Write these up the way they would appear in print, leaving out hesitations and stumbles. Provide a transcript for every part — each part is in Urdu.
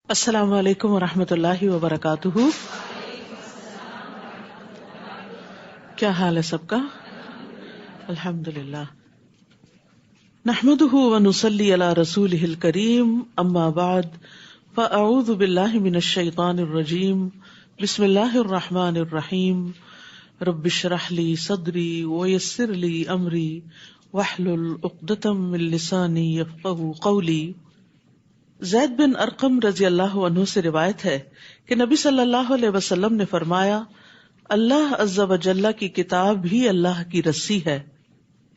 السلام علیکم ورحمۃ اللہ وبرکاتہ. کیا حال ہے سب کا؟ الحمد للہ. نحمده ونصلی علی رسولہ الکریم. اما بعد فاعوذ باللہ من الشیطان الرجیم. بسم اللہ الرحمن الرحیم. رب اشرح لی صدری ویسر لی امری واحلل عقدۃ من لسانی یفقہوا قولی. زید بن ارقم رضی اللہ عنہ سے روایت ہے کہ نبی صلی اللہ علیہ وسلم نے فرمایا، اللہ عز و جل کی کتاب ہی اللہ کی رسی ہے،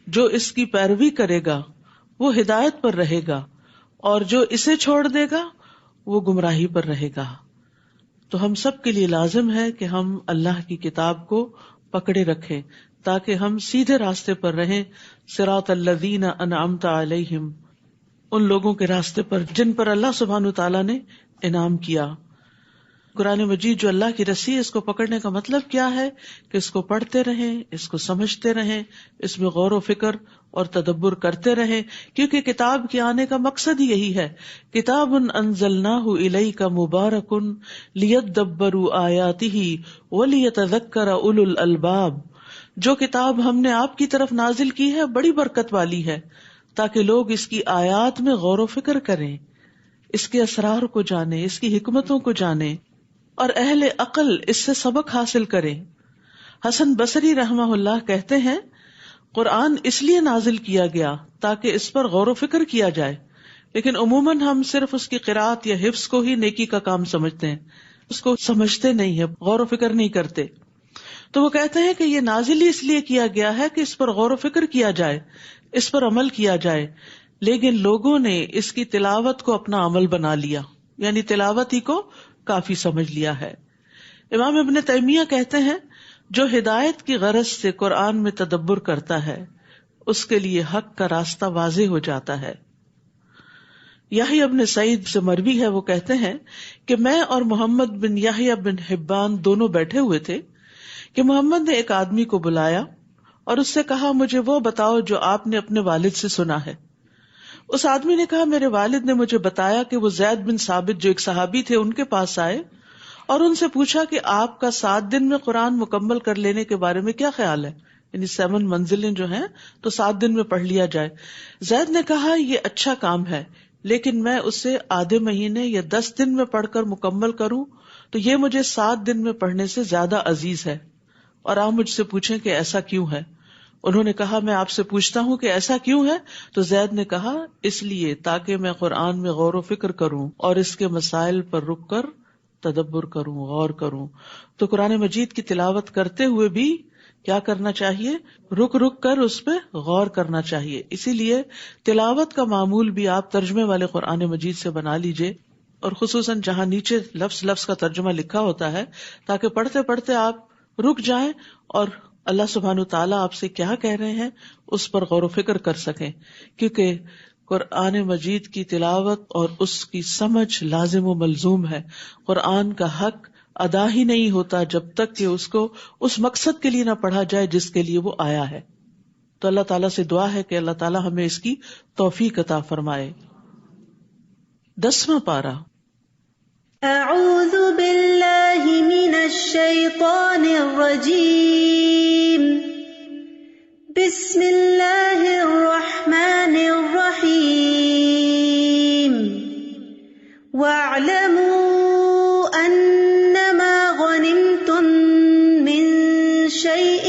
جو اس کی پیروی کرے گا وہ ہدایت پر رہے گا اور جو اسے چھوڑ دے گا وہ گمراہی پر رہے گا. تو ہم سب کے لیے لازم ہے کہ ہم اللہ کی کتاب کو پکڑے رکھیں تاکہ ہم سیدھے راستے پر رہیں. صراط الذین انعمت علیہم، ان لوگوں کے راستے پر جن پر اللہ سبحانہ تعالیٰ نے انعام کیا. قرآن مجید جو اللہ کی رسی ہے، اس کو پکڑنے کا مطلب کیا ہے کہ اس کو پڑھتے رہیں، اس کو سمجھتے رہیں، اس میں غور و فکر اور تدبر کرتے رہیں، کیونکہ کتاب کے آنے کا مقصد ہی یہی ہے. کتاب انزلناہ الیک مبارک لیدبروا آیاتہ ولیتذکر اولو الالباب. جو کتاب ہم نے آپ کی طرف نازل کی ہے بڑی برکت والی ہے تاکہ لوگ اس کی آیات میں غور و فکر کریں، اس کے اسرار کو جانیں، اس کی حکمتوں کو جانیں اور اہل عقل اس سے سبق حاصل کریں. حسن بصری رحمہ اللہ کہتے ہیں، قرآن اس لیے نازل کیا گیا تاکہ اس پر غور و فکر کیا جائے، لیکن عموماً ہم صرف اس کی قرأت یا حفظ کو ہی نیکی کا کام سمجھتے ہیں، اس کو سمجھتے نہیں ہیں، غور و فکر نہیں کرتے. تو وہ کہتے ہیں کہ یہ نازل ہی اس لیے کیا گیا ہے کہ اس پر غور و فکر کیا جائے، اس پر عمل کیا جائے، لیکن لوگوں نے اس کی تلاوت کو اپنا عمل بنا لیا، یعنی تلاوت ہی کو کافی سمجھ لیا ہے. امام ابن تیمیہ کہتے ہیں، جو ہدایت کی غرض سے قرآن میں تدبر کرتا ہے اس کے لیے حق کا راستہ واضح ہو جاتا ہے. یحییٰ ابن سعید سے مروی ہے، وہ کہتے ہیں کہ میں اور محمد بن یحییٰ بن حبان دونوں بیٹھے ہوئے تھے کہ محمد نے ایک آدمی کو بلایا اور اس سے کہا، مجھے وہ بتاؤ جو آپ نے اپنے والد سے سنا ہے. اس آدمی نے کہا، میرے والد نے مجھے بتایا کہ وہ زید بن ثابت جو ایک صحابی تھے ان کے پاس آئے اور ان سے پوچھا کہ آپ کا 7 دن میں قرآن مکمل کر لینے کے بارے میں کیا خیال ہے، یعنی 7 منزلیں جو ہیں تو 7 دن میں پڑھ لیا جائے. زید نے کہا، یہ اچھا کام ہے، لیکن میں اسے آدھے مہینے یا 10 دن میں پڑھ کر مکمل کروں تو یہ مجھے 7 دن میں پڑھنے سے زیادہ عزیز ہے، اور آپ مجھ سے پوچھیں کہ ایسا کیوں ہے. انہوں نے کہا، میں آپ سے پوچھتا ہوں کہ ایسا کیوں ہے؟ تو زید نے کہا، اس لیے تاکہ میں قرآن میں غور و فکر کروں اور اس کے مسائل پر رک کر تدبر کروں، غور کروں. تو قرآن مجید کی تلاوت کرتے ہوئے بھی کیا کرنا چاہیے؟ رک رک کر اس پہ غور کرنا چاہیے. اسی لیے تلاوت کا معمول بھی آپ ترجمے والے قرآن مجید سے بنا لیجئے، اور خصوصاً جہاں نیچے لفظ لفظ کا ترجمہ لکھا ہوتا ہے، تاکہ پڑھتے پڑھتے آپ رک جائیں اور اللہ سبحانہ تعالیٰ آپ سے کیا کہہ رہے ہیں اس پر غور و فکر کر سکیں. کیونکہ قرآن مجید کی تلاوت اور اس کی سمجھ لازم و ملزوم ہے. قرآن کا حق ادا ہی نہیں ہوتا جب تک کہ اس کو اس مقصد کے لیے نہ پڑھا جائے جس کے لیے وہ آیا ہے. تو اللہ تعالیٰ سے دعا ہے کہ اللہ تعالیٰ ہمیں اس کی توفیق عطا فرمائے. 10واں پارہ. اعوذ باللہ من الشیطان الرجیم. بسم اللہ الرحمن الرحیم. وَاعْلَمُوا أَنَّمَا غَنِمْتُم مِّن شَيْءٍ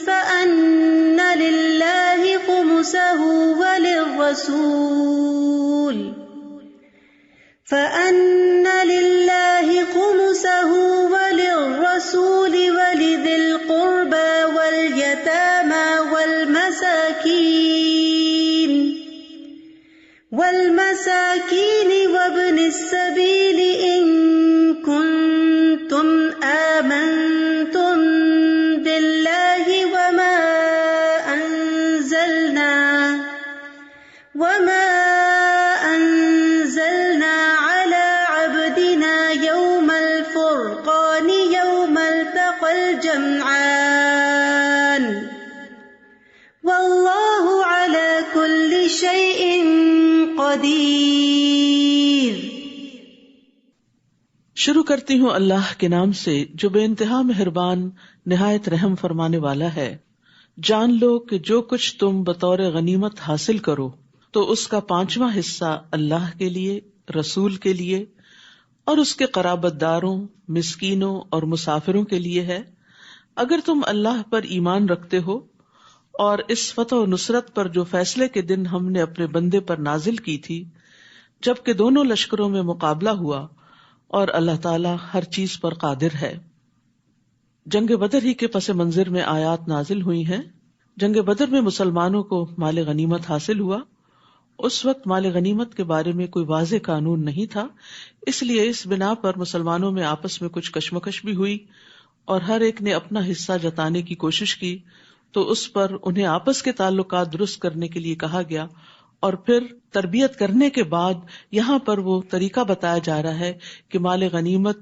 فَأَنَّ لِلَّهِ خُمُسَهُ وَلِلرَّسُولِ وَلِذِي الْقُرْبَى وَالْيَتَامَى وَالْمَسَاكِينِ وَابْنِ السَّبِيلِ إِن كُنتُمْ آمَنتُم بِاللَّهِ وَمَا أَنزَلْنَا عَلَىٰ شروع کرتی ہوں اللہ کے نام سے جو بے انتہا مہربان نہایت رحم فرمانے والا ہے۔ جان لو کہ جو کچھ تم بطور غنیمت حاصل کرو تو اس کا 5واں حصہ اللہ کے لیے، رسول کے لیے اور اس کے قرابت داروں، مسکینوں اور مسافروں کے لیے ہے۔ اگر تم اللہ پر ایمان رکھتے ہو اور اس فتح و نصرت پر جو فیصلے کے دن ہم نے اپنے بندے پر نازل کی تھی، جبکہ دونوں لشکروں میں مقابلہ ہوا اور اللہ تعالیٰ ہر چیز پر قادر ہے۔ جنگ بدر ہی کے پس منظر میں آیات نازل ہوئی ہیں۔ جنگ بدر میں مسلمانوں کو مال غنیمت حاصل ہوا۔ اس وقت مال غنیمت کے بارے میں کوئی واضح قانون نہیں تھا، اس لیے اس بنا پر مسلمانوں میں آپس میں کچھ کشمکش بھی ہوئی اور ہر ایک نے اپنا حصہ جتانے کی کوشش کی، تو اس پر انہیں آپس کے تعلقات درست کرنے کے لیے کہا گیا، اور پھر تربیت کرنے کے بعد یہاں پر وہ طریقہ بتایا جا رہا ہے کہ مال غنیمت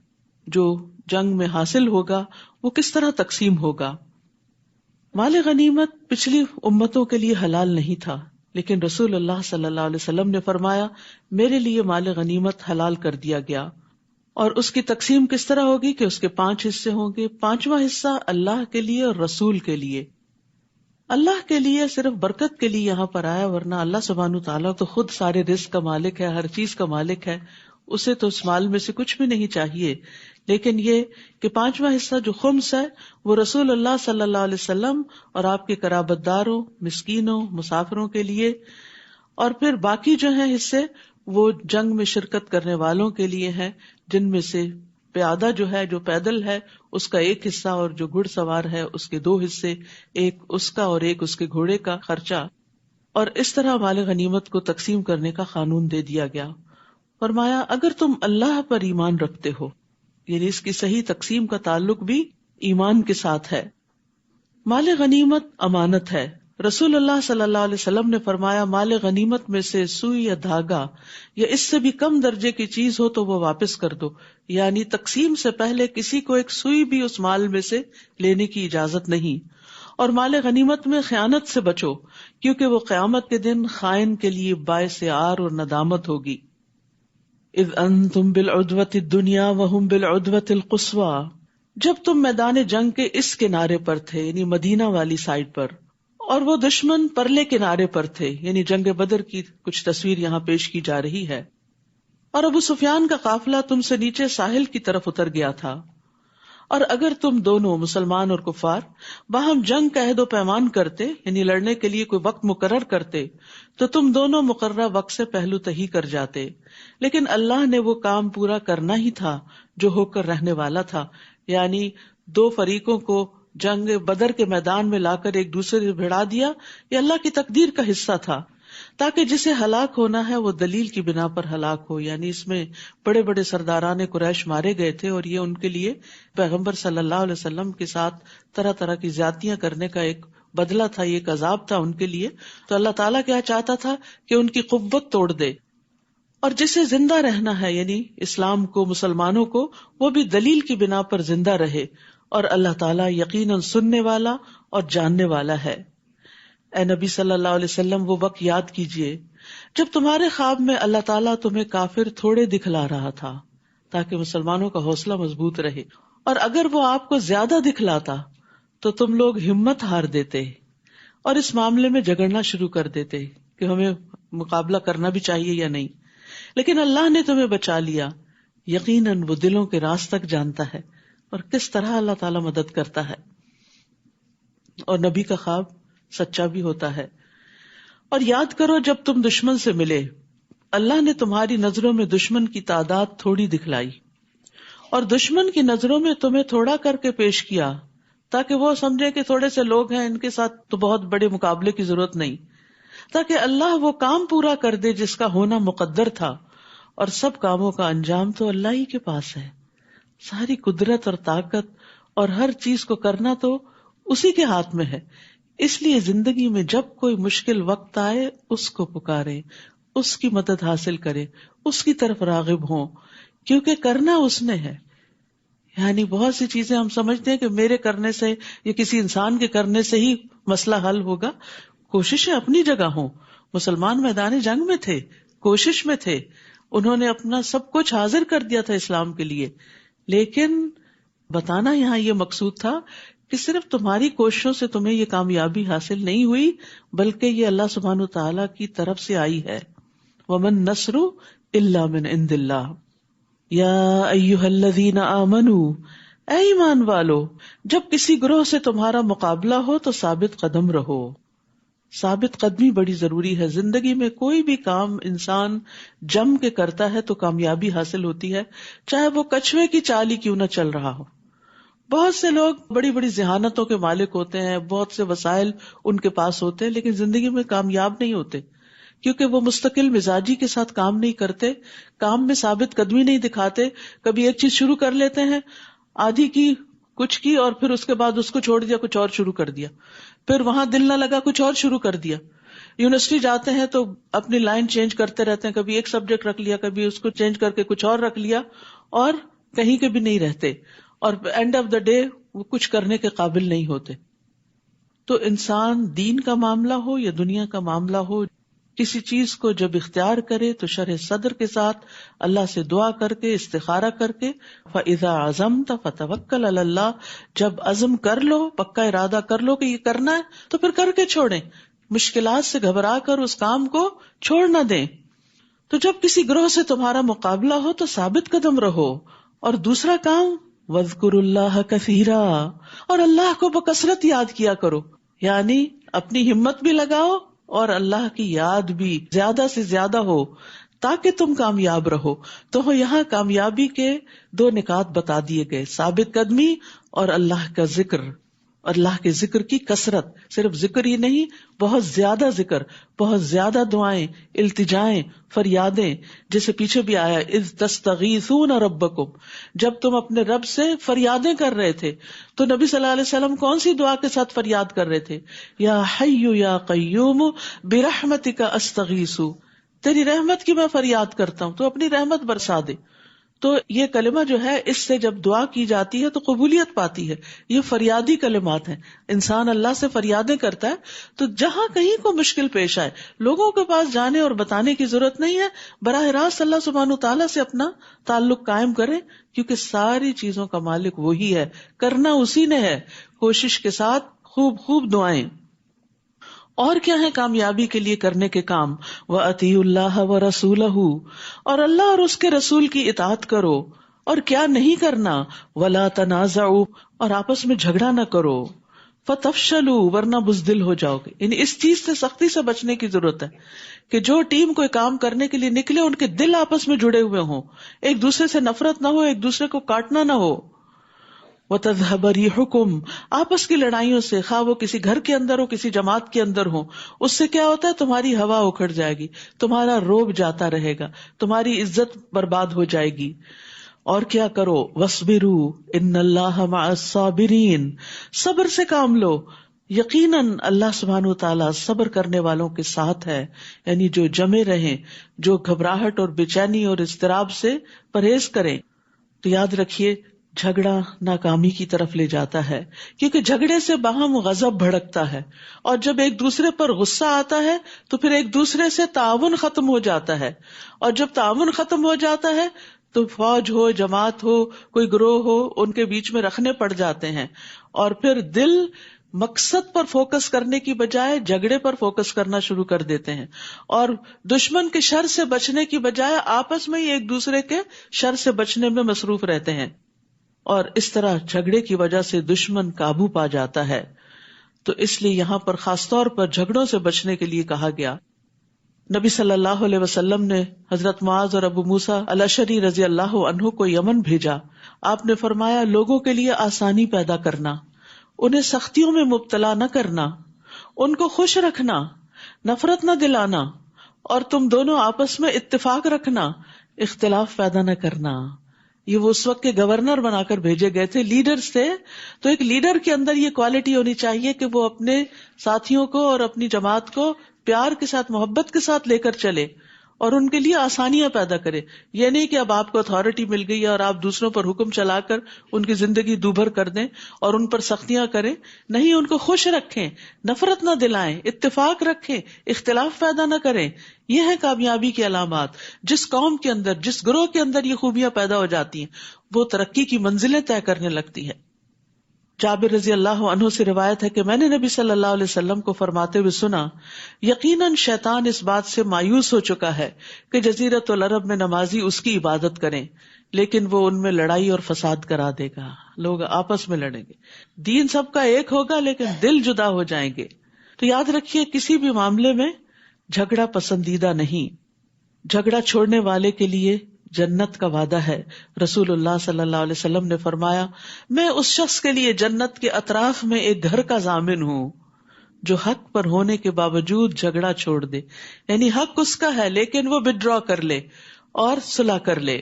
جو جنگ میں حاصل ہوگا وہ کس طرح تقسیم ہوگا۔ مال غنیمت پچھلی امتوں کے لیے حلال نہیں تھا، لیکن رسول اللہ صلی اللہ علیہ وسلم نے فرمایا میرے لیے مال غنیمت حلال کر دیا گیا، اور اس کی تقسیم کس طرح ہوگی کہ اس کے 5 حصے ہوں گے۔ 5واں حصہ اللہ کے لیے اور رسول کے لیے۔ اللہ کے لیے صرف برکت کے لیے یہاں پر آیا، ورنہ اللہ سبحانہ تعالیٰ تو خود سارے رزق کا مالک ہے، ہر چیز کا مالک ہے، اسے تو اس مال میں سے کچھ بھی نہیں چاہیے۔ لیکن یہ کہ 5واں حصہ جو خمس ہے وہ رسول اللہ صلی اللہ علیہ وسلم اور آپ کے قرابت داروں، مسکینوں، مسافروں کے لیے، اور پھر باقی جو ہیں حصے وہ جنگ میں شرکت کرنے والوں کے لیے ہیں، جن میں سے پیادہ جو ہے، جو پیدل ہے، اس کا 1 حصہ، اور جو گھڑ سوار ہے اس کے 2 حصے، ایک اس کا اور ایک اس کے گھوڑے کا خرچہ۔ اور اس طرح مال غنیمت کو تقسیم کرنے کا قانون دے دیا گیا۔ فرمایا اگر تم اللہ پر ایمان رکھتے ہو، یعنی اس کی صحیح تقسیم کا تعلق بھی ایمان کے ساتھ ہے۔ مال غنیمت امانت ہے۔ رسول اللہ صلی اللہ علیہ وسلم نے فرمایا مال غنیمت میں سے سوئی یا دھاگا یا اس سے بھی کم درجے کی چیز ہو تو وہ واپس کر دو، یعنی تقسیم سے پہلے کسی کو ایک سوئی بھی اس مال میں سے لینے کی اجازت نہیں۔ اور مال غنیمت میں خیانت سے بچو، کیونکہ وہ قیامت کے دن خائن کے لیے باعث عار اور ندامت ہوگی۔ اذ انتم بالعدوۃ الدنیا وہم بالعدوۃ القصویٰ، جب تم میدان جنگ کے اس کنارے پر تھے، یعنی مدینہ والی سائڈ پر، اور وہ دشمن پرلے کنارے پر تھے، یعنی جنگ بدر کی کچھ تصویر یہاں پیش کی جا رہی ہے۔ اور ابو سفیان کا قافلہ تم سے نیچے ساحل کی طرف اتر گیا تھا، اور اگر تم دونوں مسلمان اور کفار باہم جنگ کا عہد و پیمان کرتے، یعنی لڑنے کے لیے کوئی وقت مقرر کرتے، تو تم دونوں مقررہ وقت سے پہلو تہی کر جاتے، لیکن اللہ نے وہ کام پورا کرنا ہی تھا جو ہو کر رہنے والا تھا، یعنی 2 فریقوں کو جنگ بدر کے میدان میں لا کر ایک دوسرے سے بھڑا دیا، یہ اللہ کی تقدیر کا حصہ تھا، تاکہ جسے ہلاک ہونا ہے وہ دلیل کی بنا پر ہلاک ہو۔ یعنی اس میں بڑے بڑے سرداران قریش مارے گئے تھے، اور یہ ان کے لیے پیغمبر صلی اللہ علیہ وسلم کے ساتھ طرح طرح کی زیادتیاں کرنے کا ایک بدلہ تھا، یہ ایک عذاب تھا ان کے لیے۔ تو اللہ تعالیٰ کیا چاہتا تھا کہ ان کی قوت توڑ دے، اور جسے زندہ رہنا ہے یعنی اسلام کو، مسلمانوں کو، وہ بھی دلیل کی بنا پر زندہ رہے، اور اللہ تعالیٰ یقیناً سننے والا اور جاننے والا ہے۔ اے نبی صلی اللہ علیہ وسلم وہ وقت یاد کیجئے جب تمہارے خواب میں اللہ تعالیٰ تمہیں کافر تھوڑے دکھلا رہا تھا تاکہ مسلمانوں کا حوصلہ مضبوط رہے، اور اگر وہ آپ کو زیادہ دکھلاتا تو تم لوگ ہمت ہار دیتے اور اس معاملے میں جھگڑنا شروع کر دیتے کہ ہمیں مقابلہ کرنا بھی چاہیے یا نہیں، لیکن اللہ نے تمہیں بچا لیا۔ یقیناً وہ دلوں کے راز تک جانتا ہے اور کس طرح اللہ تعالیٰ مدد کرتا ہے، اور نبی کا خواب سچا بھی ہوتا ہے۔ اور یاد کرو جب تم دشمن سے ملے، اللہ نے تمہاری نظروں میں دشمن کی تعداد تھوڑی دکھلائی اور دشمن کی نظروں میں تمہیں تھوڑا کر کے پیش کیا، تاکہ وہ سمجھے کہ تھوڑے سے لوگ ہیں، ان کے ساتھ تو بہت بڑے مقابلے کی ضرورت نہیں، تاکہ اللہ وہ کام پورا کر دے جس کا ہونا مقدر تھا، اور سب کاموں کا انجام تو اللہ ہی کے پاس ہے۔ ساری قدرت اور طاقت اور ہر چیز کو کرنا تو اسی کے ہاتھ میں ہے۔ اس لیے زندگی میں جب کوئی مشکل وقت آئے اس کو پکارے، اس کی مدد حاصل کرے، اس کی طرف راغب ہوں، کیونکہ کرنا اس نے ہے۔ یعنی بہت سی چیزیں ہم سمجھتے ہیں کہ میرے کرنے سے یا کسی انسان کے کرنے سے ہی مسئلہ حل ہوگا۔ کوششیں اپنی جگہ ہوں، مسلمان میدان جنگ میں تھے، کوشش میں تھے، انہوں نے اپنا سب کچھ حاضر کر دیا تھا اسلام کے لیے، لیکن بتانا یہاں یہ مقصود تھا کہ صرف تمہاری کوششوں سے تمہیں یہ کامیابی حاصل نہیں ہوئی، بلکہ یہ اللہ سبحانہ وتعالیٰ کی طرف سے آئی ہے. وَمَن نَّصْرُ إِلَّا مِنْ عِنْدِ اللَّهِ يَا أَيُّهَا الَّذِينَ آمَنُوا، اے ایمان والو، جب کسی گروہ سے تمہارا مقابلہ ہو تو ثابت قدم رہو. ثابت قدمی بڑی ضروری ہے. زندگی میں کوئی بھی کام انسان جم کے کرتا ہے تو کامیابی حاصل ہوتی ہے، چاہے وہ کچھوے کی چال ہی کیوں نہ چل رہا ہو. بہت سے لوگ بڑی بڑی ذہانتوں کے مالک ہوتے ہیں، بہت سے وسائل ان کے پاس ہوتے ہیں، لیکن زندگی میں کامیاب نہیں ہوتے، کیونکہ وہ مستقل مزاجی کے ساتھ کام نہیں کرتے، کام میں ثابت قدمی نہیں دکھاتے. کبھی ایک چیز شروع کر لیتے ہیں، آدھی کی کچھ کی، اور پھر اس کے بعد اس کو چھوڑ دیا، کچھ اور شروع کر دیا، پھر وہاں دل نہ لگا، کچھ اور شروع کر دیا. یونیورسٹی جاتے ہیں تو اپنی لائن چینج کرتے رہتے ہیں، کبھی ایک سبجیکٹ رکھ لیا، کبھی اس کو چینج کر کے کچھ اور رکھ لیا، اور کہیں کے بھی نہیں رہتے، اور اینڈ آف دا ڈے وہ کچھ کرنے کے قابل نہیں ہوتے. تو انسان دین کا معاملہ ہو یا دنیا کا معاملہ ہو، کسی چیز کو جب اختیار کرے تو شرح صدر کے ساتھ اللہ سے دعا کر کے، استخارہ کر کے، فَإِذَا عَزَمْتَ فَتَوَكَّلْ عَلَى اللَّهِ، جب عزم کر لو، پکا ارادہ کر لو کہ یہ کرنا ہے تو پھر کر کے چھوڑیں، مشکلات سے گھبرا کر اس کام کو چھوڑ نہ دیں. تو جب کسی گروہ سے تمہارا مقابلہ ہو تو ثابت قدم رہو. اور دوسرا کام، وَاذْكُرُوا اللَّهَ كَثِيرًا، اور اللہ کو بکثرت یاد کیا کرو، یعنی اپنی ہمت بھی لگاؤ اور اللہ کی یاد بھی زیادہ سے زیادہ ہو تاکہ تم کامیاب رہو. تو یہاں کامیابی کے 2 نکات بتا دیے گئے، ثابت قدمی اور اللہ کا ذکر، اور اللہ کے ذکر کی کثرت. صرف ذکر ہی نہیں، بہت زیادہ ذکر، بہت زیادہ دعائیں، التجائیں، فریادیں، جیسے پیچھے بھی آیا اذ تستغیثون ربکم، جب تم اپنے رب سے فریادیں کر رہے تھے. تو نبی صلی اللہ علیہ وسلم کون سی دعا کے ساتھ فریاد کر رہے تھے؟ یا حی یا قیوم برحمتک استغیث، تیری رحمت کی میں فریاد کرتا ہوں، تو اپنی رحمت برسا دے. تو یہ کلمہ جو ہے، اس سے جب دعا کی جاتی ہے تو قبولیت پاتی ہے. یہ فریادی کلمات ہیں. انسان اللہ سے فریادیں کرتا ہے تو جہاں کہیں کو مشکل پیش آئے، لوگوں کے پاس جانے اور بتانے کی ضرورت نہیں ہے، براہ راست اللہ سبحانہ تعالیٰ سے اپنا تعلق قائم کریں، کیونکہ ساری چیزوں کا مالک وہی ہے، کرنا اسی نے ہے. کوشش کے ساتھ خوب خوب دعائیں. اور کیا ہے کامیابی کے لیے کرنے کے کام؟ وَأَطِيعُوا اللَّهَ وَرَسُولَهُ، اور اللہ اور اس کے رسول کی اطاعت کرو. اور کیا نہیں کرنا؟ وَلَا تَنَازَعُوا، اور آپس میں جھگڑا نہ کرو. فَتَفْشَلُوا، ورنہ بزدل ہو جاؤ گے. یعنی اس چیز سے سختی سے بچنے کی ضرورت ہے کہ جو ٹیم کوئی کام کرنے کے لیے نکلے ان کے دل آپس میں جڑے ہوئے ہوں، ایک دوسرے سے نفرت نہ ہو، ایک دوسرے کو کاٹنا نہ ہو. وَتَذْهَبَ رِيحُكُمْ، آپس کی لڑائیوں سے، خواہ وہ کسی گھر کے اندر ہو، کسی جماعت کے اندر ہو، اس سے کیا ہوتا ہے؟ تمہاری ہوا اکھڑ جائے گی، تمہارا روب جاتا رہے گا، تمہاری عزت برباد ہو جائے گی. اور کیا کرو؟ وَاصْبِرُوا إِنَّ اللَّهَ مَعَ الصَّابِرِينَ، صبر سے کام لو، یقیناً اللہ سبحانہ وتعالیٰ صبر کرنے والوں کے ساتھ ہے. یعنی جو جمے رہیں، جو گھبراہٹ اور بے چینی اور اضطراب سے پرہیز کریں. تو یاد رکھیے، جھگڑا ناکامی کی طرف لے جاتا ہے، کیونکہ جھگڑے سے باہم غضب بھڑکتا ہے، اور جب ایک دوسرے پر غصہ آتا ہے تو پھر ایک دوسرے سے تعاون ختم ہو جاتا ہے، اور جب تعاون ختم ہو جاتا ہے تو فوج ہو، جماعت ہو، کوئی گروہ ہو، ان کے بیچ میں رکھنے پڑ جاتے ہیں، اور پھر دل مقصد پر فوکس کرنے کی بجائے جھگڑے پر فوکس کرنا شروع کر دیتے ہیں، اور دشمن کے شر سے بچنے کی بجائے آپس میں ہی ایک دوسرے کے شر سے بچنے میں مصروف رہتے ہیں، اور اس طرح جھگڑے کی وجہ سے دشمن قابو پا جاتا ہے. تو اس لیے یہاں پر خاص طور پر جھگڑوں سے بچنے کے لیے کہا گیا. نبی صلی اللہ علیہ وسلم نے حضرت معاذ اور ابو موسیٰ الاشعری رضی اللہ عنہ کو یمن بھیجا. آپ نے فرمایا، لوگوں کے لیے آسانی پیدا کرنا، انہیں سختیوں میں مبتلا نہ کرنا، ان کو خوش رکھنا، نفرت نہ دلانا، اور تم دونوں آپس میں اتفاق رکھنا، اختلاف پیدا نہ کرنا. یہ وہ اس وقت کے گورنر بنا کر بھیجے گئے تھے، لیڈرز تھے. تو ایک لیڈر کے اندر یہ کوالٹی ہونی چاہیے کہ وہ اپنے ساتھیوں کو اور اپنی جماعت کو پیار کے ساتھ، محبت کے ساتھ لے کر چلے، اور ان کے لیے آسانیاں پیدا کرے. یہ نہیں کہ اب آپ کو اتھارٹی مل گئی ہے اور آپ دوسروں پر حکم چلا کر ان کی زندگی دوبھر کر دیں اور ان پر سختیاں کریں. نہیں، ان کو خوش رکھیں، نفرت نہ دلائیں، اتفاق رکھیں، اختلاف پیدا نہ کریں. یہ ہے کامیابی کی علامات. جس قوم کے اندر، جس گروہ کے اندر یہ خوبیاں پیدا ہو جاتی ہیں وہ ترقی کی منزلیں طے کرنے لگتی ہے. جابر رضی اللہ عنہ سے روایت ہے کہ میں نے نبی صلی اللہ علیہ وسلم کو فرماتے ہوئے سنا، یقیناً شیطان اس بات سے مایوس ہو چکا ہے کہ جزیرۃ العرب میں نمازی اس کی عبادت کریں، لیکن وہ ان میں لڑائی اور فساد کرا دے گا. لوگ آپس میں لڑیں گے، دین سب کا ایک ہوگا لیکن دل جدا ہو جائیں گے. تو یاد رکھیے کسی بھی معاملے میں جھگڑا پسندیدہ نہیں. جھگڑا چھوڑنے والے کے لیے جنت کا وعدہ ہے. رسول اللہ صلی اللہ علیہ وسلم نے فرمایا، میں اس شخص کے لیے جنت کے اطراف میں ایک گھر کا ضامن ہوں جو حق پر ہونے کے باوجود جھگڑا چھوڑ دے. یعنی حق اس کا ہے لیکن وہ withdraw کر لے اور صلح کر لے.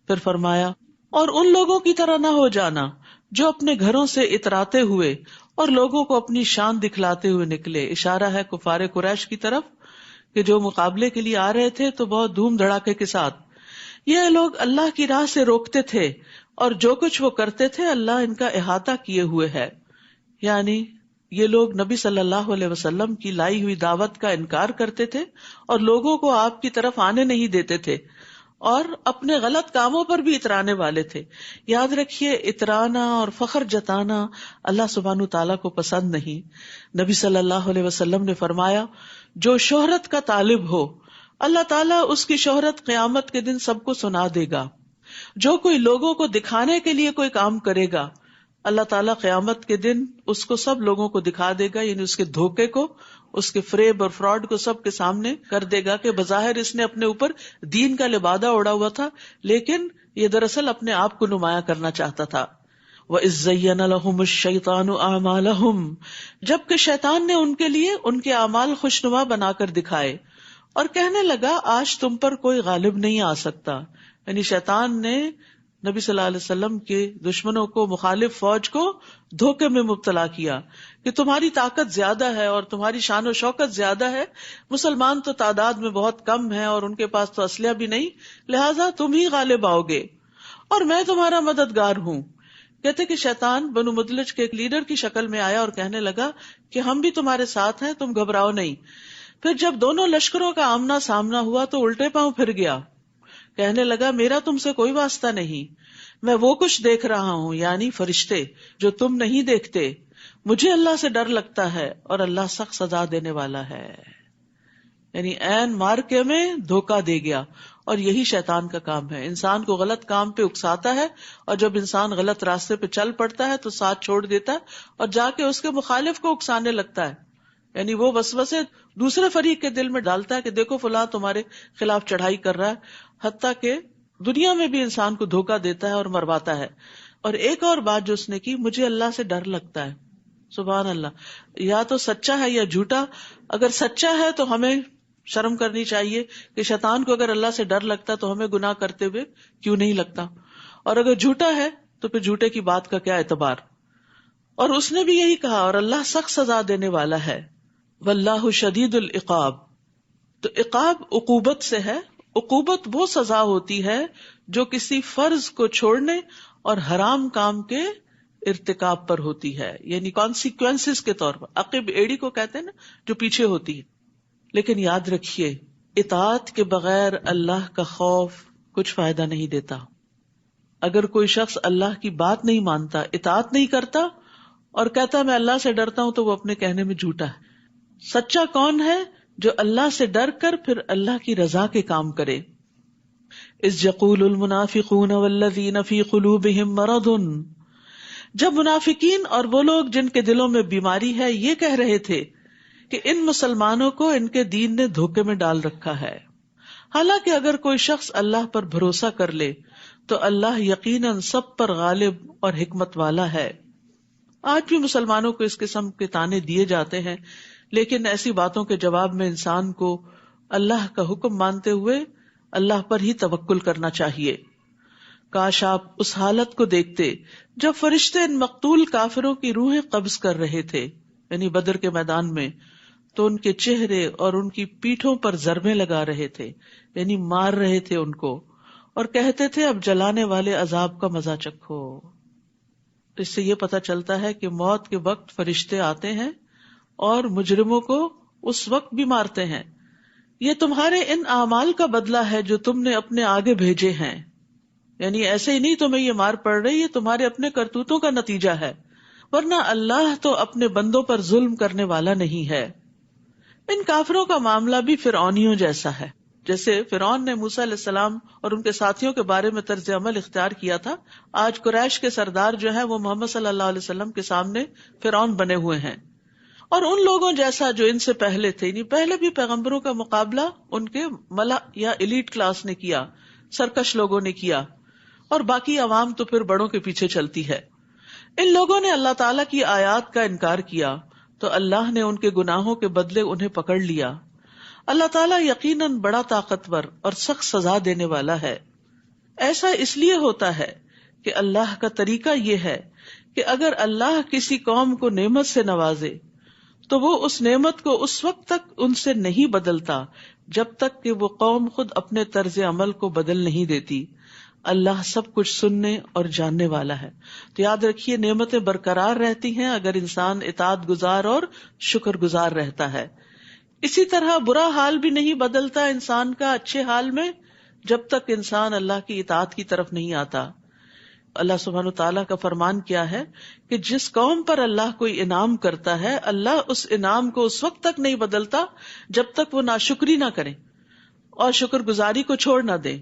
پھر فرمایا، اور ان لوگوں کی طرح نہ ہو جانا جو اپنے گھروں سے اتراتے ہوئے اور لوگوں کو اپنی شان دکھلاتے ہوئے نکلے. اشارہ ہے کفار قریش کی طرف کہ جو مقابلے کے لیے آ رہے تھے تو بہت دھوم دھڑاکے کے ساتھ. یہ لوگ اللہ کی راہ سے روکتے تھے اور جو کچھ وہ کرتے تھے اللہ ان کا احاطہ کیے ہوئے ہے. یعنی یہ لوگ نبی صلی اللہ علیہ وسلم کی لائی ہوئی دعوت کا انکار کرتے تھے اور لوگوں کو آپ کی طرف آنے نہیں دیتے تھے اور اپنے غلط کاموں پر بھی اترانے والے تھے. یاد رکھیے اترانا اور فخر جتانا اللہ سبحانہ تعالیٰ کو پسند نہیں. نبی صلی اللہ علیہ وسلم نے فرمایا، جو شہرت کا طالب ہو اللہ تعالیٰ اس کی شہرت قیامت کے دن سب کو سنا دے گا. جو کوئی لوگوں کو دکھانے کے لیے کوئی کام کرے گا اللہ تعالیٰ قیامت کے دن اس کو سب لوگوں کو دکھا دے گا. یعنی اس کے دھوکے کو، اس کے فریب اور فراڈ کو سب کے سامنے کر دے گا کہ بظاہر اس نے اپنے اوپر دین کا لبادہ اوڑا ہوا تھا لیکن یہ دراصل اپنے آپ کو نمایاں کرنا چاہتا تھا. وَإِذْ زَيَّنَ لَهُمُ الشَّيْطَانُ أَعْمَالَهُمْ، جبکہ شیطان نے ان کے لیے ان کے اعمال خوشنما بنا کر دکھائے اور کہنے لگا آج تم پر کوئی غالب نہیں آ سکتا. یعنی شیطان نے نبی صلی اللہ علیہ وسلم کے دشمنوں کو، مخالف فوج کو دھوکے میں مبتلا کیا کہ تمہاری طاقت زیادہ ہے اور تمہاری شان و شوکت زیادہ ہے، مسلمان تو تعداد میں بہت کم ہیں اور ان کے پاس تو اسلحہ بھی نہیں، لہٰذا تم ہی غالب آؤ گے اور میں تمہارا مددگار ہوں. کہتے کہ شیطان بنو مدلج کے ایک لیڈر کی شکل میں آیا اور کہنے لگا کہ ہم بھی تمہارے ساتھ ہیں، تم گھبراؤ نہیں. پھر جب دونوں لشکروں کا آمنا سامنا ہوا تو الٹے پاؤں پھر گیا، کہنے لگا میرا تم سے کوئی واسطہ نہیں، میں وہ کچھ دیکھ رہا ہوں یعنی فرشتے جو تم نہیں دیکھتے. مجھے اللہ سے ڈر لگتا ہے اور اللہ سخت سزا دینے والا ہے. یعنی عین مارکے میں دھوکہ دے گیا. اور یہی شیطان کا کام ہے، انسان کو غلط کام پہ اکساتا ہے اور جب انسان غلط راستے پہ چل پڑتا ہے تو ساتھ چھوڑ دیتا ہے اور جا کے اس کے مخالف کو اکسانے لگتا ہے. یعنی وہ وسوسے دوسرے فریق کے دل میں ڈالتا ہے کہ دیکھو فلاں تمہارے خلاف چڑھائی کر رہا ہے، حتیٰ کہ دنیا میں بھی انسان کو دھوکہ دیتا ہے اور مرواتا ہے. اور ایک اور بات جو اس نے کی، مجھے اللہ سے ڈر لگتا ہے. سبحان اللہ، یا تو سچا ہے یا جھوٹا. اگر سچا ہے تو ہمیں شرم کرنی چاہیے کہ شیطان کو اگر اللہ سے ڈر لگتا تو ہمیں گناہ کرتے ہوئے کیوں نہیں لگتا، اور اگر جھوٹا ہے تو پھر جھوٹے کی بات کا کیا اعتبار. اور اس نے بھی یہی کہا اور اللہ سخت سزا دینے والا ہے. واللہ شدید العقاب. تو عقاب عقوبت سے ہے. عقوبت وہ سزا ہوتی ہے جو کسی فرض کو چھوڑنے اور حرام کام کے ارتکاب پر ہوتی ہے، یعنی کانسیکوینسز کے طور پر. عقب ایڑی کو کہتے ہیں نا، جو پیچھے ہوتی ہے. لیکن یاد رکھیے اطاعت کے بغیر اللہ کا خوف کچھ فائدہ نہیں دیتا. اگر کوئی شخص اللہ کی بات نہیں مانتا، اطاعت نہیں کرتا اور کہتا میں اللہ سے ڈرتا ہوں، تو وہ اپنے کہنے میں جھوٹا ہے. سچا کون ہے؟ جو اللہ سے ڈر کر پھر اللہ کی رضا کے کام کرے. اذ یقول المنافقون والذین فی قلوبہم مرض، جب منافقین اور وہ لوگ جن کے دلوں میں بیماری ہے یہ کہہ رہے تھے کہ ان مسلمانوں کو ان کے دین نے دھوکے میں ڈال رکھا ہے. حالانکہ اگر کوئی شخص اللہ پر بھروسہ کر لے تو اللہ یقیناً سب پر غالب اور حکمت والا ہے. آج بھی مسلمانوں کو اس قسم کے طعنے دیے جاتے ہیں، لیکن ایسی باتوں کے جواب میں انسان کو اللہ کا حکم مانتے ہوئے اللہ پر ہی توکل کرنا چاہیے. کاش آپ اس حالت کو دیکھتے جب فرشتے ان مقتول کافروں کی روحیں قبض کر رہے تھے، یعنی بدر کے میدان میں. تو ان کے چہرے اور ان کی پیٹھوں پر ضربیں لگا رہے تھے، یعنی مار رہے تھے ان کو، اور کہتے تھے اب جلانے والے عذاب کا مزہ چکھو۔ اس سے یہ پتہ چلتا ہے کہ موت کے وقت فرشتے آتے ہیں اور مجرموں کو اس وقت بھی مارتے ہیں۔ یہ تمہارے ان اعمال کا بدلہ ہے جو تم نے اپنے آگے بھیجے ہیں، یعنی ایسے ہی نہیں تمہیں یہ مار پڑ رہی، یہ تمہارے اپنے کرتوتوں کا نتیجہ ہے، ورنہ اللہ تو اپنے بندوں پر ظلم کرنے والا نہیں ہے۔ ان کافروں کا معاملہ بھی فرعونیوں جیسا ہے، جیسے فرعون نے موسیٰ علیہ السلام اور ان کے ساتھیوں کے بارے میں طرز عمل اختیار کیا تھا، آج قریش کے سردار جو ہے وہ محمد صلی اللہ علیہ وسلم کے سامنے فرعون بنے ہوئے ہیں۔ اور ان لوگوں جیسا جو ان سے پہلے تھے، یعنی پہلے بھی پیغمبروں کا مقابلہ ان کے ملا یا ایلیٹ کلاس نے کیا، سرکش لوگوں نے کیا، اور باقی عوام تو پھر بڑوں کے پیچھے چلتی ہے۔ ان لوگوں نے اللہ تعالیٰ کی آیات کا انکار کیا تو اللہ نے ان کے گناہوں کے بدلے انہیں پکڑ لیا۔ اللہ تعالیٰ یقیناً بڑا طاقتور اور سخت سزا دینے والا ہے۔ ایسا اس لیے ہوتا ہے کہ اللہ کا طریقہ یہ ہے کہ اگر اللہ کسی قوم کو نعمت سے نوازے تو وہ اس نعمت کو اس وقت تک ان سے نہیں بدلتا جب تک کہ وہ قوم خود اپنے طرز عمل کو بدل نہیں دیتی۔ اللہ سب کچھ سننے اور جاننے والا ہے۔ تو یاد رکھیے نعمتیں برقرار رہتی ہیں اگر انسان اطاعت گزار اور شکر گزار رہتا ہے۔ اسی طرح برا حال بھی نہیں بدلتا انسان کا اچھے حال میں جب تک انسان اللہ کی اطاعت کی طرف نہیں آتا۔ اللہ سبحانہ وتعالیٰ کا فرمان کیا ہے کہ جس قوم پر اللہ کوئی انعام کرتا ہے اللہ اس انعام کو اس وقت تک نہیں بدلتا جب تک وہ ناشکری نہ کریں اور شکر گزاری کو چھوڑ نہ دیں۔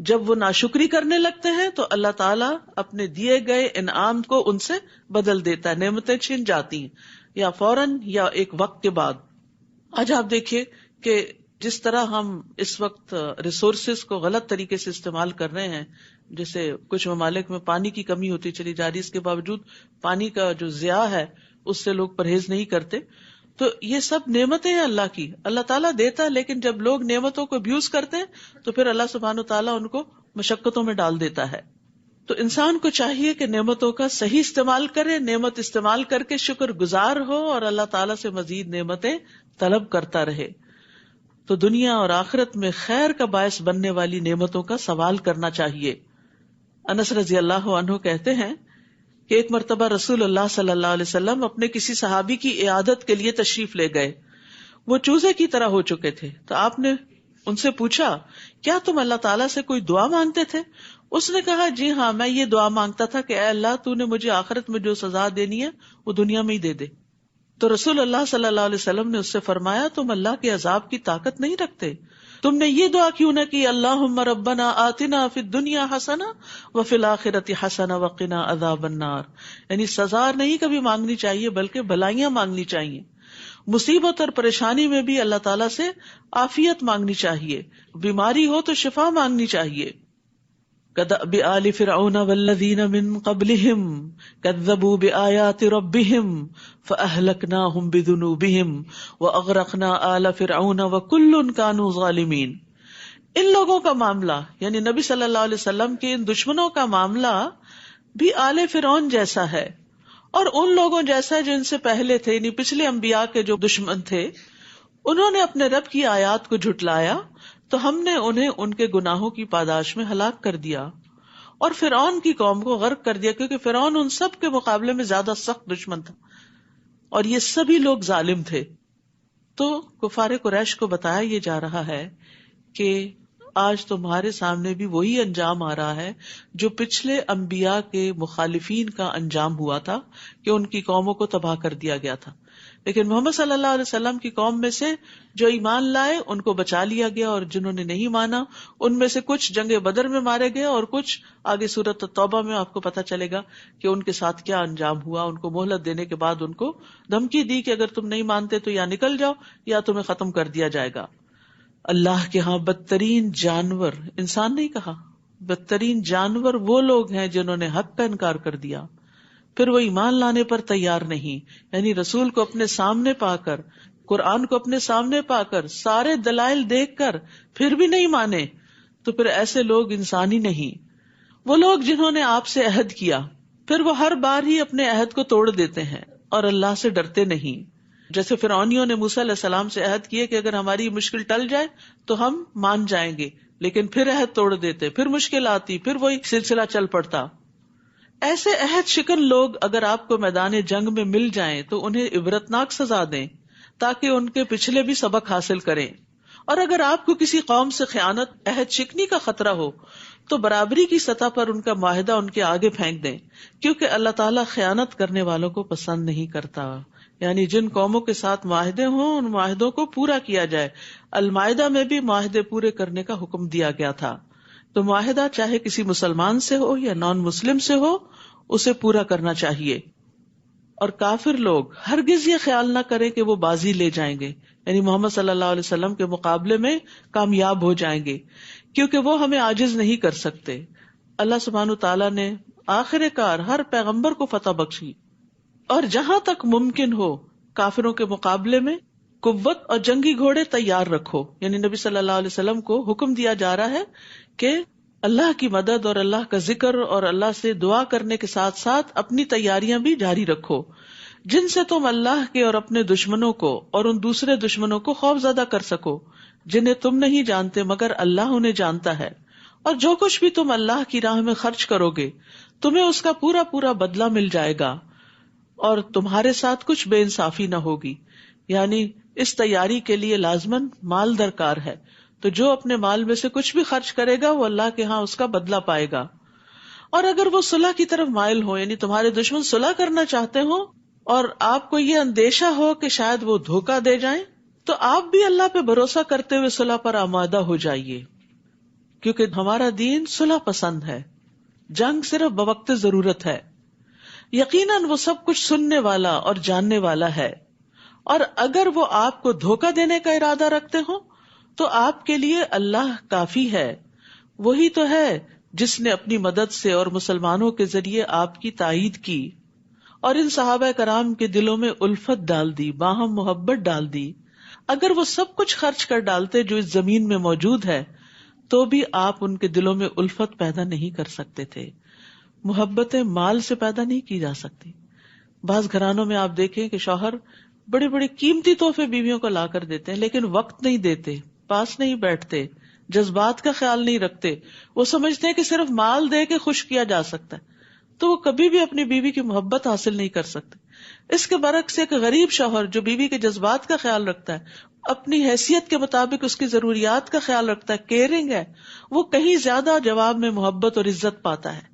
جب وہ ناشکری کرنے لگتے ہیں تو اللہ تعالیٰ اپنے دیے گئے انعام کو ان سے بدل دیتا ہے، نعمتیں چھن جاتی ہیں یا فوراً یا ایک وقت کے بعد۔ آج آپ دیکھیے کہ جس طرح ہم اس وقت ریسورسز کو غلط طریقے سے استعمال کر رہے ہیں، جیسے کچھ ممالک میں پانی کی کمی ہوتی چلی جا رہی ہے، اس کے باوجود پانی کا جو ضیاع ہے اس سے لوگ پرہیز نہیں کرتے، تو یہ سب نعمتیں ہیں اللہ کی، اللہ تعالیٰ دیتا ہے، لیکن جب لوگ نعمتوں کو ابیوز کرتے ہیں تو پھر اللہ سبحانہ تعالیٰ ان کو مشقتوں میں ڈال دیتا ہے۔ تو انسان کو چاہیے کہ نعمتوں کا صحیح استعمال کرے، نعمت استعمال کر کے شکر گزار ہو اور اللہ تعالیٰ سے مزید نعمتیں طلب کرتا رہے، تو دنیا اور آخرت میں خیر کا باعث بننے والی نعمتوں کا سوال کرنا چاہیے۔ انس رضی اللہ عنہ کہتے ہیں کہ ایک مرتبہ رسول اللہ صلی اللہ علیہ وسلم اپنے کسی صحابی کی عیادت کے لیے تشریف لے گئے، وہ چوزے کی طرح ہو چکے تھے، تو آپ نے ان سے پوچھا کیا تم اللہ تعالیٰ سے کوئی دعا مانگتے تھے؟ اس نے کہا جی ہاں، میں یہ دعا مانگتا تھا کہ اے اللہ تو نے مجھے آخرت میں جو سزا دینی ہے وہ دنیا میں ہی دے دے۔ تو رسول اللہ صلی اللہ علیہ وسلم نے اس سے فرمایا تم اللہ کے عذاب کی طاقت نہیں رکھتے، تم نے یہ دعا کیوں نہ کی اللہم ربنا آتنا فی الدنیا حسنہ وفی الآخرۃ حسنہ وقنا عذاب النار، یعنی سزا نہیں کبھی مانگنی چاہیے بلکہ بھلائیاں مانگنی چاہیے۔ مصیبت اور پریشانی میں بھی اللہ تعالیٰ سے عافیت مانگنی چاہیے، بیماری ہو تو شفا مانگنی چاہیے۔ کدأب آل فرعون والذین من قبلہم کذبوا بآیات ربہم فأہلکناہم بذنوبہم واغرقنا آل فرعون وکل کانوا ظالمین۔ ان لوگوں کا معاملہ یعنی نبی صلی اللہ علیہ وسلم کے ان دشمنوں کا معاملہ بھی آل فرعون جیسا ہے اور ان لوگوں جیسا جو ان سے پہلے تھے، یعنی پچھلے انبیاء کے جو دشمن تھے، انہوں نے اپنے رب کی آیات کو جھٹلایا تو ہم نے انہیں ان کے گناہوں کی پاداش میں ہلاک کر دیا اور فرعون کی قوم کو غرق کر دیا، کیونکہ فرعون ان سب کے مقابلے میں زیادہ سخت دشمن تھا اور یہ سبھی لوگ ظالم تھے۔ تو کفار قریش کو بتایا یہ جا رہا ہے کہ آج تمہارے سامنے بھی وہی انجام آ رہا ہے جو پچھلے انبیاء کے مخالفین کا انجام ہوا تھا کہ ان کی قوموں کو تباہ کر دیا گیا تھا، لیکن محمد صلی اللہ علیہ وسلم کی قوم میں سے جو ایمان لائے ان کو بچا لیا گیا، اور جنہوں نے نہیں مانا ان میں سے کچھ جنگ بدر میں مارے گئے اور کچھ آگے سورۃ توبہ میں آپ کو پتہ چلے گا کہ ان کے ساتھ کیا انجام ہوا۔ ان کو مہلت دینے کے بعد ان کو دھمکی دی کہ اگر تم نہیں مانتے تو یا نکل جاؤ یا تمہیں ختم کر دیا جائے گا۔ اللہ کے ہاں بدترین جانور، انسان نہیں کہا، بدترین جانور وہ لوگ ہیں جنہوں نے حق کا انکار کر دیا، پھر وہ ایمان لانے پر تیار نہیں، یعنی رسول کو اپنے سامنے پا کر، قرآن کو اپنے سامنے پا کر، سارے دلائل دیکھ کر پھر بھی نہیں مانے، تو پھر ایسے لوگ انسان ہی نہیں۔ وہ لوگ جنہوں نے آپ سے عہد کیا پھر وہ ہر بار ہی اپنے عہد کو توڑ دیتے ہیں اور اللہ سے ڈرتے نہیں۔ جیسے فرعونیوں نے موسیٰ علیہ السلام سے عہد کیے کہ اگر ہماری مشکل ٹل جائے تو ہم مان جائیں گے، لیکن پھر عہد توڑ دیتے، پھر مشکل آتی، پھر وہی سلسلہ چل پڑتا. ایسے عہد شکن لوگ اگر آپ کو میدان جنگ میں مل جائیں تو انہیں عبرتناک سزا دیں تاکہ ان کے پچھلے بھی سبق حاصل کریں. اور اگر آپ کو کسی قوم سے خیانت، عہد شکنی کا خطرہ ہو تو برابری کی سطح پر ان کا معاہدہ ان کے آگے پھینک دیں، کیونکہ اللہ تعالیٰ خیانت کرنے والوں کو پسند نہیں کرتا. یعنی جن قوموں کے ساتھ معاہدے ہوں ان معاہدوں کو پورا کیا جائے. المائدہ میں بھی معاہدے پورے کرنے کا حکم دیا گیا تھا. تو معاہدہ چاہے کسی مسلمان سے ہو یا نان مسلم سے ہو، اسے پورا کرنا چاہیے. اور کافر لوگ ہرگز یہ خیال نہ کریں کہ وہ بازی لے جائیں گے، یعنی محمد صلی اللہ علیہ وسلم کے مقابلے میں کامیاب ہو جائیں گے، کیونکہ وہ ہمیں عاجز نہیں کر سکتے. اللہ سبحانہ تعالیٰ نے آخر کار ہر پیغمبر کو فتح بخشی. اور جہاں تک ممکن ہو کافروں کے مقابلے میں قوت اور جنگی گھوڑے تیار رکھو. یعنی نبی صلی اللہ علیہ وسلم کو حکم دیا جا رہا ہے کہ اللہ کی مدد اور اللہ کا ذکر اور اللہ سے دعا کرنے کے ساتھ ساتھ اپنی تیاریاں بھی جاری رکھو، جن سے تم اللہ کے اور اپنے دشمنوں کو اور ان دوسرے دشمنوں کو خوف زدہ کر سکو جنہیں تم نہیں جانتے مگر اللہ انہیں جانتا ہے. اور جو کچھ بھی تم اللہ کی راہ میں خرچ کرو گے تمہیں اس کا پورا پورا بدلہ مل جائے گا، اور تمہارے ساتھ کچھ بے انصافی نہ ہوگی. یعنی اس تیاری کے لیے لازماً مال درکار ہے، تو جو اپنے مال میں سے کچھ بھی خرچ کرے گا وہ اللہ کے ہاں اس کا بدلہ پائے گا. اور اگر وہ صلح کی طرف مائل ہو، یعنی تمہارے دشمن صلح کرنا چاہتے ہو اور آپ کو یہ اندیشہ ہو کہ شاید وہ دھوکہ دے جائیں، تو آپ بھی اللہ پہ بھروسہ کرتے ہوئے صلح پر آمادہ ہو جائیے، کیونکہ ہمارا دین صلح پسند ہے. جنگ صرف بوقت ضرورت ہے. یقیناً وہ سب کچھ سننے والا اور جاننے والا ہے. اور اگر وہ آپ کو دھوکہ دینے کا ارادہ رکھتے ہوں تو آپ کے لیے اللہ کافی ہے. وہی تو ہے جس نے اپنی مدد سے اور مسلمانوں کے ذریعے آپ کی تائید کی اور ان صحابہ کرام کے دلوں میں الفت ڈال دی، باہم محبت ڈال دی. اگر وہ سب کچھ خرچ کر ڈالتے جو اس زمین میں موجود ہے تو بھی آپ ان کے دلوں میں الفت پیدا نہیں کر سکتے تھے. محبتیں مال سے پیدا نہیں کی جا سکتی. بعض گھرانوں میں آپ دیکھیں کہ شوہر بڑے بڑے قیمتی تحفے بیویوں کو لا کر دیتے ہیں لیکن وقت نہیں دیتے، پاس نہیں بیٹھتے، جذبات کا خیال نہیں رکھتے. وہ سمجھتے ہیں کہ صرف مال دے کے خوش کیا جا سکتا ہے، تو وہ کبھی بھی اپنی بیوی کی محبت حاصل نہیں کر سکتے. اس کے برعکس ایک غریب شوہر جو بیوی کے جذبات کا خیال رکھتا ہے، اپنی حیثیت کے مطابق اس کی ضروریات کا خیال رکھتا ہے، کیئرنگ ہے، وہ کہیں زیادہ جواب میں محبت اور عزت پاتا ہے.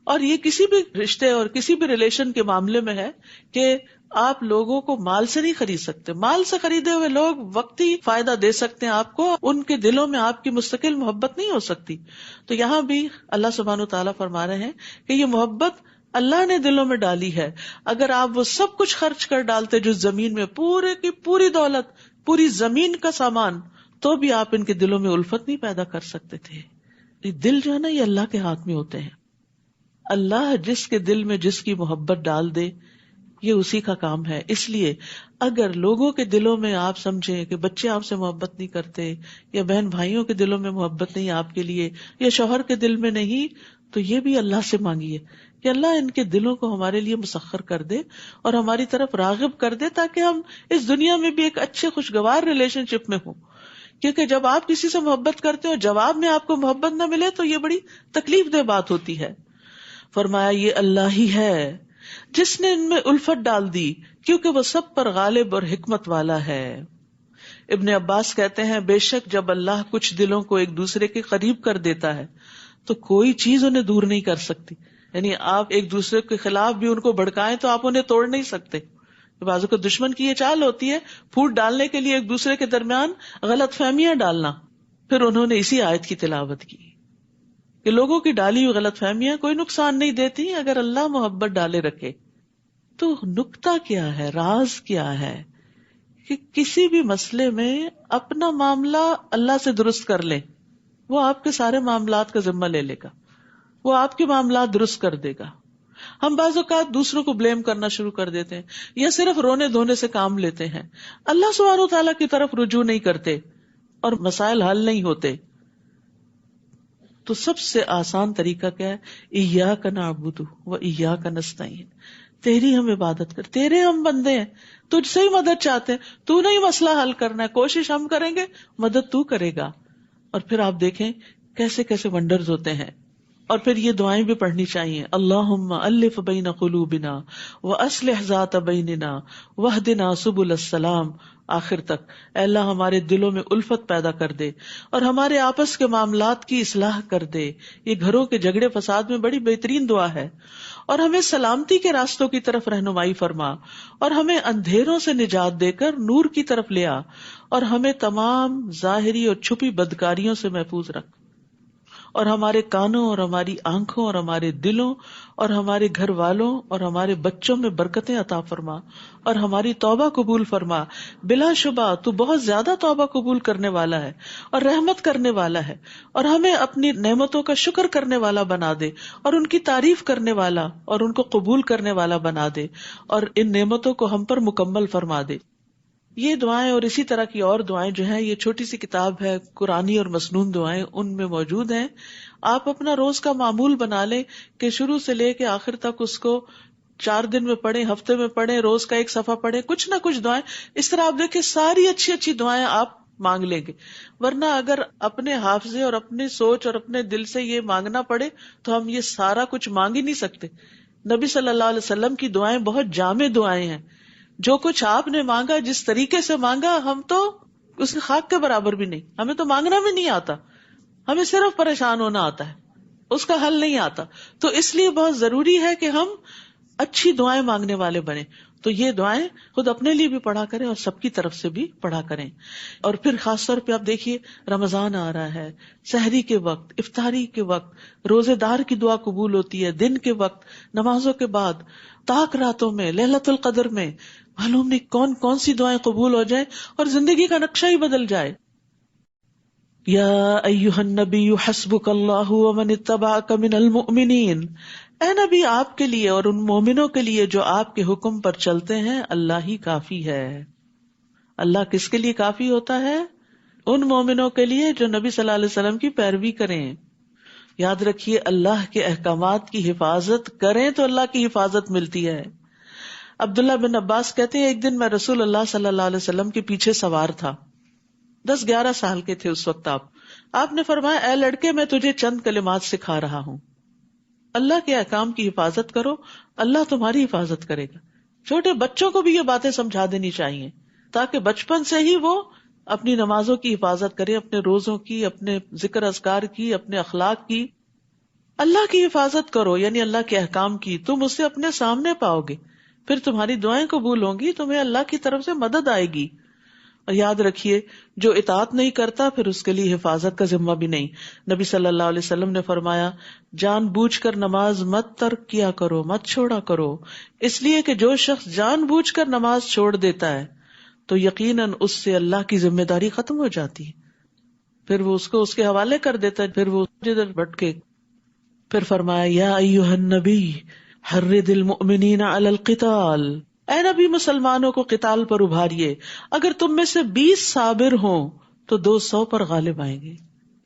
اور یہ کسی بھی رشتے اور کسی بھی ریلیشن کے معاملے میں ہے کہ آپ لوگوں کو مال سے نہیں خرید سکتے. مال سے خریدے ہوئے لوگ وقتی فائدہ دے سکتے ہیں آپ کو، ان کے دلوں میں آپ کی مستقل محبت نہیں ہو سکتی. تو یہاں بھی اللہ سبحانہ وتعالیٰ فرما رہے ہیں کہ یہ محبت اللہ نے دلوں میں ڈالی ہے. اگر آپ وہ سب کچھ خرچ کر ڈالتے جو زمین میں، پورے کی پوری دولت، پوری زمین کا سامان، تو بھی آپ ان کے دلوں میں الفت نہیں پیدا کر سکتے تھے. یہ دل جو ہے نا، یہ اللہ کے ہاتھ میں ہوتے ہیں. اللہ جس کے دل میں جس کی محبت ڈال دے، یہ اسی کا کام ہے. اس لیے اگر لوگوں کے دلوں میں آپ سمجھیں کہ بچے آپ سے محبت نہیں کرتے، یا بہن بھائیوں کے دلوں میں محبت نہیں آپ کے لیے، یا شوہر کے دل میں نہیں، تو یہ بھی اللہ سے مانگیے کہ اللہ ان کے دلوں کو ہمارے لیے مسخر کر دے اور ہماری طرف راغب کر دے، تاکہ ہم اس دنیا میں بھی ایک اچھے خوشگوار ریلیشن شپ میں ہوں. کیونکہ جب آپ کسی سے محبت کرتے ہو، جواب میں آپ کو محبت نہ ملے تو یہ بڑی تکلیف دہ بات ہوتی ہے. فرمایا یہ اللہ ہی ہے جس نے ان میں الفت ڈال دی، کیونکہ وہ سب پر غالب اور حکمت والا ہے. ابن عباس کہتے ہیں بے شک جب اللہ کچھ دلوں کو ایک دوسرے کے قریب کر دیتا ہے تو کوئی چیز انہیں دور نہیں کر سکتی. یعنی آپ ایک دوسرے کے خلاف بھی ان کو بھڑکائیں تو آپ انہیں توڑ نہیں سکتے. بعضوں کو دشمن کی یہ چال ہوتی ہے پھوٹ ڈالنے کے لیے ایک دوسرے کے درمیان غلط فہمیاں ڈالنا. پھر انہوں نے اسی آیت کی تلاوت کی کہ لوگوں کی ڈالی ہوئی غلط فہمیاں کوئی نقصان نہیں دیتی اگر اللہ محبت ڈالے رکھے. تو نکتہ کیا ہے، راز کیا ہے کہ کسی بھی مسئلے میں اپنا معاملہ اللہ سے درست کر لیں، وہ آپ کے سارے معاملات کا ذمہ لے لے گا، وہ آپ کے معاملات درست کر دے گا. ہم بعض اوقات دوسروں کو بلیم کرنا شروع کر دیتے ہیں یا صرف رونے دھونے سے کام لیتے ہیں، اللہ سبحانہ و تعالیٰ کی طرف رجوع نہیں کرتے اور مسائل حل نہیں ہوتے. تو سب سے آسان طریقہ کیا ہے؟ ایاک نعبد و ایاک نستعین. تیری ہم عبادت کر، تیرے ہم بندے ہیں، تجھ سے ہی مدد چاہتے ہیں، تو نہیں مسئلہ حل کرنا ہے، کوشش ہم کریں گے، مدد تو کرے گا. اور پھر آپ دیکھیں کیسے کیسے ونڈرز ہوتے ہیں. اور پھر یہ دعائیں بھی پڑھنی چاہیے. اللہم الف بین قلوبنا واصلح ذات بیننا واہدنا سبل السلام، آخر تک. اے اللہ ہمارے دلوں میں الفت پیدا کر دے اور ہمارے آپس کے معاملات کی اصلاح کر دے. یہ گھروں کے جھگڑے فساد میں بڑی بہترین دعا ہے. اور ہمیں سلامتی کے راستوں کی طرف رہنمائی فرما اور ہمیں اندھیروں سے نجات دے کر نور کی طرف لے آ اور ہمیں تمام ظاہری اور چھپی بدکاریوں سے محفوظ رکھ. اور ہمارے کانوں اور ہماری آنکھوں اور ہمارے دلوں اور ہمارے گھر والوں اور ہمارے بچوں میں برکتیں عطا فرما اور ہماری توبہ قبول فرما. بلا شبہ تو بہت زیادہ توبہ قبول کرنے والا ہے اور رحمت کرنے والا ہے. اور ہمیں اپنی نعمتوں کا شکر کرنے والا بنا دے اور ان کی تعریف کرنے والا اور ان کو قبول کرنے والا بنا دے اور ان نعمتوں کو ہم پر مکمل فرما دے. یہ دعائیں اور اسی طرح کی اور دعائیں جو ہیں، یہ چھوٹی سی کتاب ہے قرآنی اور مسنون دعائیں، ان میں موجود ہیں. آپ اپنا روز کا معمول بنا لیں کہ شروع سے لے کے آخر تک اس کو 4 دن میں پڑھیں، ہفتے میں پڑھیں، روز کا 1 صفحہ پڑھیں، کچھ نہ کچھ دعائیں. اس طرح آپ دیکھیں ساری اچھی اچھی دعائیں آپ مانگ لیں گے. ورنہ اگر اپنے حافظے اور اپنی سوچ اور اپنے دل سے یہ مانگنا پڑے تو ہم یہ سارا کچھ مانگ ہی نہیں سکتے. نبی صلی اللہ علیہ وسلم کی دعائیں بہت جامع دعائیں ہیں. جو کچھ آپ نے مانگا، جس طریقے سے مانگا، ہم تو اس کے خاک کے برابر بھی نہیں. ہمیں تو مانگنا بھی نہیں آتا، ہمیں صرف پریشان ہونا آتا ہے، اس کا حل نہیں آتا. تو اس لیے بہت ضروری ہے کہ ہم اچھی دعائیں مانگنے والے بنیں. تو یہ دعائیں خود اپنے لیے بھی پڑھا کریں اور سب کی طرف سے بھی پڑھا کریں. اور پھر خاص طور پہ آپ دیکھیے رمضان آ رہا ہے، سحری کے وقت، افطاری کے وقت روزے دار کی دعا قبول ہوتی ہے، دن کے وقت، نمازوں کے بعد، طاق راتوں میں، ليلۃ القدر میں. معلوم نہیں کون کون سی دعائیں قبول ہو جائیں اور زندگی کا نقشہ ہی بدل جائے. یا ایھا النبی حسبک اللہ ومن اتبعک من المؤمنین، اے نبی آپ کے لیے اور ان مومنوں کے لیے جو آپ کے حکم پر چلتے ہیں اللہ ہی کافی ہے. اللہ کس کے لیے کافی ہوتا ہے؟ ان مومنوں کے لیے جو نبی صلی اللہ علیہ وسلم کی پیروی کریں. یاد رکھیے اللہ کے احکامات کی حفاظت کریں تو اللہ کی حفاظت ملتی ہے. عبداللہ بن عباس کہتے ہیں ایک دن میں رسول اللہ صلی اللہ علیہ وسلم کے پیچھے سوار تھا. 10-11 سال کے تھے اس وقت. آپ نے فرمایا اے لڑکے میں تجھے چند کلمات سکھا رہا ہوں، اللہ کے احکام کی حفاظت کرو، اللہ تمہاری حفاظت کرے گا. چھوٹے بچوں کو بھی یہ باتیں سمجھا دینی چاہیے تاکہ بچپن سے ہی وہ اپنی نمازوں کی حفاظت کرے، اپنے روزوں کی، اپنے ذکر اذکار کی، اپنے اخلاق کی. اللہ کی حفاظت کرو یعنی اللہ کے احکام کی، تم اسے اپنے سامنے پاؤ گے، پھر تمہاری دعائیں قبول ہوں گی، تمہیں اللہ کی طرف سے مدد آئے گی. اور یاد رکھیے جو اطاعت نہیں کرتا پھر اس کے لیے حفاظت کا ذمہ بھی نہیں. نبی صلی اللہ علیہ وسلم نے فرمایا جان بوجھ کر نماز مت ترک کیا کرو، مت چھوڑا کرو، اس لیے کہ جو شخص جان بوجھ کر نماز چھوڑ دیتا ہے تو یقیناً اس سے اللہ کی ذمہ داری ختم ہو جاتی ہے، پھر وہ اس کو اس کے حوالے کر دیتا ہے، پھر وہ جدھر بھٹکے. پھر فرمایا یا ایھا النبی حرض المؤمنین علی القتال، اے نبی مسلمانوں کو قتال پر ابھاریے، اگر تم میں سے 20 صابر ہوں تو 200 پر غالب آئیں گے.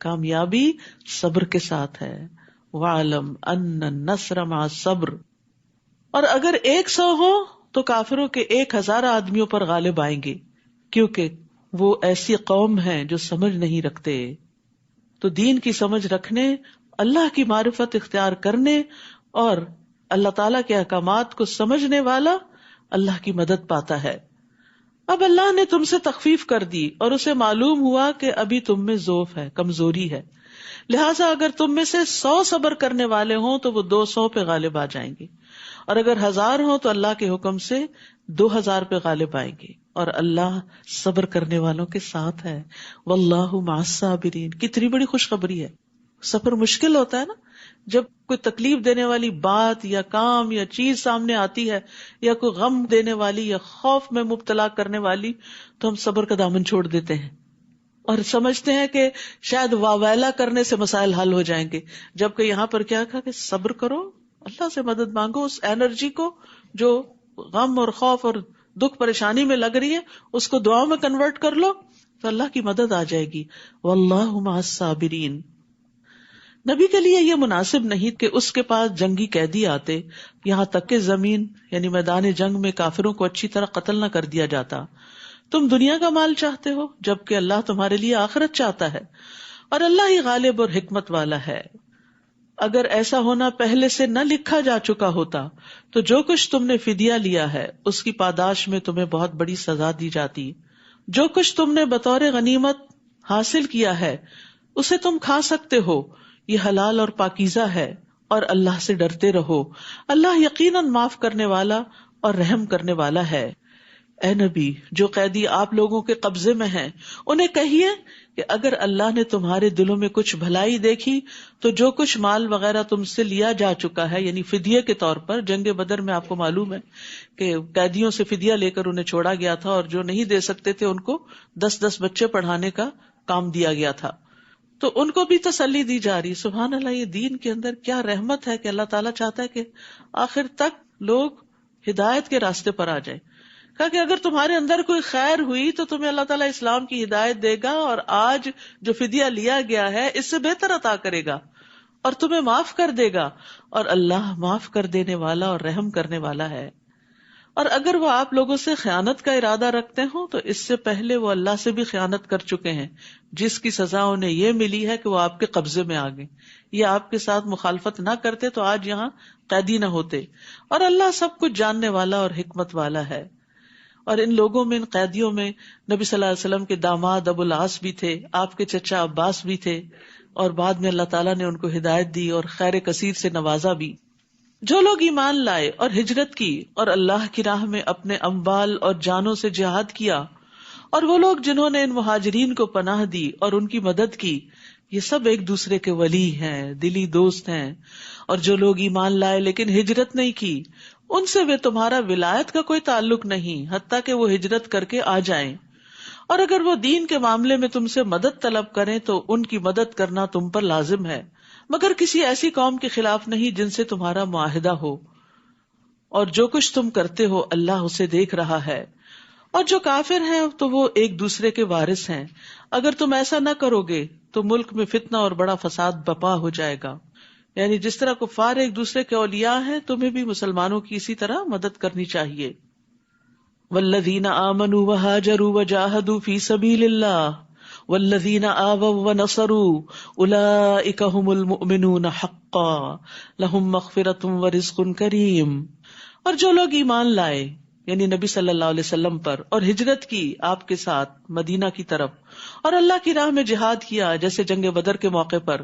کامیابی صبر کے ساتھ ہے. وَاعْلَمْ أَنَّ النَّصْرَ مَعَ الصَّبْرِ، اور اگر 100 ہو تو کافروں کے 1000 آدمیوں پر غالب آئیں گے، کیونکہ وہ ایسی قوم ہے جو سمجھ نہیں رکھتے. تو دین کی سمجھ رکھنے، اللہ کی معرفت اختیار کرنے اور اللہ تعالیٰ کے احکامات کو سمجھنے والا اللہ کی مدد پاتا ہے. اب اللہ نے تم سے تخفیف کر دی اور اسے معلوم ہوا کہ ابھی تم میں ضعف ہے، کمزوری ہے، لہٰذا اگر تم میں سے 100 صبر کرنے والے ہوں تو وہ 200 پہ غالب آ جائیں گے، اور اگر 1000 ہوں تو اللہ کے حکم سے 2000 پہ غالب آئیں گے، اور اللہ صبر کرنے والوں کے ساتھ ہے. واللہ مع الصابرین، کتنی بڑی خوشخبری ہے. سفر مشکل ہوتا ہے نا، جب کوئی تکلیف دینے والی بات یا کام یا چیز سامنے آتی ہے یا کوئی غم دینے والی یا خوف میں مبتلا کرنے والی، تو ہم صبر کا دامن چھوڑ دیتے ہیں اور سمجھتے ہیں کہ شاید واویلا کرنے سے مسائل حل ہو جائیں گے، جبکہ یہاں پر کیا کہا کہ صبر کرو، اللہ سے مدد مانگو. اس انرجی کو جو غم اور خوف اور دکھ پریشانی میں لگ رہی ہے اس کو دعاؤں میں کنورٹ کر لو تو اللہ کی مدد آ جائے گی. واللہ مع الصابرین. نبی کے لیے یہ مناسب نہیں کہ اس کے پاس جنگی قیدی آتے، یہاں تک کہ زمین یعنی میدان جنگ میں کافروں کو اچھی طرح قتل نہ کر دیا جاتا۔ تم دنیا کا مال چاہتے ہو جبکہ اللہ تمہارے لیے آخرت چاہتا ہے، اور اللہ ہی غالب اور حکمت والا ہے۔ اگر ایسا ہونا پہلے سے نہ لکھا جا چکا ہوتا تو جو کچھ تم نے فدیہ لیا ہے اس کی پاداش میں تمہیں بہت بڑی سزا دی جاتی۔ جو کچھ تم نے بطور غنیمت حاصل کیا ہے اسے تم کھا سکتے ہو، یہ حلال اور پاکیزہ ہے، اور اللہ سے ڈرتے رہو، اللہ یقیناً معاف کرنے والا اور رحم کرنے والا ہے۔ اے نبی، جو قیدی آپ لوگوں کے قبضے میں ہیں انہیں کہیے کہ اگر اللہ نے تمہارے دلوں میں کچھ بھلائی دیکھی تو جو کچھ مال وغیرہ تم سے لیا جا چکا ہے، یعنی فدیے کے طور پر، جنگ بدر میں آپ کو معلوم ہے کہ قیدیوں سے فدیہ لے کر انہیں چھوڑا گیا تھا، اور جو نہیں دے سکتے تھے ان کو 10 بچے پڑھانے کا کام دیا گیا تھا، تو ان کو بھی تسلی دی جا رہی۔ سبحان اللہ، یہ دین کے اندر کیا رحمت ہے کہ اللہ تعالیٰ چاہتا ہے کہ آخر تک لوگ ہدایت کے راستے پر آ جائیں۔ کہا کہ اگر تمہارے اندر کوئی خیر ہوئی تو تمہیں اللہ تعالیٰ اسلام کی ہدایت دے گا، اور آج جو فدیہ لیا گیا ہے اس سے بہتر عطا کرے گا اور تمہیں معاف کر دے گا، اور اللہ معاف کر دینے والا اور رحم کرنے والا ہے۔ اور اگر وہ آپ لوگوں سے خیانت کا ارادہ رکھتے ہوں تو اس سے پہلے وہ اللہ سے بھی خیانت کر چکے ہیں، جس کی سزا انہیں یہ ملی ہے کہ وہ آپ کے قبضے میں آ گئے۔ یہ آپ کے ساتھ مخالفت نہ کرتے تو آج یہاں قیدی نہ ہوتے، اور اللہ سب کچھ جاننے والا اور حکمت والا ہے۔ اور ان لوگوں میں، ان قیدیوں میں، نبی صلی اللہ علیہ وسلم کے داماد ابو العاص بھی تھے، آپ کے چچا عباس بھی تھے، اور بعد میں اللہ تعالیٰ نے ان کو ہدایت دی اور خیر کثیر سے نوازا بھی۔ جو لوگ ایمان لائے اور ہجرت کی اور اللہ کی راہ میں اپنے اموال اور جانوں سے جہاد کیا، اور وہ لوگ جنہوں نے ان مہاجرین کو پناہ دی اور ان کی مدد کی، یہ سب ایک دوسرے کے ولی ہیں، دلی دوست ہیں۔ اور جو لوگ ایمان لائے لیکن ہجرت نہیں کی، ان سے وہ تمہارا ولایت کا کوئی تعلق نہیں حتیٰ کہ وہ ہجرت کر کے آ جائیں، اور اگر وہ دین کے معاملے میں تم سے مدد طلب کریں تو ان کی مدد کرنا تم پر لازم ہے، مگر کسی ایسی قوم کے خلاف نہیں جن سے تمہارا معاہدہ ہو، اور جو کچھ تم کرتے ہو اللہ اسے دیکھ رہا ہے۔ اور جو کافر ہیں تو وہ ایک دوسرے کے وارث ہیں، اگر تم ایسا نہ کرو گے تو ملک میں فتنہ اور بڑا فساد برپا ہو جائے گا۔ یعنی جس طرح کفار ایک دوسرے کے اولیاء ہیں، تمہیں بھی مسلمانوں کی اسی طرح مدد کرنی چاہیے۔ والذین آمنوا وہاجروا وجاہدوا فی سبیل اللہ والذین آووا ونصروا اولئک ھم المؤمنون حقا لہم مغفرۃ ورزق کریم۔ اور جو لوگ ایمان لائے یعنی نبی صلی اللہ علیہ وسلم پر، اور ہجرت کی آپ کے ساتھ مدینہ کی طرف، اور اللہ کی راہ میں جہاد کیا جیسے جنگ بدر کے موقع پر،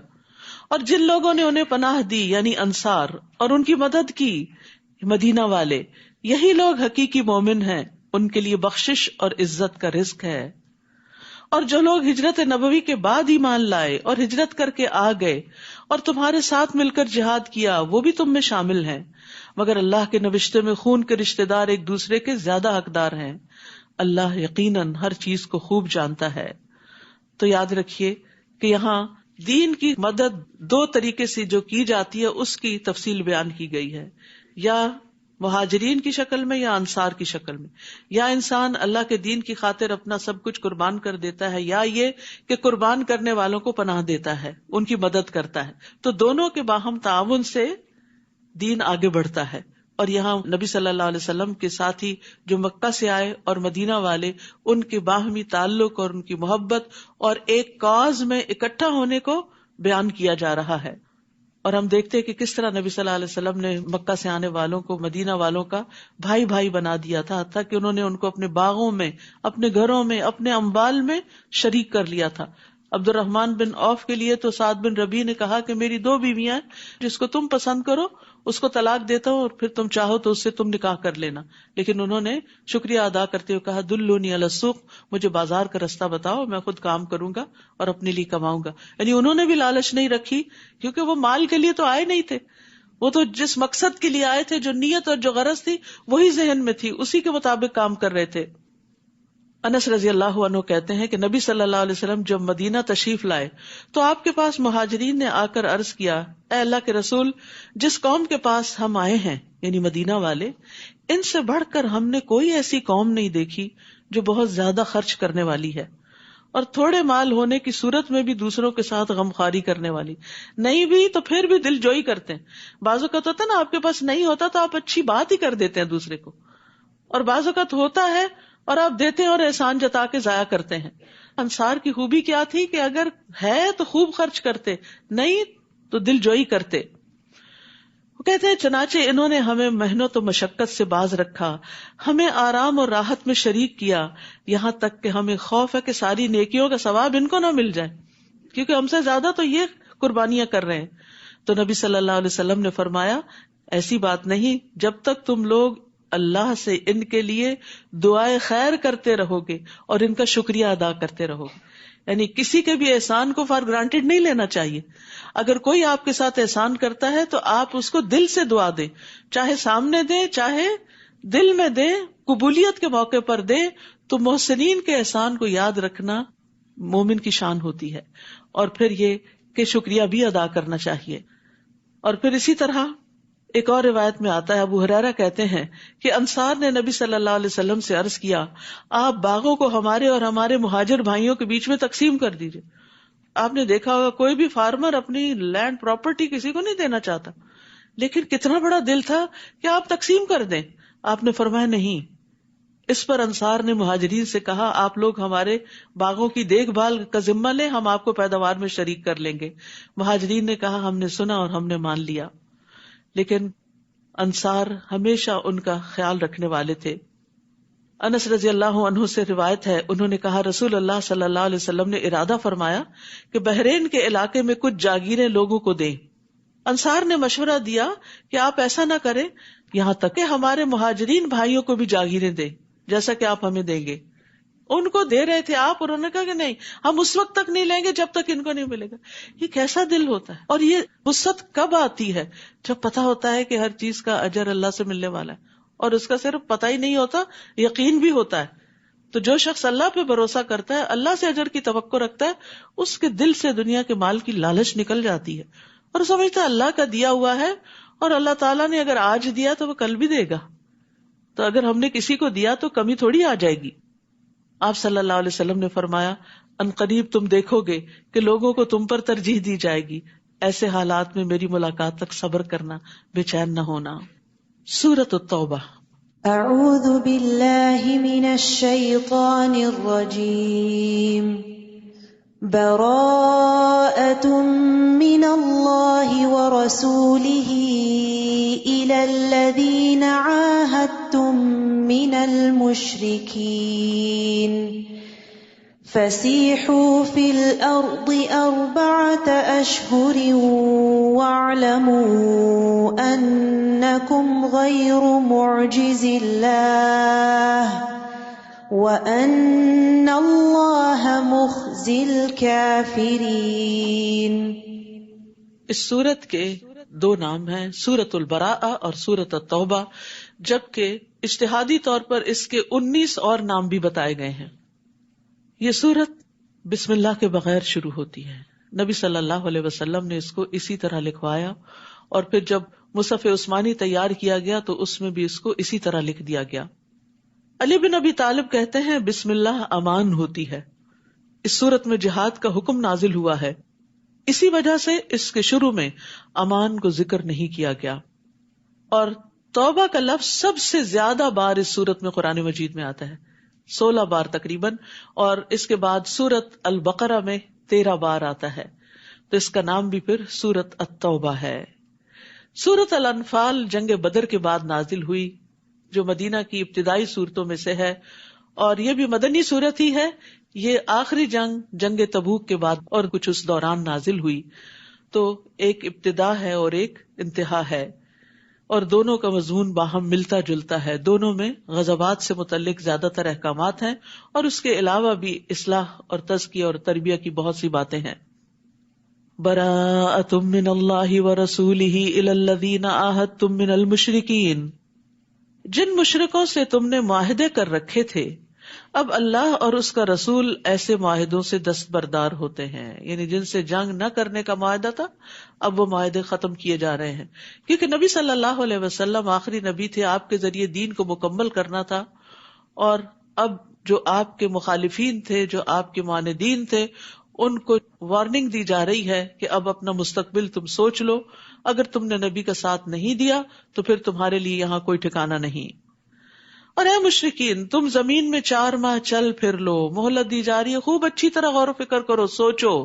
اور جن لوگوں نے انہیں پناہ دی یعنی انصار، اور ان کی مدد کی مدینہ والے، یہی لوگ حقیقی مومن ہیں، ان کے لیے بخشش اور عزت کا رزق ہے۔ اور جو لوگ ہجرت نبوی کے بعد ایمان لائے اور ہجرت کر کے آ گئے اور تمہارے ساتھ مل کر جہاد کیا، وہ بھی تم میں شامل ہیں، مگر اللہ کے نوشتے میں خون کے رشتہ دار ایک دوسرے کے زیادہ حقدار ہیں، اللہ یقیناً ہر چیز کو خوب جانتا ہے۔ تو یاد رکھیے کہ یہاں دین کی مدد 2 طریقے سے جو کی جاتی ہے اس کی تفصیل بیان کی گئی ہے، یا مہاجرین کی شکل میں یا انصار کی شکل میں، یا انسان اللہ کے دین کی خاطر اپنا سب کچھ قربان کر دیتا ہے، یا یہ کہ قربان کرنے والوں کو پناہ دیتا ہے، ان کی مدد کرتا ہے۔ تو دونوں کے باہم تعاون سے دین آگے بڑھتا ہے۔ اور یہاں نبی صلی اللہ علیہ وسلم کے ساتھی جو مکہ سے آئے اور مدینہ والے، ان کے باہمی تعلق اور ان کی محبت اور ایک کاز میں اکٹھا ہونے کو بیان کیا جا رہا ہے۔ اور ہم دیکھتے ہیں کہ کس طرح نبی صلی اللہ علیہ وسلم نے مکہ سے آنے والوں کو مدینہ والوں کا بھائی بھائی بنا دیا تھا، حتیٰ کہ انہوں نے ان کو اپنے باغوں میں، اپنے گھروں میں، اپنے اموال میں شریک کر لیا تھا۔ عبد الرحمن بن عوف کے لیے تو سعد بن ربیع نے کہا کہ میری 2 بیویاں ہیں، جس کو تم پسند کرو اس کو طلاق دیتا ہوں، اور پھر تم چاہو تو اس سے تم نکاح کر لینا۔ لیکن انہوں نے شکریہ ادا کرتے ہوئے کہا دلونی علی السوق، مجھے بازار کا رستہ بتاؤ، میں خود کام کروں گا اور اپنے لیے کماؤں گا۔ یعنی انہوں نے بھی لالچ نہیں رکھی، کیونکہ وہ مال کے لیے تو آئے نہیں تھے، وہ تو جس مقصد کے لیے آئے تھے، جو نیت اور جو غرض تھی وہی ذہن میں تھی، اسی کے مطابق کام کر رہے تھے۔ انس رضی اللہ عنہ کہتے ہیں کہ نبی صلی اللہ علیہ وسلم جب مدینہ تشریف لائے تو آپ کے پاس مہاجرین نے آ کر عرض کیا، اے اللہ کے رسول، جس قوم کے پاس ہم آئے ہیں یعنی مدینہ والے، ان سے بڑھ کر ہم نے کوئی ایسی قوم نہیں دیکھی جو بہت زیادہ خرچ کرنے والی ہے، اور تھوڑے مال ہونے کی صورت میں بھی دوسروں کے ساتھ غمخواری کرنے والی. نہیں بھی تو پھر بھی دل جوئی کرتے ہیں. بعض اوقات ہوتا ہے نا آپ کے پاس نہیں ہوتا تو آپ اچھی بات ہی کر دیتے ہیں دوسرے کو, اور بعض اوقات ہوتا ہے اور آپ دیتے ہیں اور احسان جتا کے ضائع کرتے ہیں. انصار کی خوبی کیا تھی کہ اگر ہے تو خوب خرچ کرتے, نہیں تو دل جوئی کرتے. وہ کہتے ہیں چنانچہ انہوں نے ہمیں محنت و مشقت سے باز رکھا, ہمیں آرام اور راحت میں شریک کیا, یہاں تک کہ ہمیں خوف ہے کہ ساری نیکیوں کا ثواب ان کو نہ مل جائے, کیونکہ ہم سے زیادہ تو یہ قربانیاں کر رہے ہیں. تو نبی صلی اللہ علیہ وسلم نے فرمایا ایسی بات نہیں, جب تک تم لوگ اللہ سے ان کے لیے دعائے خیر کرتے رہو گے اور ان کا شکریہ ادا کرتے رہو گے. یعنی کسی کے بھی احسان کو فار گرانٹیڈ نہیں لینا چاہیے. اگر کوئی آپ کے ساتھ احسان کرتا ہے تو آپ اس کو دل سے دعا دیں, چاہے سامنے دیں چاہے دل میں دیں, قبولیت کے موقع پر دیں. تو محسنین کے احسان کو یاد رکھنا مومن کی شان ہوتی ہے, اور پھر یہ کہ شکریہ بھی ادا کرنا چاہیے. اور پھر اسی طرح ایک اور روایت میں آتا ہے, ابو ہریرہ کہتے ہیں کہ انصار نے نبی صلی اللہ علیہ وسلم سے عرض کیا, آپ باغوں کو ہمارے اور ہمارے مہاجر بھائیوں کے بیچ میں تقسیم کر دیجئے. آپ نے دیکھا ہوگا کوئی بھی فارمر اپنی لینڈ پراپرٹی کسی کو نہیں دینا چاہتا, لیکن کتنا بڑا دل تھا کہ آپ تقسیم کر دیں. آپ نے فرمایا نہیں. اس پر انصار نے مہاجرین سے کہا, آپ لوگ ہمارے باغوں کی دیکھ بھال کا ذمہ لیں, ہم آپ کو پیداوار میں شریک کر لیں گے. مہاجرین نے کہا ہم نے سنا اور ہم نے مان لیا. لیکن انصار ہمیشہ ان کا خیال رکھنے والے تھے. انس رضی اللہ عنہ سے روایت ہے, انہوں نے کہا رسول اللہ صلی اللہ علیہ وسلم نے ارادہ فرمایا کہ بحرین کے علاقے میں کچھ جاگیریں لوگوں کو دیں. انصار نے مشورہ دیا کہ آپ ایسا نہ کریں, یہاں تک کہ ہمارے مہاجرین بھائیوں کو بھی جاگیریں دیں جیسا کہ آپ ہمیں دیں گے. ان کو دے رہے تھے آپ, اور انہوں نے کہا کہ نہیں, ہم اس وقت تک نہیں لیں گے جب تک ان کو نہیں ملے گا. یہ کیسا دل ہوتا ہے. اور یہ وسعت کب آتی ہے؟ جب پتا ہوتا ہے کہ ہر چیز کا اجر اللہ سے ملنے والا ہے, اور اس کا صرف پتہ ہی نہیں ہوتا, یقین بھی ہوتا ہے. تو جو شخص اللہ پہ بھروسہ کرتا ہے, اللہ سے اجر کی توقع رکھتا ہے, اس کے دل سے دنیا کے مال کی لالچ نکل جاتی ہے, اور سمجھتا ہے اللہ کا دیا ہوا ہے, اور اللہ تعالیٰ نے اگر آج دیا تو وہ کل بھی دے گا. تو اگر ہم نے کسی کو دیا تو کمی تھوڑی آ جائے گی. آپ صلی اللہ علیہ وسلم نے فرمایا ان قریب تم دیکھو گے کہ لوگوں کو تم پر ترجیح دی جائے گی, ایسے حالات میں میری ملاقات تک صبر کرنا, بے چین نہ ہونا. سورۃ التوبہ. اعوذ باللہ من الشیطان الرجیم. براءۃ من اللہ ورسولہ الی الذین عاہدتم من المشرکین فسیحوا فی الارض 4 اشہر واعلموا انکم غیر معجز اللہ وَأَنَّ اللَّهَ مُخْزِي الْكَافِرِينَ. اس سورت کے 2 نام ہیں, سورۃ البراءہ اور سورۃ التوبہ, جبکہ اجتہادی طور پر اس کے 19 اور نام بھی بتائے گئے ہیں. یہ سورت بسم اللہ کے بغیر شروع ہوتی ہے. نبی صلی اللہ علیہ وسلم نے اس کو اسی طرح لکھوایا, اور پھر جب مصحف عثمانی تیار کیا گیا تو اس میں بھی اس کو اسی طرح لکھ دیا گیا. علی بن ابی طالب کہتے ہیں بسم اللہ امان ہوتی ہے. اس سورت میں جہاد کا حکم نازل ہوا ہے, اسی وجہ سے اس کے شروع میں امان کو ذکر نہیں کیا گیا. اور توبہ کا لفظ سب سے زیادہ بار اس سورت میں قرآن مجید میں آتا ہے, 16 بار تقریباً, اور اس کے بعد سورت البقرہ میں 13 بار آتا ہے, تو اس کا نام بھی پھر سورت التوبہ ہے. سورت الانفال جنگ بدر کے بعد نازل ہوئی, جو مدینہ کی ابتدائی صورتوں میں سے ہے, اور یہ بھی مدنی صورت ہی ہے. یہ آخری جنگ تبوک کے بعد اور کچھ اس دوران نازل ہوئی, تو ایک ابتدا ہے اور ایک انتہا ہے, اور دونوں کا مضمون باہم ملتا جلتا ہے. دونوں میں غزوات سے متعلق زیادہ تر احکامات ہیں, اور اس کے علاوہ بھی اصلاح اور تزکیہ اور تربیہ کی بہت سی باتیں ہیں. براءۃ من اللہ ورسولہ الی الذین عاہدتم من المشرکین. جن مشرکوں سے تم نے معاہدے کر رکھے تھے, اب اللہ اور اس کا رسول ایسے معاہدوں سے دستبردار ہوتے ہیں. یعنی جن سے جنگ نہ کرنے کا معاہدہ تھا, اب وہ معاہدے ختم کیے جا رہے ہیں, کیونکہ نبی صلی اللہ علیہ وسلم آخری نبی تھے, آپ کے ذریعے دین کو مکمل کرنا تھا, اور اب جو آپ کے مخالفین تھے، جو آپ کے معاندین تھے، ان کو وارننگ دی جا رہی ہے کہ اب اپنا مستقبل تم سوچ لو، اگر تم نے نبی کا ساتھ نہیں دیا تو پھر تمہارے لیے یہاں کوئی ٹھکانہ نہیں۔ اور اے مشرکین، تم زمین میں 4 ماہ چل پھر لو، مہلت دی جا رہی ہے، خوب اچھی طرح غور و فکر کرو، سوچو،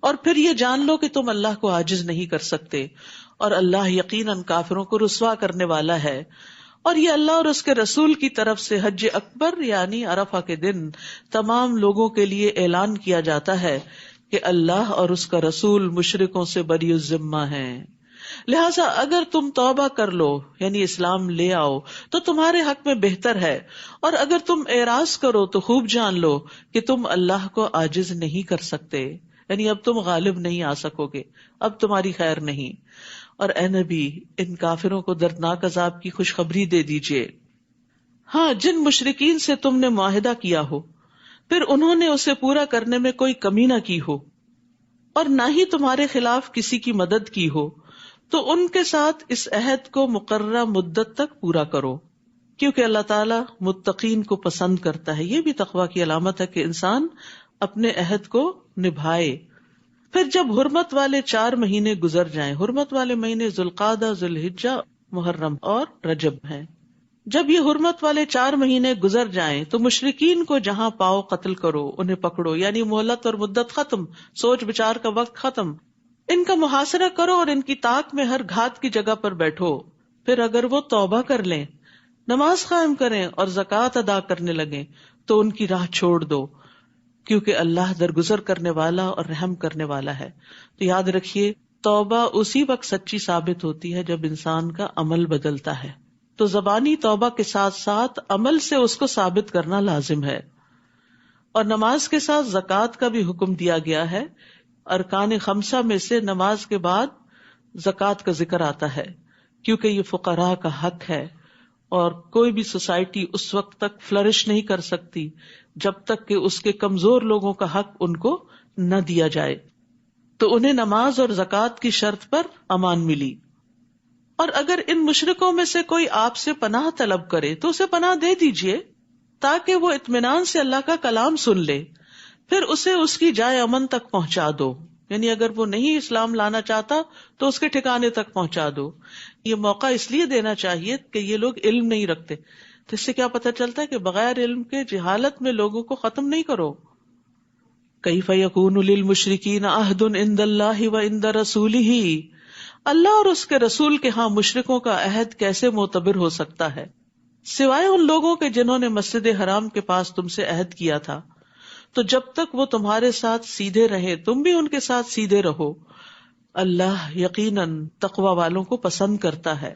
اور پھر یہ جان لو کہ تم اللہ کو عاجز نہیں کر سکتے، اور اللہ یقیناً کافروں کو رسوا کرنے والا ہے۔ اور یہ اللہ اور اس کے رسول کی طرف سے حج اکبر یعنی عرفہ کے دن تمام لوگوں کے لیے اعلان کیا جاتا ہے کہ اللہ اور اس کا رسول مشرکوں سے بری الذمہ ہیں، لہٰذا اگر تم توبہ کر لو یعنی اسلام لے آؤ تو تمہارے حق میں بہتر ہے، اور اگر تم اعراض کرو تو خوب جان لو کہ تم اللہ کو عاجز نہیں کر سکتے، یعنی اب تم غالب نہیں آ سکو گے، اب تمہاری خیر نہیں۔ اور اے نبی، ان کافروں کو دردناک عذاب کی خوشخبری دے دیجئے۔ ہاں، جن مشرکین سے تم نے معاہدہ کیا ہو پھر انہوں نے اسے پورا کرنے میں کوئی کمی نہ کی ہو اور نہ ہی تمہارے خلاف کسی کی مدد کی ہو، تو ان کے ساتھ اس عہد کو مقررہ مدت تک پورا کرو، کیونکہ اللہ تعالیٰ متقین کو پسند کرتا ہے۔ یہ بھی تقویٰ کی علامت ہے کہ انسان اپنے عہد کو نبھائے۔ پھر جب حرمت والے 4 مہینے گزر جائیں، حرمت والے مہینے ذوالقعدہ، ذوالحجہ، محرم اور رجب ہیں، جب یہ حرمت والے 4 مہینے گزر جائیں تو مشرکین کو جہاں پاؤ قتل کرو، انہیں پکڑو، یعنی مہلت اور مدت ختم، سوچ بچار کا وقت ختم، ان کا محاصرہ کرو اور ان کی طاق میں ہر گھات کی جگہ پر بیٹھو۔ پھر اگر وہ توبہ کر لیں، نماز قائم کریں اور زکوٰۃ ادا کرنے لگیں تو ان کی راہ چھوڑ دو، کیونکہ اللہ درگزر کرنے والا اور رحم کرنے والا ہے۔ تو یاد رکھیے، توبہ اسی وقت سچی ثابت ہوتی ہے جب انسان کا عمل بدلتا ہے، تو زبانی توبہ کے ساتھ ساتھ عمل سے اس کو ثابت کرنا لازم ہے۔ اور نماز کے ساتھ زکوٰۃ کا بھی حکم دیا گیا ہے، ارکان 5 میں سے نماز کے بعد زکوٰۃ کا ذکر آتا ہے، کیونکہ یہ فقراء کا حق ہے، اور کوئی بھی سوسائٹی اس وقت تک فلرش نہیں کر سکتی جب تک کہ اس کے کمزور لوگوں کا حق ان کو نہ دیا جائے۔ تو انہیں نماز اور زکوٰۃ کی شرط پر امان ملی۔ اور اگر ان مشرکوں میں سے کوئی آپ سے پناہ طلب کرے تو اسے پناہ دے دیجئے، تاکہ وہ اطمینان سے اللہ کا کلام سن لے، پھر اسے اس کی جائے امن تک پہنچا دو، یعنی اگر وہ نہیں اسلام لانا چاہتا تو اس کے ٹھکانے تک پہنچا دو۔ یہ موقع اس لیے دینا چاہیے کہ یہ لوگ علم نہیں رکھتے، تو اس سے کیا پتہ چلتا ہے کہ بغیر علم کے جہالت میں لوگوں کو ختم نہیں کرو۔ کیف یکون للمشرکین عہد عند اللہ وعند رسولہ، اللہ اور اس کے رسول کے ہاں مشرکوں کا عہد کیسے معتبر ہو سکتا ہے، سوائے ان لوگوں کے جنہوں نے مسجد حرام کے پاس تم سے عہد کیا تھا۔ تو جب تک وہ تمہارے ساتھ سیدھے رہے تم بھی ان کے ساتھ سیدھے رہو، اللہ یقیناً تقوی والوں کو پسند کرتا ہے۔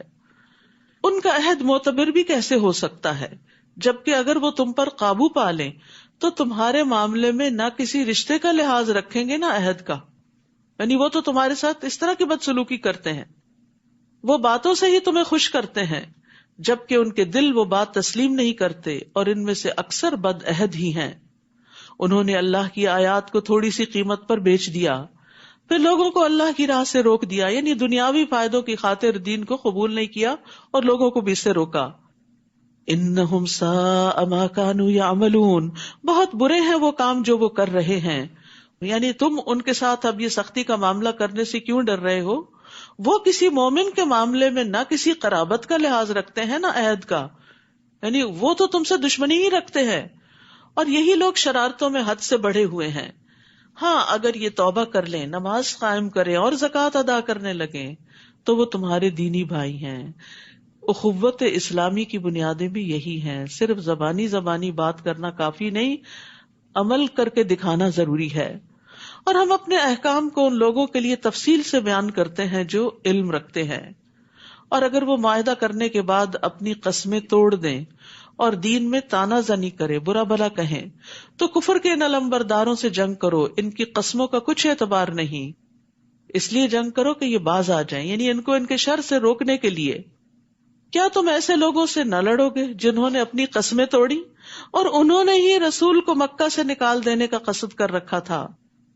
ان کا عہد معتبر بھی کیسے ہو سکتا ہے جبکہ اگر وہ تم پر قابو پا لیں تو تمہارے معاملے میں نہ کسی رشتے کا لحاظ رکھیں گے نہ عہد کا، یعنی وہ تو تمہارے ساتھ اس طرح کی بدسلوکی کرتے ہیں، وہ باتوں سے ہی تمہیں خوش کرتے ہیں جبکہ ان کے دل وہ بات تسلیم نہیں کرتے، اور ان میں سے اکثر بد عہد ہی ہیں۔ انہوں نے اللہ کی آیات کو تھوڑی سی قیمت پر بیچ دیا، پھر لوگوں کو اللہ کی راہ سے روک دیا، یعنی دنیاوی فائدوں کی خاطر دین کو قبول نہیں کیا اور لوگوں کو بھی اس سے روکا۔ انہم ساء ما کانوا یعملون، بہت برے ہیں وہ کام جو وہ کر رہے ہیں، یعنی تم ان کے ساتھ اب یہ سختی کا معاملہ کرنے سے کیوں ڈر رہے ہو؟ وہ کسی مومن کے معاملے میں نہ کسی قرابت کا لحاظ رکھتے ہیں نہ عہد کا، یعنی وہ تو تم سے دشمنی ہی رکھتے ہیں، اور یہی لوگ شرارتوں میں حد سے بڑھے ہوئے ہیں۔ ہاں، اگر یہ توبہ کر لیں، نماز قائم کریں اور زکوٰۃ ادا کرنے لگیں تو وہ تمہارے دینی بھائی ہیں۔ اخوت اسلامی کی بنیادیں بھی یہی ہیں، صرف زبانی بات کرنا کافی نہیں، عمل کر کے دکھانا ضروری ہے۔ اور ہم اپنے احکام کو ان لوگوں کے لیے تفصیل سے بیان کرتے ہیں جو علم رکھتے ہیں، اور اگر وہ معاہدہ کرنے کے بعد اپنی قسمیں توڑ دیں اور دین میں تانا زنی کرے، برا بھلا کہیں، تو کفر کے ان علمبرداروں سے جنگ کرو، ان کی قسموں کا کچھ اعتبار نہیں، اس لیے جنگ کرو کہ یہ باز آ جائیں، یعنی ان کو ان کے شر سے روکنے کے لیے۔ کیا تم ایسے لوگوں سے نہ لڑو گے جنہوں نے اپنی قسمیں توڑی اور انہوں نے ہی رسول کو مکہ سے نکال دینے کا قصد کر رکھا تھا؟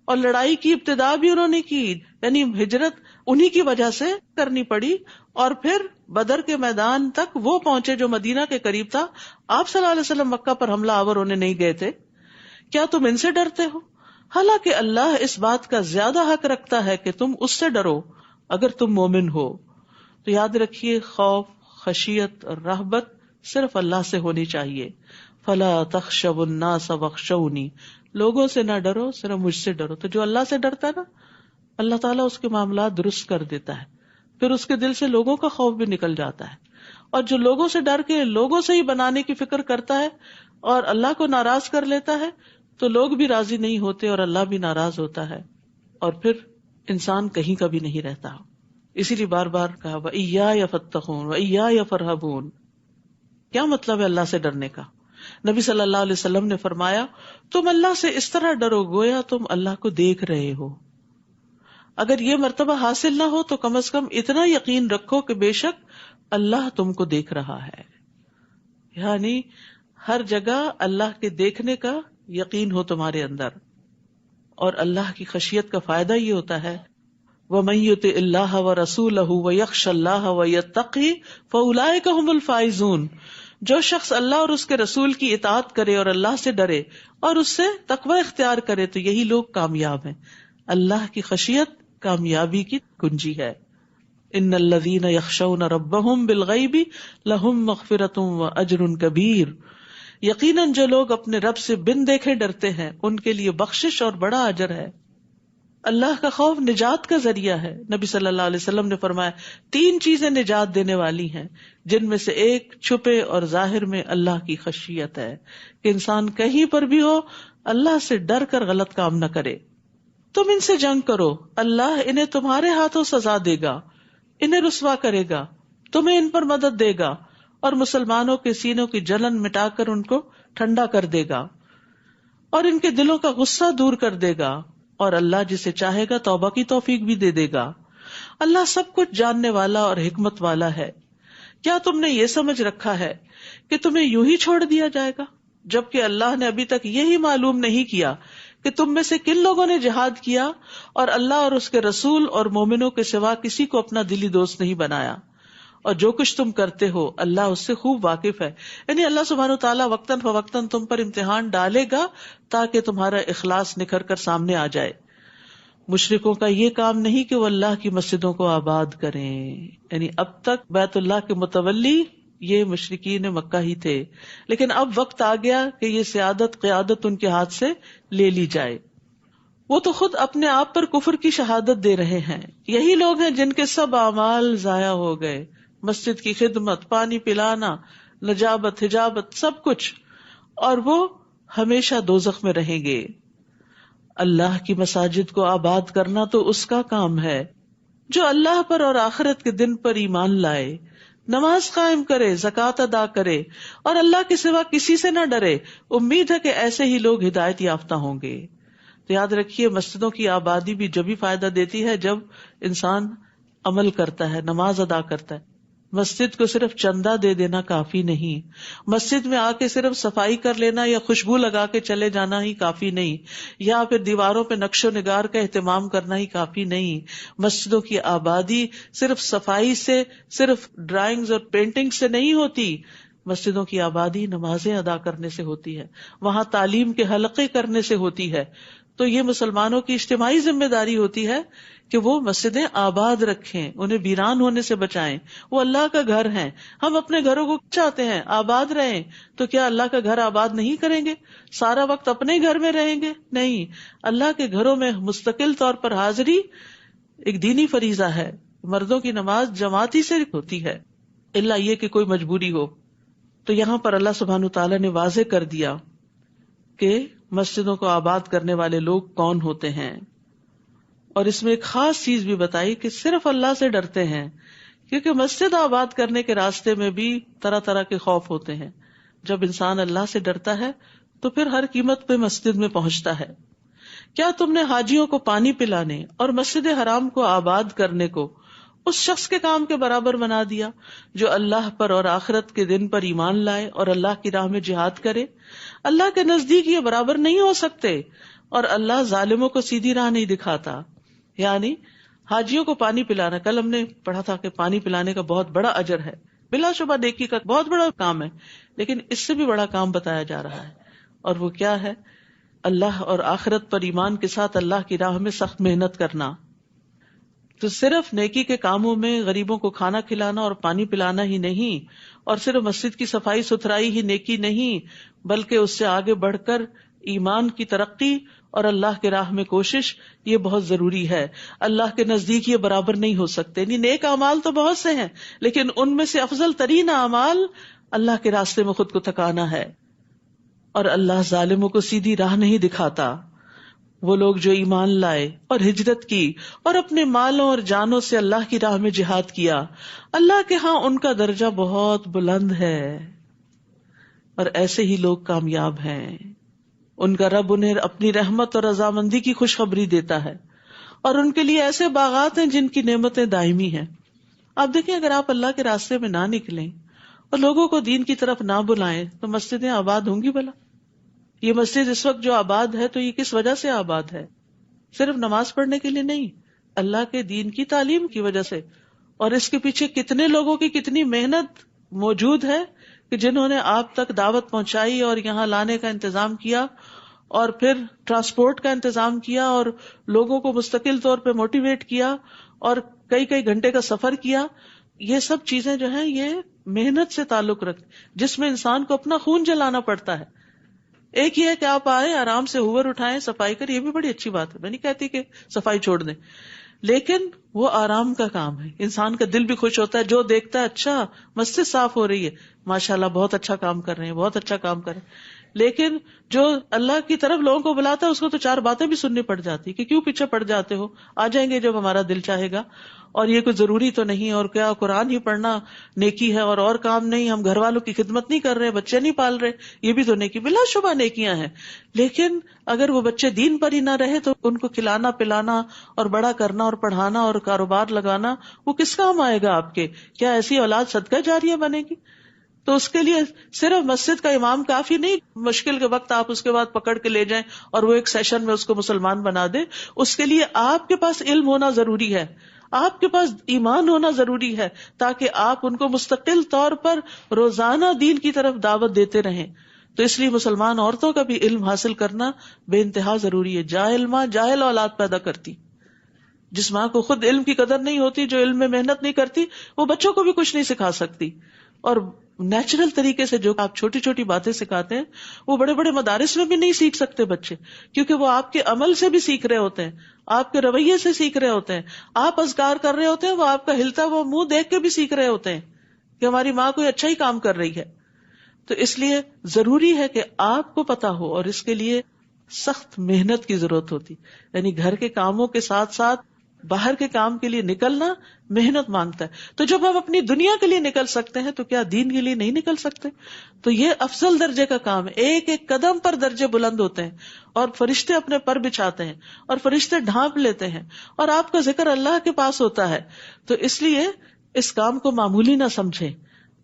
اور لڑائی کی ابتدا بھی انہوں نے کی، یعنی ہجرت انہی کی وجہ سے کرنی پڑی، اور پھر بدر کے میدان تک وہ پہنچے جو مدینہ کے قریب تھا. آپ صلی اللہ علیہ وسلم مکہ پر حملہ آور ہونے نہیں گئے تھے. کیا تم ان سے ڈرتے ہو؟ حالانکہ اللہ اس بات کا زیادہ حق رکھتا ہے کہ تم اس سے ڈرو اگر تم مومن ہو. تو یاد رکھیے، خوف، خشیت اور رہبت صرف اللہ سے ہونی چاہیے. فلا تخشوا الناس واخشونی، لوگوں سے نہ ڈرو، صرف مجھ سے ڈرو. تو جو اللہ سے ڈرتا ہے نا، اللہ تعالیٰ اس کے معاملات درست کر دیتا ہے، پھر اس کے دل سے لوگوں کا خوف بھی نکل جاتا ہے. اور جو لوگوں سے ڈر کے لوگوں سے ہی بنانے کی فکر کرتا ہے اور اللہ کو ناراض کر لیتا ہے تو لوگ بھی راضی نہیں ہوتے اور اللہ بھی ناراض ہوتا ہے، اور پھر انسان کہیں کا بھی نہیں رہتا. اسی لیے بار بار کہا وَإِيَّايَ فَاتَّقُونَ وَإِيَّايَ فَارْهَبُونَ. کیا مطلب ہے اللہ سے ڈرنے کا؟ نبی صلی اللہ علیہ وسلم نے فرمایا، تم اللہ سے اس طرح ڈرو گویا تم اللہ کو دیکھ رہے ہو. اگر یہ مرتبہ حاصل نہ ہو تو کم از کم اتنا یقین رکھو کہ بے شک اللہ تم کو دیکھ رہا ہے. یعنی ہر جگہ اللہ کے دیکھنے کا یقین ہو تمہارے اندر. اور اللہ کی خشیت کا فائدہ یہ ہوتا ہے، وَمَن يُطِعِ اللَّهَ وَرَسُولَهُ وَيَخْشَ اللَّهَ وَيَتَّقْهِ فَأُولَٰئِكَ هُمُ الْفَائِزُونَ. جو شخص اللہ اور اس کے رسول کی اطاعت کرے اور اللہ سے ڈرے اور اس سے تقوی اختیار کرے تو یہی لوگ کامیاب ہیں. اللہ کی خشیت کامیابی کی کنجی ہے. ان الذین یخشون ربهم بالغیب لهم مغفرۃ واجر کبیر. یقیناً جو لوگ اپنے رب سے بن دیکھے ڈرتے ہیں ان کے لیے بخشش اور بڑا اجر ہے. اللہ کا خوف نجات کا ذریعہ ہے. نبی صلی اللہ علیہ وسلم نے فرمایا 3 چیزیں نجات دینے والی ہیں، جن میں سے ایک چھپے اور ظاہر میں اللہ کی خشیت ہے، کہ انسان کہیں پر بھی ہو اللہ سے ڈر کر غلط کام نہ کرے. تم ان سے جنگ کرو، اللہ انہیں تمہارے ہاتھوں سزا دے گا، انہیں رسوا کرے گا، تمہیں ان پر مدد دے گا اور مسلمانوں کے سینوں کی جلن مٹا کر ان کو ٹھنڈا کر دے گا اور ان کے دلوں کا غصہ دور کر دے گا، اور اللہ جسے چاہے گا توبہ کی توفیق بھی دے دے گا. اللہ سب کچھ جاننے والا اور حکمت والا ہے. کیا تم نے یہ سمجھ رکھا ہے کہ تمہیں یوں ہی چھوڑ دیا جائے گا، جبکہ اللہ نے ابھی تک یہی معلوم نہیں کیا کہ تم میں سے کن لوگوں نے جہاد کیا اور اللہ اور اس کے رسول اور مومنوں کے سوا کسی کو اپنا دلی دوست نہیں بنایا، اور جو کچھ تم کرتے ہو اللہ اس سے خوب واقف ہے. یعنی اللہ سبحانہ و تعالیٰ وقتاً فوقتاً تم پر امتحان ڈالے گا تاکہ تمہارا اخلاص نکھر کر سامنے آ جائے. مشرکوں کا یہ کام نہیں کہ وہ اللہ کی مسجدوں کو آباد کریں، یعنی اب تک بیت اللہ کے متولی یہ مشرکین مکہ ہی تھے، لیکن اب وقت آ گیا کہ یہ سیادت قیادت ان کے ہاتھ سے لے لی جائے. وہ تو خود اپنے آپ پر کفر کی شہادت دے رہے ہیں. یہی لوگ ہیں جن کے سب اعمال ضائع ہو گئے، مسجد کی خدمت، پانی پلانا، نجابت، حجابت، سب کچھ، اور وہ ہمیشہ دوزخ میں رہیں گے. اللہ کی مساجد کو آباد کرنا تو اس کا کام ہے جو اللہ پر اور آخرت کے دن پر ایمان لائے، نماز قائم کرے، زکوٰۃ ادا کرے اور اللہ کے سوا کسی سے نہ ڈرے. امید ہے کہ ایسے ہی لوگ ہدایت یافتہ ہوں گے. تو یاد رکھیے، مسجدوں کی آبادی بھی جبھی فائدہ دیتی ہے جب انسان عمل کرتا ہے، نماز ادا کرتا ہے. مسجد کو صرف چندہ دے دینا کافی نہیں، مسجد میں آ کے صرف صفائی کر لینا یا خوشبو لگا کے چلے جانا ہی کافی نہیں، یا پھر دیواروں پہ نقش و نگار کا اہتمام کرنا ہی کافی نہیں. مسجدوں کی آبادی صرف صفائی سے، صرف ڈرائنگز اور پینٹنگ سے نہیں ہوتی. مسجدوں کی آبادی نمازیں ادا کرنے سے ہوتی ہے، وہاں تعلیم کے حلقے کرنے سے ہوتی ہے. تو یہ مسلمانوں کی اجتماعی ذمہ داری ہوتی ہے کہ وہ مسجدیں آباد رکھیں، انہیں ویران ہونے سے بچائیں. وہ اللہ کا گھر ہیں، ہم اپنے گھروں کو چاہتے ہیں آباد رہیں، تو کیا اللہ کا گھر آباد نہیں کریں گے؟ سارا وقت اپنے گھر میں رہیں گے؟ نہیں، اللہ کے گھروں میں مستقل طور پر حاضری ایک دینی فریضہ ہے. مردوں کی نماز جماعتی سے ہوتی ہے، الا یہ کہ کوئی مجبوری ہو. تو یہاں پر اللہ سبحانہ تعالیٰ نے واضح کر دیا کہ مسجدوں کو آباد کرنے والے لوگ کون ہوتے ہیں، اور اس میں ایک خاص چیز بھی بتائی کہ صرف اللہ سے ڈرتے ہیں، کیونکہ مسجد آباد کرنے کے راستے میں بھی طرح طرح کے خوف ہوتے ہیں. جب انسان اللہ سے ڈرتا ہے تو پھر ہر قیمت پہ مسجد میں پہنچتا ہے. کیا تم نے حاجیوں کو پانی پلانے اور مسجد حرام کو آباد کرنے کو اس شخص کے کام کے برابر بنا دیا جو اللہ پر اور آخرت کے دن پر ایمان لائے اور اللہ کی راہ میں جہاد کرے؟ اللہ کے نزدیک یہ برابر نہیں ہو سکتے، اور اللہ ظالموں کو سیدھی راہ نہیں دکھاتا. یعنی حاجیوں کو پانی پلانا، کل ہم نے پڑھا تھا کہ پانی پلانے کا بہت بڑا اجر ہے، بلا شبہ نیکی کا بہت بڑا کام ہے، لیکن اس سے بھی بڑا کام بتایا جا رہا ہے. اور وہ کیا ہے؟ اللہ اور آخرت پر ایمان کے ساتھ اللہ کی راہ میں سخت محنت کرنا. تو صرف نیکی کے کاموں میں غریبوں کو کھانا کھلانا اور پانی پلانا ہی نہیں، اور صرف مسجد کی صفائی ستھرائی ہی نیکی نہیں، بلکہ اس سے آگے بڑھ کر ایمان کی ترقی اور اللہ کے راہ میں کوشش، یہ بہت ضروری ہے. اللہ کے نزدیک یہ برابر نہیں ہو سکتے. نیک اعمال تو بہت سے ہیں، لیکن ان میں سے افضل ترین اعمال اللہ کے راستے میں خود کو تھکانا ہے. اور اللہ ظالموں کو سیدھی راہ نہیں دکھاتا. وہ لوگ جو ایمان لائے اور ہجرت کی اور اپنے مالوں اور جانوں سے اللہ کی راہ میں جہاد کیا، اللہ کے ہاں ان کا درجہ بہت بلند ہے، اور ایسے ہی لوگ کامیاب ہیں. ان کا رب انہیں اپنی رحمت اور رضامندی کی خوشخبری دیتا ہے، اور ان کے لیے ایسے باغات ہیں جن کی نعمتیں دائمی ہیں. آپ دیکھیں، اگر آپ اللہ کے راستے میں نہ نکلیں اور لوگوں کو دین کی طرف نہ بلائیں تو مسجدیں آباد ہوں گی بھلا؟ یہ مسجد اس وقت جو آباد ہے تو یہ کس وجہ سے آباد ہے؟ صرف نماز پڑھنے کے لیے نہیں، اللہ کے دین کی تعلیم کی وجہ سے. اور اس کے پیچھے کتنے لوگوں کی کتنی محنت موجود ہے کہ جنہوں نے آپ تک دعوت پہنچائی اور یہاں لانے کا انتظام کیا، اور پھر ٹرانسپورٹ کا انتظام کیا، اور لوگوں کو مستقل طور پہ موٹیویٹ کیا، اور کئی کئی گھنٹے کا سفر کیا. یہ سب چیزیں جو ہیں یہ محنت سے تعلق رکھتی، جس میں انسان کو اپنا خون جلانا پڑتا ہے. ایک یہ ہے کہ آپ آئے آرام سے ہوور اٹھائیں، صفائی کریں، یہ بھی بڑی اچھی بات ہے، میں نہیں کہتی کہ صفائی چھوڑ دیں، لیکن وہ آرام کا کام ہے. انسان کا دل بھی خوش ہوتا ہے جو دیکھتا ہے اچھا مسجد صاف ہو رہی ہے، ماشاءاللہ بہت اچھا کام کر رہے ہیں، بہت اچھا کام کر رہے ہیں. لیکن جو اللہ کی طرف لوگوں کو بلاتا ہے اس کو تو چار باتیں بھی سننی پڑ جاتی کہ کیوں پیچھے پڑ جاتے ہو، آ جائیں گے جب ہمارا دل چاہے گا، اور یہ کوئی ضروری تو نہیں، اور کیا قرآن ہی پڑھنا نیکی ہے اور کام نہیں، ہم گھر والوں کی خدمت نہیں کر رہے، بچے نہیں پال رہے، یہ بھی تو نیکی، بلا شبہ نیکیاں ہیں. لیکن اگر وہ بچے دین پر ہی نہ رہے تو ان کو کھلانا پلانا اور بڑا کرنا اور پڑھانا اور کاروبار لگانا وہ کس کام آئے گا آپ کے؟ کیا ایسی اولاد صدقہ جاریہ بنے گی؟ تو اس کے لیے صرف مسجد کا امام کافی نہیں، مشکل کے وقت آپ اس کے بعد پکڑ کے لے جائیں اور وہ ایک سیشن میں اس کو مسلمان بنا دے. اس کے لیے آپ کے پاس علم ہونا ضروری ہے، آپ کے پاس ایمان ہونا ضروری ہے، تاکہ آپ ان کو مستقل طور پر روزانہ دین کی طرف دعوت دیتے رہیں. تو اس لیے مسلمان عورتوں کا بھی علم حاصل کرنا بے انتہا ضروری ہے. جاہل ماں جاہل اولاد پیدا کرتی. جس ماں کو خود علم کی قدر نہیں ہوتی، جو علم میں محنت نہیں کرتی، وہ بچوں کو بھی کچھ نہیں سکھا سکتی. اور نیچرل طریقے سے جو آپ چھوٹی چھوٹی باتیں سکھاتے ہیں وہ بڑے بڑے مدارس میں بھی نہیں سیکھ سکتے بچے، کیونکہ وہ آپ کے عمل سے بھی سیکھ رہے ہوتے ہیں، آپ کے رویے سے سیکھ رہے ہوتے ہیں. آپ اذکار کر رہے ہوتے ہیں، وہ آپ کا ہلتا وہ منہ دیکھ کے بھی سیکھ رہے ہوتے ہیں کہ ہماری ماں کوئی اچھا ہی کام کر رہی ہے. تو اس لیے ضروری ہے کہ آپ کو پتا ہو، اور اس کے لیے سخت محنت کی ضرورت ہوتی. یعنی گھر کے کاموں کے ساتھ ساتھ باہر کے کام کے لیے نکلنا محنت مانگتا ہے. تو جب ہم اپنی دنیا کے لیے نکل سکتے ہیں تو کیا دین کے لیے نہیں نکل سکتے؟ تو یہ افضل درجے کا کام ہے. ایک ایک قدم پر درجے بلند ہوتے ہیں، اور فرشتے اپنے پر بچھاتے ہیں، اور فرشتے ڈھانپ لیتے ہیں، اور آپ کا ذکر اللہ کے پاس ہوتا ہے. تو اس لیے اس کام کو معمولی نہ سمجھیں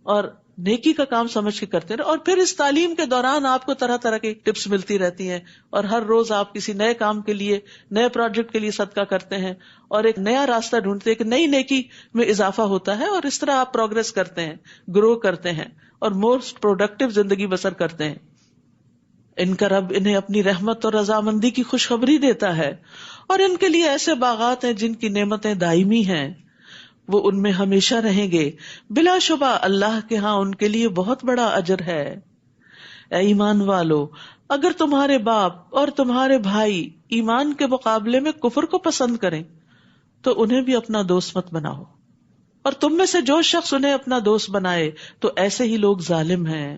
اور نیکی کا کام سمجھ کے کرتے رہے. اور پھر اس تعلیم کے دوران آپ کو طرح طرح کی ٹپس ملتی رہتی ہیں، اور ہر روز آپ کسی نئے کام کے لیے، نئے پروجیکٹ کے لیے صدقہ کرتے ہیں، اور ایک نیا راستہ ڈھونڈتے ہیں، ایک نئی نیکی میں اضافہ ہوتا ہے، اور اس طرح آپ پروگرس کرتے ہیں، گرو کرتے ہیں، اور موسٹ پروڈکٹیو زندگی بسر کرتے ہیں. ان کا رب انہیں اپنی رحمت اور رضامندی کی خوشخبری دیتا ہے، اور ان کے لیے ایسے باغات ہیں جن کی نعمتیں دائمی ہیں، وہ ان میں ہمیشہ رہیں گے. بلا شبہ اللہ کے ہاں ان کے لیے بہت بڑا اجر ہے. اے ایمان والو، اگر تمہارے باپ اور تمہارے بھائی ایمان کے مقابلے میں کفر کو پسند کریں تو انہیں بھی اپنا دوست مت بناؤ، اور تم میں سے جو شخص انہیں اپنا دوست بنائے تو ایسے ہی لوگ ظالم ہیں.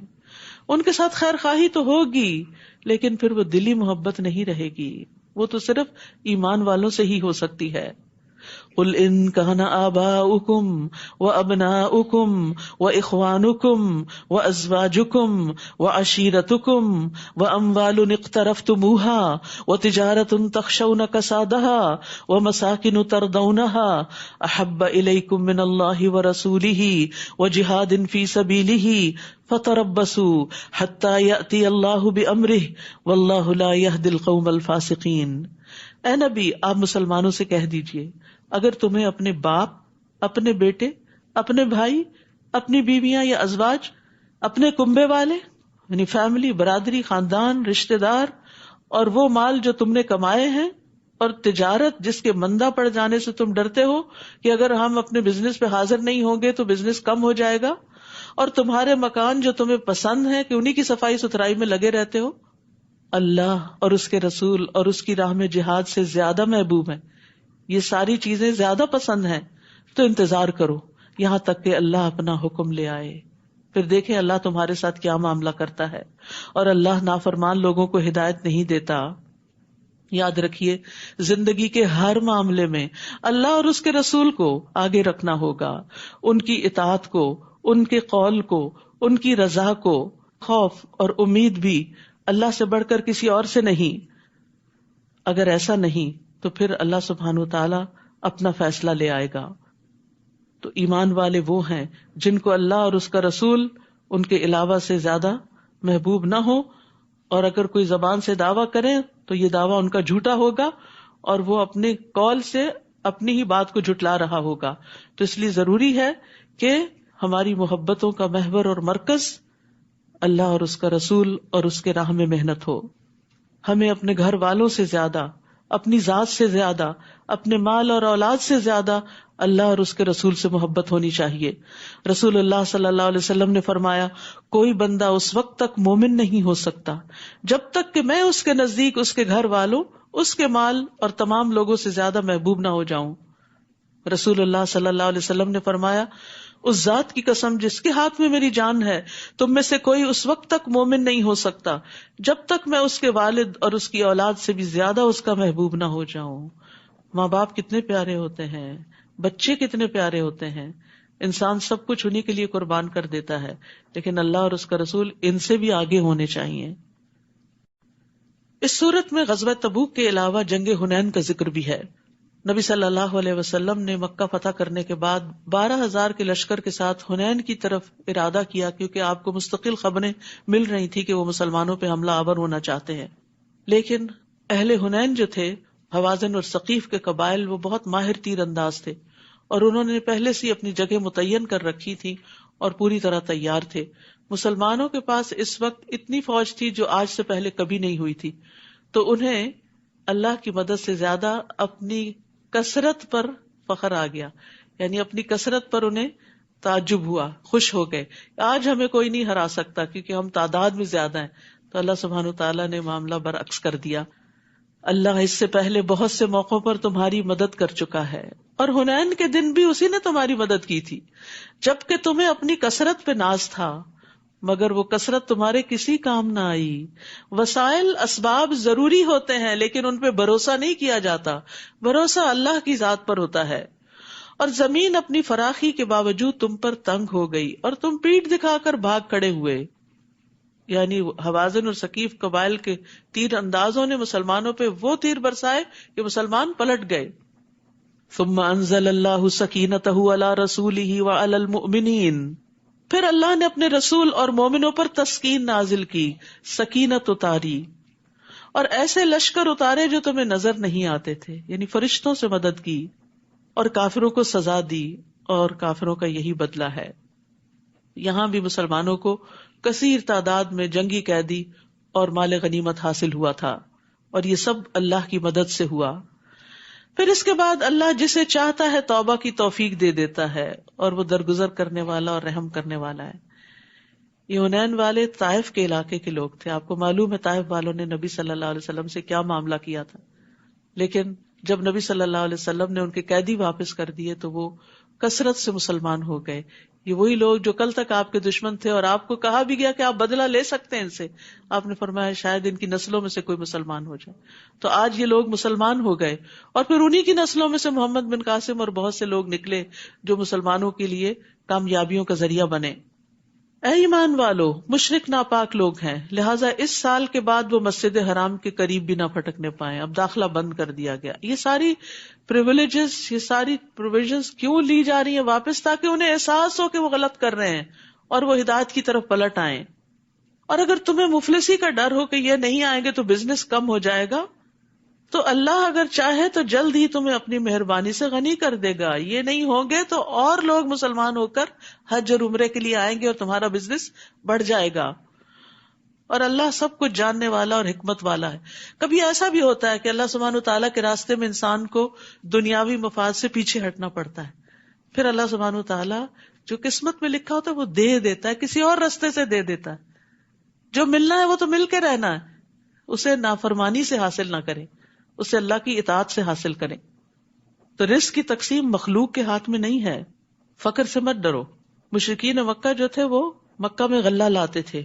ان کے ساتھ خیر خواہی تو ہوگی، لیکن پھر وہ دلی محبت نہیں رہے گی، وہ تو صرف ایمان والوں سے ہی ہو سکتی ہے. قل ان كان آباؤكم وأبناؤكم وإخوانكم وأزواجكم وعشيرتكم وأموال اقترفتموها وتجارة تخشون كسادها ومساكن ترضونها أحب إليكم من الله ورسوله وجهاد في سبيله فتربصوا حتى يأتي الله بأمره والله لا يهدي القوم الفاسقين. اے نبی، آپ مسلمانوں سے کہہ دیجئے، اگر تمہیں اپنے باپ، اپنے بیٹے، اپنے بھائی، اپنی بیویاں یا ازواج، اپنے کنبے والے یعنی فیملی، برادری، خاندان، رشتہ دار، اور وہ مال جو تم نے کمائے ہیں، اور تجارت جس کے مندہ پڑ جانے سے تم ڈرتے ہو کہ اگر ہم اپنے بزنس پہ حاضر نہیں ہوں گے تو بزنس کم ہو جائے گا، اور تمہارے مکان جو تمہیں پسند ہے کہ انہی کی صفائی ستھرائی میں لگے رہتے ہو، اللہ اور اس کے رسول اور اس کی راہ میں جہاد سے زیادہ محبوب ہیں، یہ ساری چیزیں زیادہ پسند ہیں، تو انتظار کرو یہاں تک کہ اللہ اپنا حکم لے آئے، پھر دیکھیں اللہ تمہارے ساتھ کیا معاملہ کرتا ہے. اور اللہ نافرمان لوگوں کو ہدایت نہیں دیتا. یاد رکھیے زندگی کے ہر معاملے میں اللہ اور اس کے رسول کو آگے رکھنا ہوگا، ان کی اطاعت کو، ان کے قول کو، ان کی رضا کو، خوف اور امید بھی اللہ سے بڑھ کر کسی اور سے نہیں. اگر ایسا نہیں تو پھر اللہ سبحانہ وتعالی اپنا فیصلہ لے آئے گا. تو ایمان والے وہ ہیں جن کو اللہ اور اس کا رسول ان کے علاوہ سے زیادہ محبوب نہ ہو، اور اگر کوئی زبان سے دعویٰ کرے تو یہ دعویٰ ان کا جھوٹا ہوگا اور وہ اپنے قول سے اپنی ہی بات کو جھٹلا رہا ہوگا. تو اس لیے ضروری ہے کہ ہماری محبتوں کا محور اور مرکز اللہ اور اس کا رسول اور اس کے راہ میں محنت ہو. ہمیں اپنے گھر والوں سے زیادہ، اپنی ذات سے زیادہ، اپنے مال اور اولاد سے زیادہ اللہ اور اس کے رسول سے محبت ہونی چاہیے. رسول اللہ صلی اللہ علیہ وسلم نے فرمایا، کوئی بندہ اس وقت تک مومن نہیں ہو سکتا جب تک کہ میں اس کے نزدیک اس کے گھر والوں، اس کے مال اور تمام لوگوں سے زیادہ محبوب نہ ہو جاؤں. رسول اللہ صلی اللہ علیہ وسلم نے فرمایا، اس ذات کی قسم جس کے ہاتھ میں میری جان ہے، تم میں سے کوئی اس وقت تک مومن نہیں ہو سکتا جب تک میں اس کے والد اور اس کی اولاد سے بھی زیادہ اس کا محبوب نہ ہو جاؤں. ماں باپ کتنے پیارے ہوتے ہیں، بچے کتنے پیارے ہوتے ہیں، انسان سب کچھ انہی کے لیے قربان کر دیتا ہے، لیکن اللہ اور اس کا رسول ان سے بھی آگے ہونے چاہیے. اس صورت میں غزوہ تبوک کے علاوہ جنگ حنین کا ذکر بھی ہے. نبی صلی اللہ علیہ وسلم نے مکہ فتح کرنے کے بعد 12,000 کے لشکر کے ساتھ حنین کی طرف ارادہ کیا، کیونکہ آپ کو مستقل خبریں مل رہی تھی کہ وہ مسلمانوں پہ حملہ آور ہونا چاہتے ہیں. لیکن اہل حنین جو تھے، حوازن اور ثقیف کے قبائل، وہ بہت ماہر تیر انداز تھے اور انہوں نے پہلے سے اپنی جگہ متعین کر رکھی تھی اور پوری طرح تیار تھے. مسلمانوں کے پاس اس وقت اتنی فوج تھی جو آج سے پہلے کبھی نہیں ہوئی تھی، تو انہیں اللہ کی مدد سے زیادہ اپنی کثرت پر فخر آ گیا، یعنی اپنی کثرت پر انہیں تعجب ہوا، خوش ہو گئے. آج ہمیں کوئی نہیں ہرا سکتا کیونکہ ہم تعداد میں زیادہ ہیں. تو اللہ سبحانہ وتعالیٰ نے معاملہ برعکس کر دیا. اللہ اس سے پہلے بہت سے موقعوں پر تمہاری مدد کر چکا ہے، اور حنین کے دن بھی اسی نے تمہاری مدد کی تھی جبکہ تمہیں اپنی کثرت پہ ناز تھا، مگر وہ کثرت تمہارے کسی کام نہ آئی. وسائل اسباب ضروری ہوتے ہیں لیکن ان پہ بھروسہ نہیں کیا جاتا، بھروسہ اللہ کی ذات پر ہوتا ہے. اور زمین اپنی فراخی کے باوجود تم پر تنگ ہو گئی اور تم پیٹھ دکھا کر بھاگ کھڑے ہوئے. یعنی حوازن اور ثقیف قبائل کے تیر اندازوں نے مسلمانوں پہ وہ تیر برسائے کہ مسلمان پلٹ گئے. ثم انزل اللہ سکینتہ علی رسولہ وعلی المؤمنین، پھر اللہ نے اپنے رسول اور مومنوں پر تسکین نازل کی، سکینت اتاری، اور ایسے لشکر اتارے جو تمہیں نظر نہیں آتے تھے، یعنی فرشتوں سے مدد کی، اور کافروں کو سزا دی، اور کافروں کا یہی بدلہ ہے. یہاں بھی مسلمانوں کو کثیر تعداد میں جنگی قیدی اور مال غنیمت حاصل ہوا تھا، اور یہ سب اللہ کی مدد سے ہوا. پھر اس کے بعد اللہ جسے چاہتا ہے توبہ کی توفیق دے دیتا ہے، اور وہ درگزر کرنے والا اور رحم کرنے والا ہے. یہ حنین والے طائف کے علاقے کے لوگ تھے. آپ کو معلوم ہے طائف والوں نے نبی صلی اللہ علیہ وسلم سے کیا معاملہ کیا تھا، لیکن جب نبی صلی اللہ علیہ وسلم نے ان کے قیدی واپس کر دیے تو وہ کثرت سے مسلمان ہو گئے. یہ وہی لوگ جو کل تک آپ کے دشمن تھے اور آپ کو کہا بھی گیا کہ آپ بدلہ لے سکتے ہیں ان سے، آپ نے فرمایا شاید ان کی نسلوں میں سے کوئی مسلمان ہو جائے. تو آج یہ لوگ مسلمان ہو گئے، اور پھر انہی کی نسلوں میں سے محمد بن قاسم اور بہت سے لوگ نکلے جو مسلمانوں کے لیے کامیابیوں کا ذریعہ بنے. اے ایمان والو، مشرک ناپاک لوگ ہیں، لہٰذا اس سال کے بعد وہ مسجد حرام کے قریب بھی نہ پھٹکنے پائیں. اب داخلہ بند کر دیا گیا. یہ ساری پریویلیجز، یہ ساری پروویژنز کیوں لی جا رہی ہیں واپس؟ تاکہ انہیں احساس ہو کہ وہ غلط کر رہے ہیں اور وہ ہدایت کی طرف پلٹ آئیں. اور اگر تمہیں مفلسی کا ڈر ہو کہ یہ نہیں آئیں گے تو بزنس کم ہو جائے گا، تو اللہ اگر چاہے تو جلد ہی تمہیں اپنی مہربانی سے غنی کر دے گا. یہ نہیں ہوں گے تو اور لوگ مسلمان ہو کر حج اور عمرے کے لیے آئیں گے اور تمہارا بزنس بڑھ جائے گا. اور اللہ سب کچھ جاننے والا اور حکمت والا ہے. کبھی ایسا بھی ہوتا ہے کہ اللہ سبحانہ وتعالیٰ کے راستے میں انسان کو دنیاوی مفاد سے پیچھے ہٹنا پڑتا ہے، پھر اللہ سبحانہ وتعالیٰ جو قسمت میں لکھا ہوتا ہے وہ دے دیتا ہے، کسی اور راستے سے دے دیتا ہے. جو ملنا ہے وہ تو مل کے رہنا ہے، اسے نافرمانی سے حاصل نہ کرے، اسے اللہ کی اطاعت سے حاصل کریں. تو رزق کی تقسیم مخلوق کے ہاتھ میں نہیں ہے. فقر سے مت ڈرو. مشرکین مکہ جو تھے وہ مکہ میں غلہ لاتے تھے،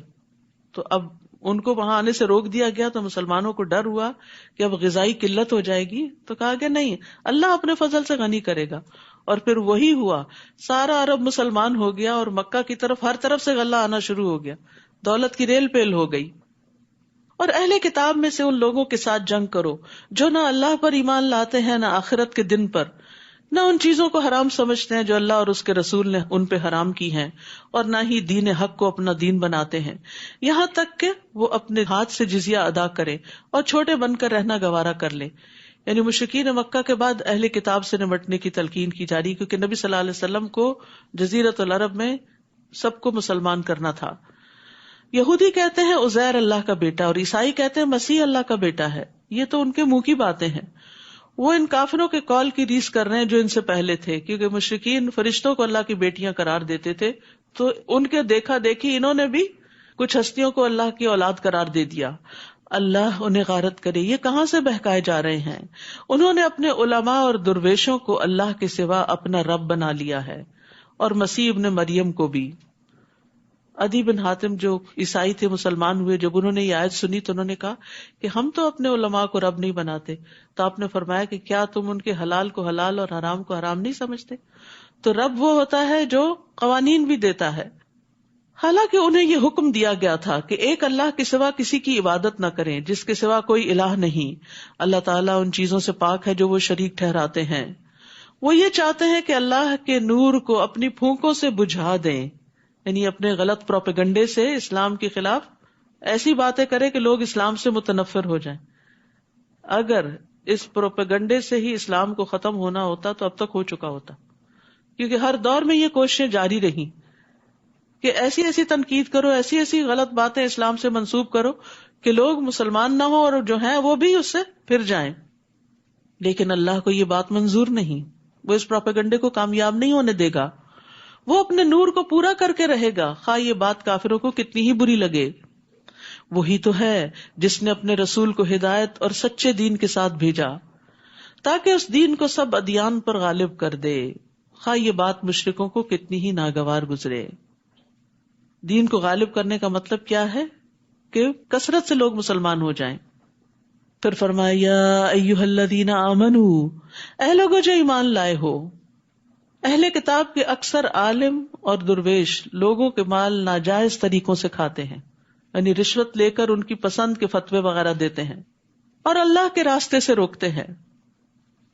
تو اب ان کو وہاں آنے سے روک دیا گیا، تو مسلمانوں کو ڈر ہوا کہ اب غذائی قلت ہو جائے گی. تو کہا کہ نہیں، اللہ اپنے فضل سے غنی کرے گا. اور پھر وہی ہوا، سارا عرب مسلمان ہو گیا اور مکہ کی طرف ہر طرف سے غلہ آنا شروع ہو گیا، دولت کی ریل پیل ہو گئی. اور اہل کتاب میں سے ان لوگوں کے ساتھ جنگ کرو جو نہ اللہ پر ایمان لاتے ہیں، نہ آخرت کے دن پر، نہ ان چیزوں کو حرام سمجھتے ہیں جو اللہ اور اس کے رسول نے ان پہ حرام کی ہیں، اور نہ ہی دین حق کو اپنا دین بناتے ہیں، یہاں تک کہ وہ اپنے ہاتھ سے جزیہ ادا کرے اور چھوٹے بن کر رہنا گوارا کر لے. یعنی مشرکین مکہ کے بعد اہل کتاب سے نمٹنے کی تلقین کی جا رہی، کیونکہ نبی صلی اللہ علیہ وسلم کو جزیرۃ العرب میں سب کو مسلمان کرنا تھا. یہودی کہتے ہیں عزیر اللہ کا بیٹا، اور عیسائی کہتے ہیں مسیح اللہ کا بیٹا ہے. یہ تو ان کے منہ کی باتیں ہیں. وہ ان کافروں کے قول کی ریس کر رہے ہیں جو ان سے پہلے تھے، کیونکہ مشرکین فرشتوں کو اللہ کی بیٹیاں قرار دیتے تھے، تو ان کے دیکھا دیکھی انہوں نے بھی کچھ ہستیوں کو اللہ کی اولاد قرار دے دیا. اللہ انہیں غارت کرے، یہ کہاں سے بہکائے جا رہے ہیں؟ انہوں نے اپنے علماء اور درویشوں کو اللہ کے سوا اپنا رب بنا لیا ہے، اور مسیح ابن مریم کو بھی. عدی بن حاتم جو عیسائی تھے، مسلمان ہوئے، جب انہوں نے یہ آیت سنی تو انہوں نے کہا کہ ہم تو اپنے علماء کو رب نہیں بناتے. تو آپ نے فرمایا کہ کیا تم ان کے حلال کو حلال اور حرام کو حرام نہیں سمجھتے؟ تو رب وہ ہوتا ہے جو قوانین بھی دیتا ہے. حالانکہ انہیں یہ حکم دیا گیا تھا کہ ایک اللہ کے سوا کسی کی عبادت نہ کریں، جس کے سوا کوئی الہ نہیں. اللہ تعالیٰ ان چیزوں سے پاک ہے جو وہ شریک ٹھہراتے ہیں. وہ یہ چاہتے ہیں کہ اللہ کے نور کو اپنی پھونکوں سے بجھا دیں، یعنی اپنے غلط پروپیگنڈے سے اسلام کے خلاف ایسی باتیں کرے کہ لوگ اسلام سے متنفر ہو جائیں. اگر اس پروپیگنڈے سے ہی اسلام کو ختم ہونا ہوتا تو اب تک ہو چکا ہوتا، کیونکہ ہر دور میں یہ کوششیں جاری رہی کہ ایسی ایسی تنقید کرو، ایسی ایسی غلط باتیں اسلام سے منسوب کرو کہ لوگ مسلمان نہ ہو اور جو ہیں وہ بھی اس سے پھر جائیں. لیکن اللہ کو یہ بات منظور نہیں، وہ اس پروپیگنڈے کو کامیاب نہیں ہونے دے گا. وہ اپنے نور کو پورا کر کے رہے گا، خواہ یہ بات کافروں کو کتنی ہی بری لگے. وہی تو ہے جس نے اپنے رسول کو ہدایت اور سچے دین کے ساتھ بھیجا تاکہ اس دین کو سب ادیان پر غالب کر دے، خواہ یہ بات مشرکوں کو کتنی ہی ناگوار گزرے. دین کو غالب کرنے کا مطلب کیا ہے؟ کہ کثرت سے لوگ مسلمان ہو جائیں. پھر فرمایا یا ایھا الذین آمنوا، اے لوگو جو ایمان لائے ہو. اہل کتاب کے اکثر عالم اور درویش لوگوں کے مال ناجائز طریقوں سے کھاتے ہیں، یعنی رشوت لے کر ان کی پسند کے فتوے وغیرہ دیتے ہیں، اور اللہ کے راستے سے روکتے ہیں.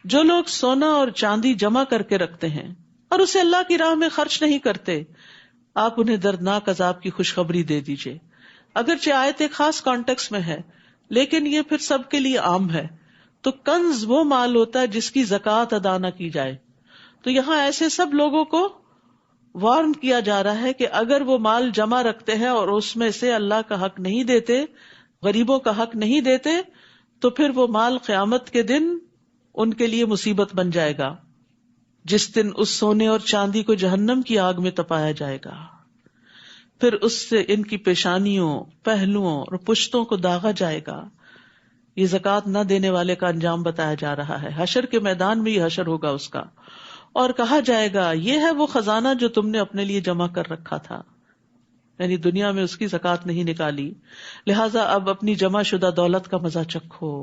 جو لوگ سونا اور چاندی جمع کر کے رکھتے ہیں اور اسے اللہ کی راہ میں خرچ نہیں کرتے، آپ انہیں دردناک عذاب کی خوشخبری دے دیجئے. اگرچہ آیت ایک خاص کانٹیکس میں ہے لیکن یہ پھر سب کے لیے عام ہے. تو کنز وہ مال ہوتا ہے جس کی زکوٰۃ ادا نہ کی جائے. تو یہاں ایسے سب لوگوں کو وارن کیا جا رہا ہے کہ اگر وہ مال جمع رکھتے ہیں اور اس میں سے اللہ کا حق نہیں دیتے، غریبوں کا حق نہیں دیتے، تو پھر وہ مال قیامت کے دن ان کے لیے مصیبت بن جائے گا، جس دن اس سونے اور چاندی کو جہنم کی آگ میں تپایا جائے گا. پھر اس سے ان کی پیشانیوں، پہلوؤں اور پشتوں کو داغا جائے گا. یہ زکوٰۃ نہ دینے والے کا انجام بتایا جا رہا ہے. حشر کے میدان میں یہ حشر ہوگا اس کا. اور کہا جائے گا یہ ہے وہ خزانہ جو تم نے اپنے لیے جمع کر رکھا تھا، یعنی دنیا میں اس کی زکوٰۃ نہیں نکالی، لہٰذا اب اپنی جمع شدہ دولت کا مزہ چکھو۔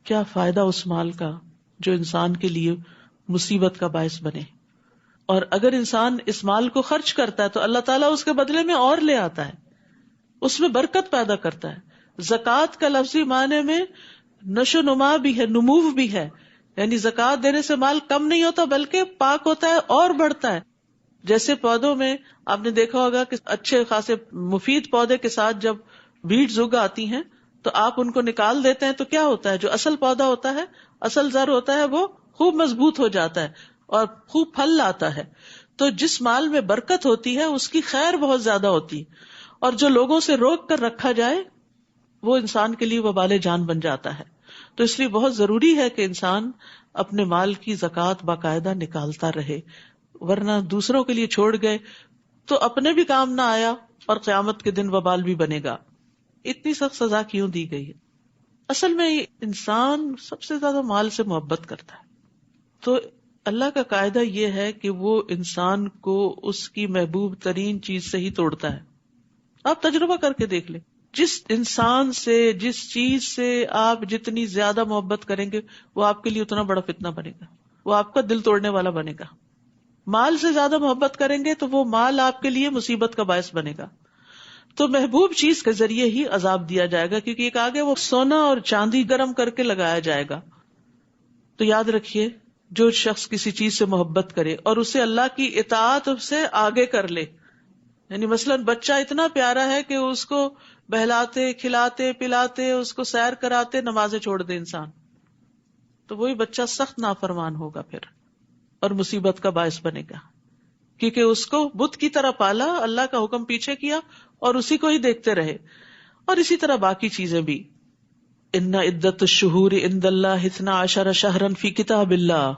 کیا فائدہ اس مال کا جو انسان کے لیے مصیبت کا باعث بنے، اور اگر انسان اس مال کو خرچ کرتا ہے تو اللہ تعالیٰ اس کے بدلے میں اور لے آتا ہے، اس میں برکت پیدا کرتا ہے۔ زکوٰۃ کا لفظی معنی میں نشو نما بھی ہے، نمو بھی ہے، یعنی زکوٰۃ دینے سے مال کم نہیں ہوتا بلکہ پاک ہوتا ہے اور بڑھتا ہے۔ جیسے پودوں میں آپ نے دیکھا ہوگا کہ اچھے خاصے مفید پودے کے ساتھ جب بیڈز اگ آتی ہیں تو آپ ان کو نکال دیتے ہیں تو کیا ہوتا ہے، جو اصل پودا ہوتا ہے، اصل زر ہوتا ہے، وہ خوب مضبوط ہو جاتا ہے اور خوب پھل لاتا ہے۔ تو جس مال میں برکت ہوتی ہے اس کی خیر بہت زیادہ ہوتی ہے، اور جو لوگوں سے روک کر رکھا جائے وہ انسان کے لیے وبال جان بن جاتا ہے۔ تو اس لیے بہت ضروری ہے کہ انسان اپنے مال کی زکوٰۃ باقاعدہ نکالتا رہے، ورنہ دوسروں کے لیے چھوڑ گئے تو اپنے بھی کام نہ آیا اور قیامت کے دن وبال بھی بنے گا۔ اتنی سخت سزا کیوں دی گئی ہے؟ اصل میں انسان سب سے زیادہ مال سے محبت کرتا ہے، تو اللہ کا قاعدہ یہ ہے کہ وہ انسان کو اس کی محبوب ترین چیز سے ہی توڑتا ہے۔ آپ تجربہ کر کے دیکھ لیں، جس انسان سے، جس چیز سے آپ جتنی زیادہ محبت کریں گے وہ آپ کے لیے اتنا بڑا فتنہ بنے گا، وہ آپ کا دل توڑنے والا بنے گا۔ مال سے زیادہ محبت کریں گے تو وہ مال آپ کے لیے مصیبت کا باعث بنے گا۔ تو محبوب چیز کے ذریعے ہی عذاب دیا جائے گا، کیونکہ ایک آگے وہ سونا اور چاندی گرم کر کے لگایا جائے گا۔ تو یاد رکھیے، جو شخص کسی چیز سے محبت کرے اور اسے اللہ کی اطاعت سے آگے کر لے، یعنی مثلاً بچہ اتنا پیارا ہے کہ اس کو بہلاتے، کھلاتے، پلاتے، اس کو سیر کراتے، نمازیں چھوڑ دے انسان، تو وہی بچہ سخت نافرمان ہوگا پھر اور مصیبت کا باعث بنے گا، کیونکہ اس کو بت کی طرح پالا، اللہ کا حکم پیچھے کیا اور اسی کو ہی دیکھتے رہے۔ اور اسی طرح باقی چیزیں بھی، ان عدت الشہور عند اللہ 12 شہرا فی کتاب اللہ،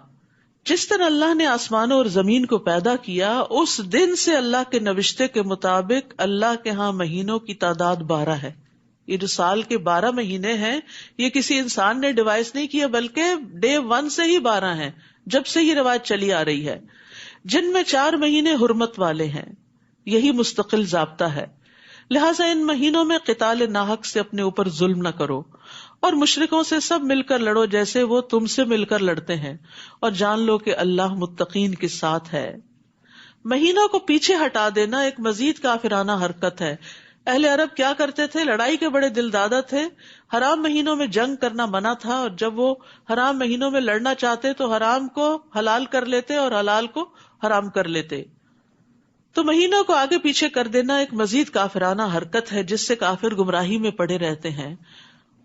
جس دن اللہ نے آسمانوں اور زمین کو پیدا کیا اس دن سے اللہ کے نوشتے کے مطابق اللہ کے ہاں مہینوں کی تعداد 12 ہے۔ یہ جو سال کے 12 مہینے ہیں یہ کسی انسان نے ڈیوائس نہیں کیا، بلکہ ڈے 1 سے ہی 12 ہیں، جب سے یہ روایت چلی آ رہی ہے، جن میں 4 مہینے حرمت والے ہیں، یہی مستقل ضابطہ ہے۔ لہٰذا ان مہینوں میں قتال ناحق سے اپنے اوپر ظلم نہ کرو، اور مشرکوں سے سب مل کر لڑو جیسے وہ تم سے مل کر لڑتے ہیں، اور جان لو کہ اللہ متقین کے ساتھ ہے۔ مہینوں کو پیچھے ہٹا دینا ایک مزید کافرانہ حرکت ہے۔ اہل عرب کیا کرتے تھے؟ لڑائی کے بڑے دل دادا تھے، حرام مہینوں میں جنگ کرنا منع تھا، اور جب وہ حرام مہینوں میں لڑنا چاہتے تو حرام کو حلال کر لیتے اور حلال کو حرام کر لیتے۔ تو مہینوں کو آگے پیچھے کر دینا ایک مزید کافرانہ حرکت ہے جس سے کافر گمراہی میں پڑے رہتے ہیں۔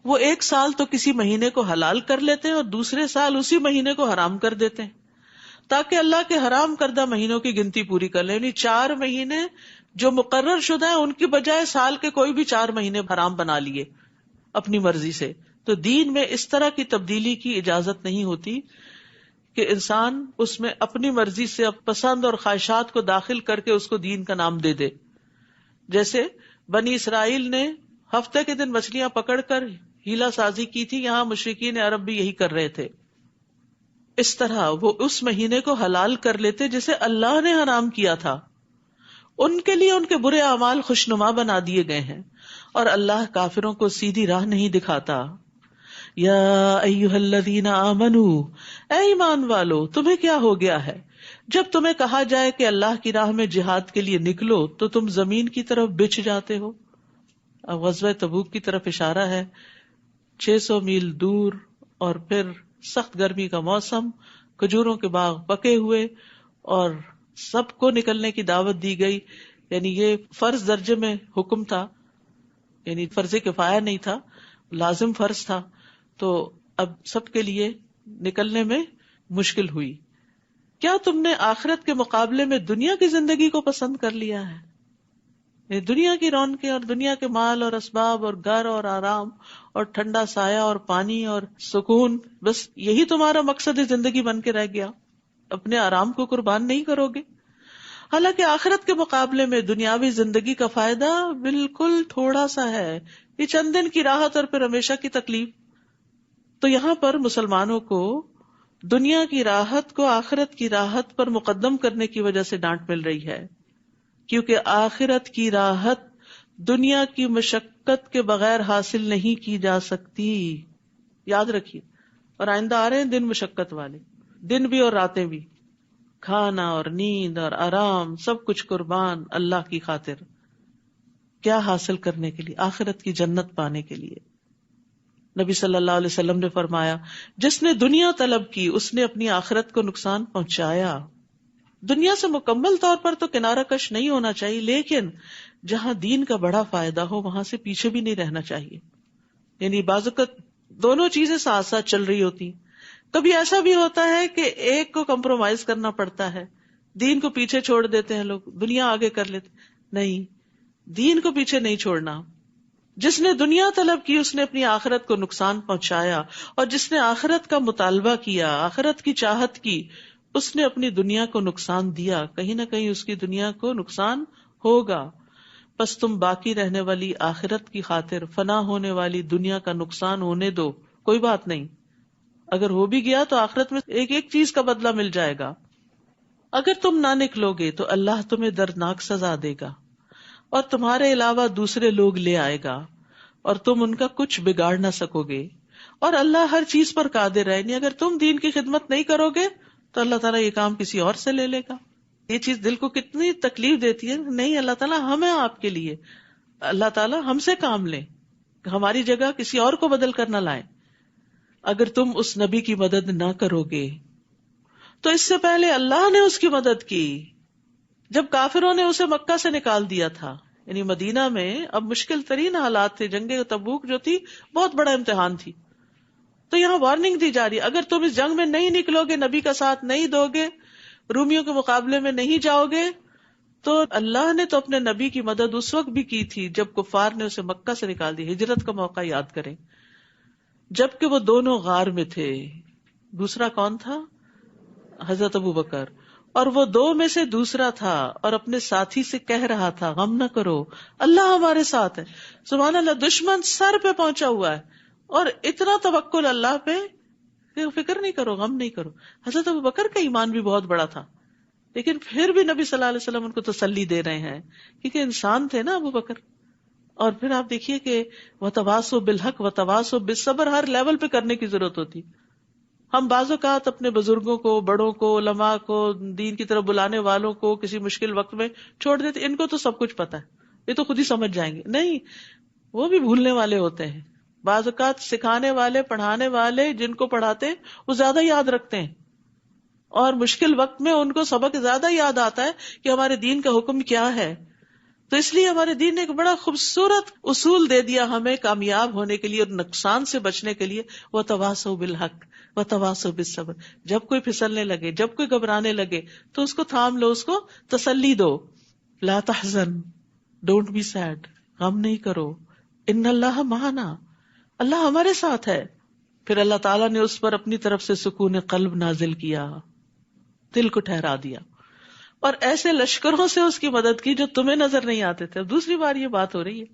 وہ ایک سال تو کسی مہینے کو حلال کر لیتے ہیں اور دوسرے سال اسی مہینے کو حرام کر دیتے ہیں، تاکہ اللہ کے حرام کردہ مہینوں کی گنتی پوری کر لیں، یعنی 4 مہینے جو مقرر شدہ ہیں ان کی بجائے سال کے کوئی بھی 4 مہینے حرام بنا لیے اپنی مرضی سے۔ تو دین میں اس طرح کی تبدیلی کی اجازت نہیں ہوتی کہ انسان اس میں اپنی مرضی سے پسند اور خواہشات کو داخل کر کے اس کو دین کا نام دے دے۔ جیسے بنی اسرائیل نے ہفتے کے دن مچھلیاں پکڑ کر ہیلا سازی کی تھی، یہاں مشرکین عرب بھی یہی کر رہے تھے۔ اس طرح وہ اس مہینے کو حلال کر لیتے جسے اللہ نے حرام کیا تھا، ان کے لیے ان کے برے اعمال خوشنما بنا دیے گئے ہیں، اور اللہ کافروں کو سیدھی راہ نہیں دکھاتا۔ یا ایھا الذین آمنوا، اے ایمان والو تمہیں کیا ہو گیا ہے؟ جب تمہیں کہا جائے کہ اللہ کی راہ میں جہاد کے لیے نکلو تو تم زمین کی طرف بچھ جاتے ہو۔ اب غزوہ تبوک کی طرف اشارہ ہے، 600 میل دور، اور پھر سخت گرمی کا موسم، کھجوروں کے باغ پکے ہوئے، اور سب کو نکلنے کی دعوت دی گئی، یعنی یہ فرض درجے میں حکم تھا، یعنی فرض کفایہ نہیں تھا، لازم فرض تھا۔ تو اب سب کے لیے نکلنے میں مشکل ہوئی۔ کیا تم نے آخرت کے مقابلے میں دنیا کی زندگی کو پسند کر لیا ہے؟ دنیا کی رونقیں اور دنیا کے مال اور اسباب اور گھر اور آرام اور ٹھنڈا سایہ اور پانی اور سکون، بس یہی تمہارا مقصد زندگی بن کے رہ گیا؟ اپنے آرام کو قربان نہیں کرو گے؟ حالانکہ آخرت کے مقابلے میں دنیاوی زندگی کا فائدہ بالکل تھوڑا سا ہے، یہ چند دن کی راحت اور پھر ہمیشہ کی تکلیف۔ تو یہاں پر مسلمانوں کو دنیا کی راحت کو آخرت کی راحت پر مقدم کرنے کی وجہ سے ڈانٹ مل رہی ہے، کیونکہ آخرت کی راحت دنیا کی مشقت کے بغیر حاصل نہیں کی جا سکتی. یاد رکھیے. اور آئندہ آ رہے ہیں دن مشقت والے، دن بھی اور راتیں بھی، کھانا اور نیند اور آرام سب کچھ قربان اللہ کی خاطر. کیا حاصل کرنے کے لیے؟ آخرت کی جنت پانے کے لیے. نبی صلی اللہ علیہ وسلم نے فرمایا، جس نے دنیا طلب کی اس نے اپنی آخرت کو نقصان پہنچایا. دنیا سے مکمل طور پر تو کنارہ کش نہیں ہونا چاہیے، لیکن جہاں دین کا بڑا فائدہ ہو وہاں سے پیچھے بھی نہیں رہنا چاہیے. یعنی بعض اوقات دونوں چیزیں ساتھ ساتھ چل رہی ہوتی. کبھی ایسا بھی ہوتا ہے کہ ایک کو کمپرومائز کرنا پڑتا ہے، دین کو پیچھے چھوڑ دیتے ہیں لوگ، دنیا آگے کر لیتے. نہیں، دین کو پیچھے نہیں چھوڑنا. جس نے دنیا طلب کی اس نے اپنی آخرت کو نقصان پہنچایا، اور جس نے آخرت کا مطالبہ کیا، آخرت کی چاہت کی، اس نے اپنی دنیا کو نقصان دیا. کہیں نہ کہیں اس کی دنیا کو نقصان ہوگا. بس تم باقی رہنے والی آخرت کی خاطر فنا ہونے والی دنیا کا نقصان ہونے دو، کوئی بات نہیں. اگر ہو بھی گیا تو آخرت میں ایک ایک چیز کا بدلہ مل جائے گا. اگر تم نہ نکلو گے تو اللہ تمہیں دردناک سزا دے گا اور تمہارے علاوہ دوسرے لوگ لے آئے گا اور تم ان کا کچھ بگاڑ نہ سکو گے. اور اللہ ہر چیز پر قادر ہے. اگر تم دین کی خدمت نہیں کرو گے تو اللہ تعالیٰ یہ کام کسی اور سے لے لے گا. یہ چیز دل کو کتنی تکلیف دیتی ہے. نہیں، اللہ تعالیٰ ہمیں آپ کے لیے، اللہ تعالیٰ ہم سے کام لیں، ہماری جگہ کسی اور کو بدل کر نہ لائیں. اگر تم اس نبی کی مدد نہ کرو گے تو اس سے پہلے اللہ نے اس کی مدد کی جب کافروں نے اسے مکہ سے نکال دیا تھا. یعنی مدینہ میں اب مشکل ترین حالات تھے، جنگ تبوک جو تھی بہت بڑا امتحان تھی. تو یہاں وارننگ دی جا رہی ہے، اگر تم اس جنگ میں نہیں نکلو گے، نبی کا ساتھ نہیں دو گے، رومیوں کے مقابلے میں نہیں جاؤ گے، تو اللہ نے تو اپنے نبی کی مدد اس وقت بھی کی تھی جب کفار نے اسے مکہ سے نکال دی. ہجرت کا موقع یاد کریں، جبکہ وہ دونوں غار میں تھے. دوسرا کون تھا؟ حضرت ابو بکر. اور وہ دو میں سے دوسرا تھا اور اپنے ساتھی سے کہہ رہا تھا، غم نہ کرو، اللہ ہمارے ساتھ ہے. سبحان اللہ، دشمن سر پہ پہنچا ہوا ہے اور اتنا توکل اللہ پہ کہ فکر نہیں کرو، غم نہیں کرو. حضرت ابو بکر کا ایمان بھی بہت بڑا تھا، لیکن پھر بھی نبی صلی اللہ علیہ وسلم ان کو تسلی دے رہے ہیں کیونکہ انسان تھے نا ابو بکر. اور پھر آپ دیکھیے کہ وتواصوا بالحق وتواصوا بالصبر ہر لیول پہ کرنے کی ضرورت ہوتی. ہم بعض اوقات اپنے بزرگوں کو، بڑوں کو، علماء کو، دین کی طرف بلانے والوں کو کسی مشکل وقت میں چھوڑ دیتے، ان کو تو سب کچھ پتا ہے، یہ تو خود ہی سمجھ جائیں گے. نہیں، وہ بھی بھولنے والے ہوتے ہیں. بعض اوقات سکھانے والے، پڑھانے والے جن کو پڑھاتے وہ زیادہ یاد رکھتے ہیں، اور مشکل وقت میں ان کو سبق زیادہ یاد آتا ہے کہ ہمارے دین کا حکم کیا ہے. تو اس لیے ہمارے دین نے ایک بڑا خوبصورت اصول دے دیا ہمیں کامیاب ہونے کے لیے اور نقصان سے بچنے کے لیے، وتواصوا بالحق وتواصوا بالصبر. جب کوئی پھسلنے لگے، جب کوئی گھبرانے لگے تو اس کو تھام لو، اس کو تسلی دو. لا تحزن، ڈونٹ بی سیڈ، غم نہیں کرو، ان اللہ معنا، اللہ ہمارے ساتھ ہے. پھر اللہ تعالیٰ نے اس پر اپنی طرف سے سکون قلب نازل کیا، دل کو ٹھہرا دیا، اور ایسے لشکروں سے اس کی مدد کی جو تمہیں نظر نہیں آتے تھے. اب دوسری بار یہ بات ہو رہی ہے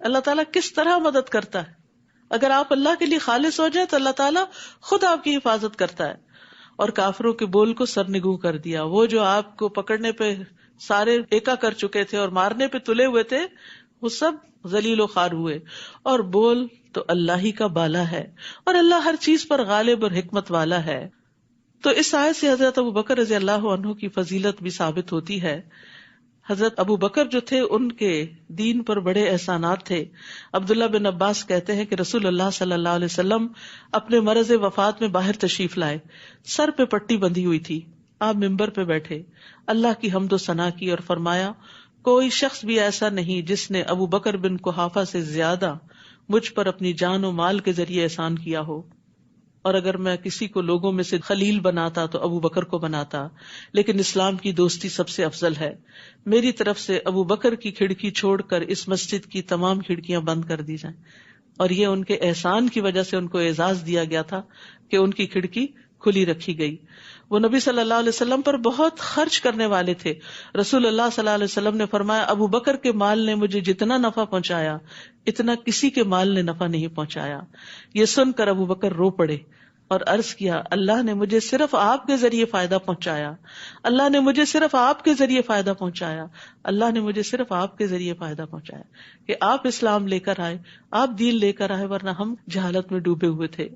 اللہ تعالیٰ کس طرح مدد کرتا ہے. اگر آپ اللہ کے لیے خالص ہو جائیں تو اللہ تعالیٰ خود آپ کی حفاظت کرتا ہے. اور کافروں کے بول کو سرنگوں کر دیا. وہ جو آپ کو پکڑنے پہ سارے ایکا کر چکے تھے اور مارنے پہ تلے ہوئے تھے، وہ سب ذلیل و خوار ہوئے. اور بول تو اللہ ہی کا بالا ہے، اور اللہ ہر چیز پر غالب اور حکمت والا ہے. تو اس آیت سے حضرت ابو بکر رضی اللہ عنہ کی فضیلت بھی ثابت ہوتی ہے. حضرت ابو بکر جو تھے ان کے دین پر بڑے احسانات تھے. عبداللہ بن عباس کہتے ہیں کہ رسول اللہ صلی اللہ علیہ وسلم اپنے مرض وفات میں باہر تشریف لائے، سر پہ پٹی بندھی ہوئی تھی. آپ ممبر پہ بیٹھے، اللہ کی حمد و ثنا کی اور فرمایا، کوئی شخص بھی ایسا نہیں جس نے ابو بکر بن قحافہ سے زیادہ مجھ پر اپنی جان و مال کے ذریعے احسان کیا ہو. اور اگر میں کسی کو لوگوں میں سے خلیل بناتا تو ابو بکر کو بناتا، لیکن اسلام کی دوستی سب سے افضل ہے. میری طرف سے ابو بکر کی کھڑکی چھوڑ کر اس مسجد کی تمام کھڑکیاں بند کر دی جائیں. اور یہ ان کے احسان کی وجہ سے ان کو اعزاز دیا گیا تھا کہ ان کی کھڑکی کھلی رکھی گئی. وہ نبی صلی اللہ علیہ وسلم پر بہت خرچ کرنے والے تھے. رسول اللہ صلی اللہ علیہ وسلم نے فرمایا، ابو بکر کے مال نے مجھے جتنا نفع پہنچایا اتنا کسی کے مال نے نفع نہیں پہنچایا. یہ سن کر ابو بکر رو پڑے اور عرض کیا اللہ نے مجھے صرف آپ کے ذریعے فائدہ پہنچایا، اللہ نے مجھے صرف آپ کے ذریعے فائدہ پہنچایا، اللہ نے مجھے صرف آپ کے ذریعے فائدہ پہنچایا کہ آپ اسلام لے کر آئے، آپ دین لے کر آئے، ورنہ ہم جہالت میں ڈوبے ہوئے تھے۔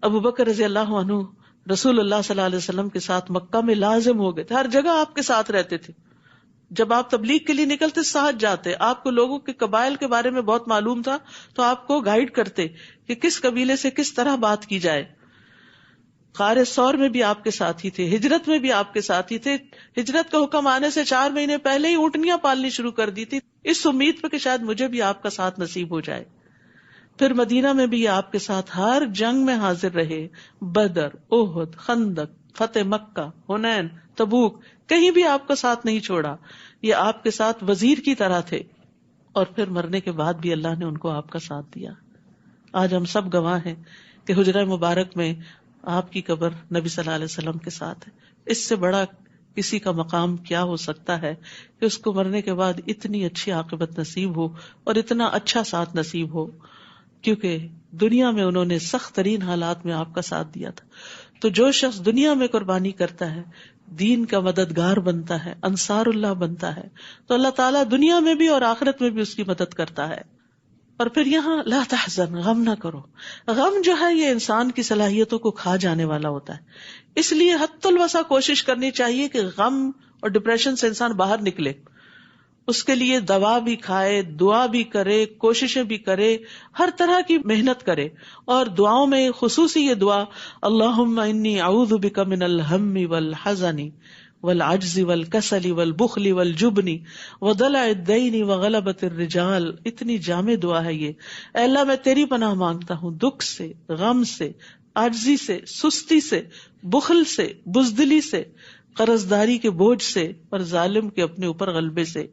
ابو بکر رضی اللہ عنہ رسول اللہ صلی اللہ علیہ وسلم کے ساتھ مکہ میں لازم ہو گئے تھے، ہر جگہ آپ کے ساتھ رہتے تھے۔ جب آپ تبلیغ کے لیے نکلتے ساتھ جاتے، آپ کو لوگوں کے قبائل کے بارے میں بہت معلوم تھا تو آپ کو گائیڈ کرتے کہ کس قبیلے سے کس طرح بات کی جائے۔ غار ثور میں بھی آپ کے ساتھ ہی تھے، ہجرت میں بھی آپ کے ساتھ ہی تھے۔ ہجرت کا حکم آنے سے 4 مہینے پہلے ہی اونٹنیاں پالنی شروع کر دی تھی، اس امید پہ کہ شاید مجھے بھی آپ کا ساتھ نصیب ہو جائے۔ پھر مدینہ میں بھی آپ کے ساتھ ہر جنگ میں حاضر رہے، بدر، احد، خندق، فتح مکہ، حنین، تبوک، کہیں بھی آپ کا ساتھ نہیں چھوڑا۔ یہ آپ کے ساتھ وزیر کی طرح تھے، اور پھر مرنے کے بعد بھی اللہ نے ان کو آپ کا ساتھ دیا۔ آج ہم سب گواہ ہیں کہ حجرہ مبارک میں آپ کی قبر نبی صلی اللہ علیہ وسلم کے ساتھ ہے۔ اس سے بڑا کسی کا مقام کیا ہو سکتا ہے کہ اس کو مرنے کے بعد اتنی اچھی عاقبت نصیب ہو اور اتنا اچھا ساتھ نصیب ہو، کیونکہ دنیا میں انہوں نے سخت ترین حالات میں آپ کا ساتھ دیا تھا۔ تو جو شخص دنیا میں قربانی کرتا ہے، دین کا مددگار بنتا ہے، انصار اللہ بنتا ہے، تو اللہ تعالیٰ دنیا میں بھی اور آخرت میں بھی اس کی مدد کرتا ہے۔ اور پھر یہاں لا تحزن، غم نہ کرو۔ غم جو ہے یہ انسان کی صلاحیتوں کو کھا جانے والا ہوتا ہے، اس لیے حد الوسع کوشش کرنی چاہیے کہ غم اور ڈپریشن سے انسان باہر نکلے۔ اس کے لیے دوا بھی کھائے، دعا بھی کرے، کوششیں بھی کرے، ہر طرح کی محنت کرے۔ اور دعاؤں میں خصوصی یہ دعا، اللہم انی اعوذ بک من الہم والحزن والعجز والکسل والبخل والجبن وضلع الدین وغلبۃ الرجال، اتنی جامع دعا ہے یہ۔ اے اللہ میں تیری پناہ مانگتا ہوں دکھ سے، غم سے، عاجزی سے، سستی سے، بخل سے، بزدلی سے، قرضداری کے بوجھ سے، اور ظالم کے اپنے اوپر غلبے سے۔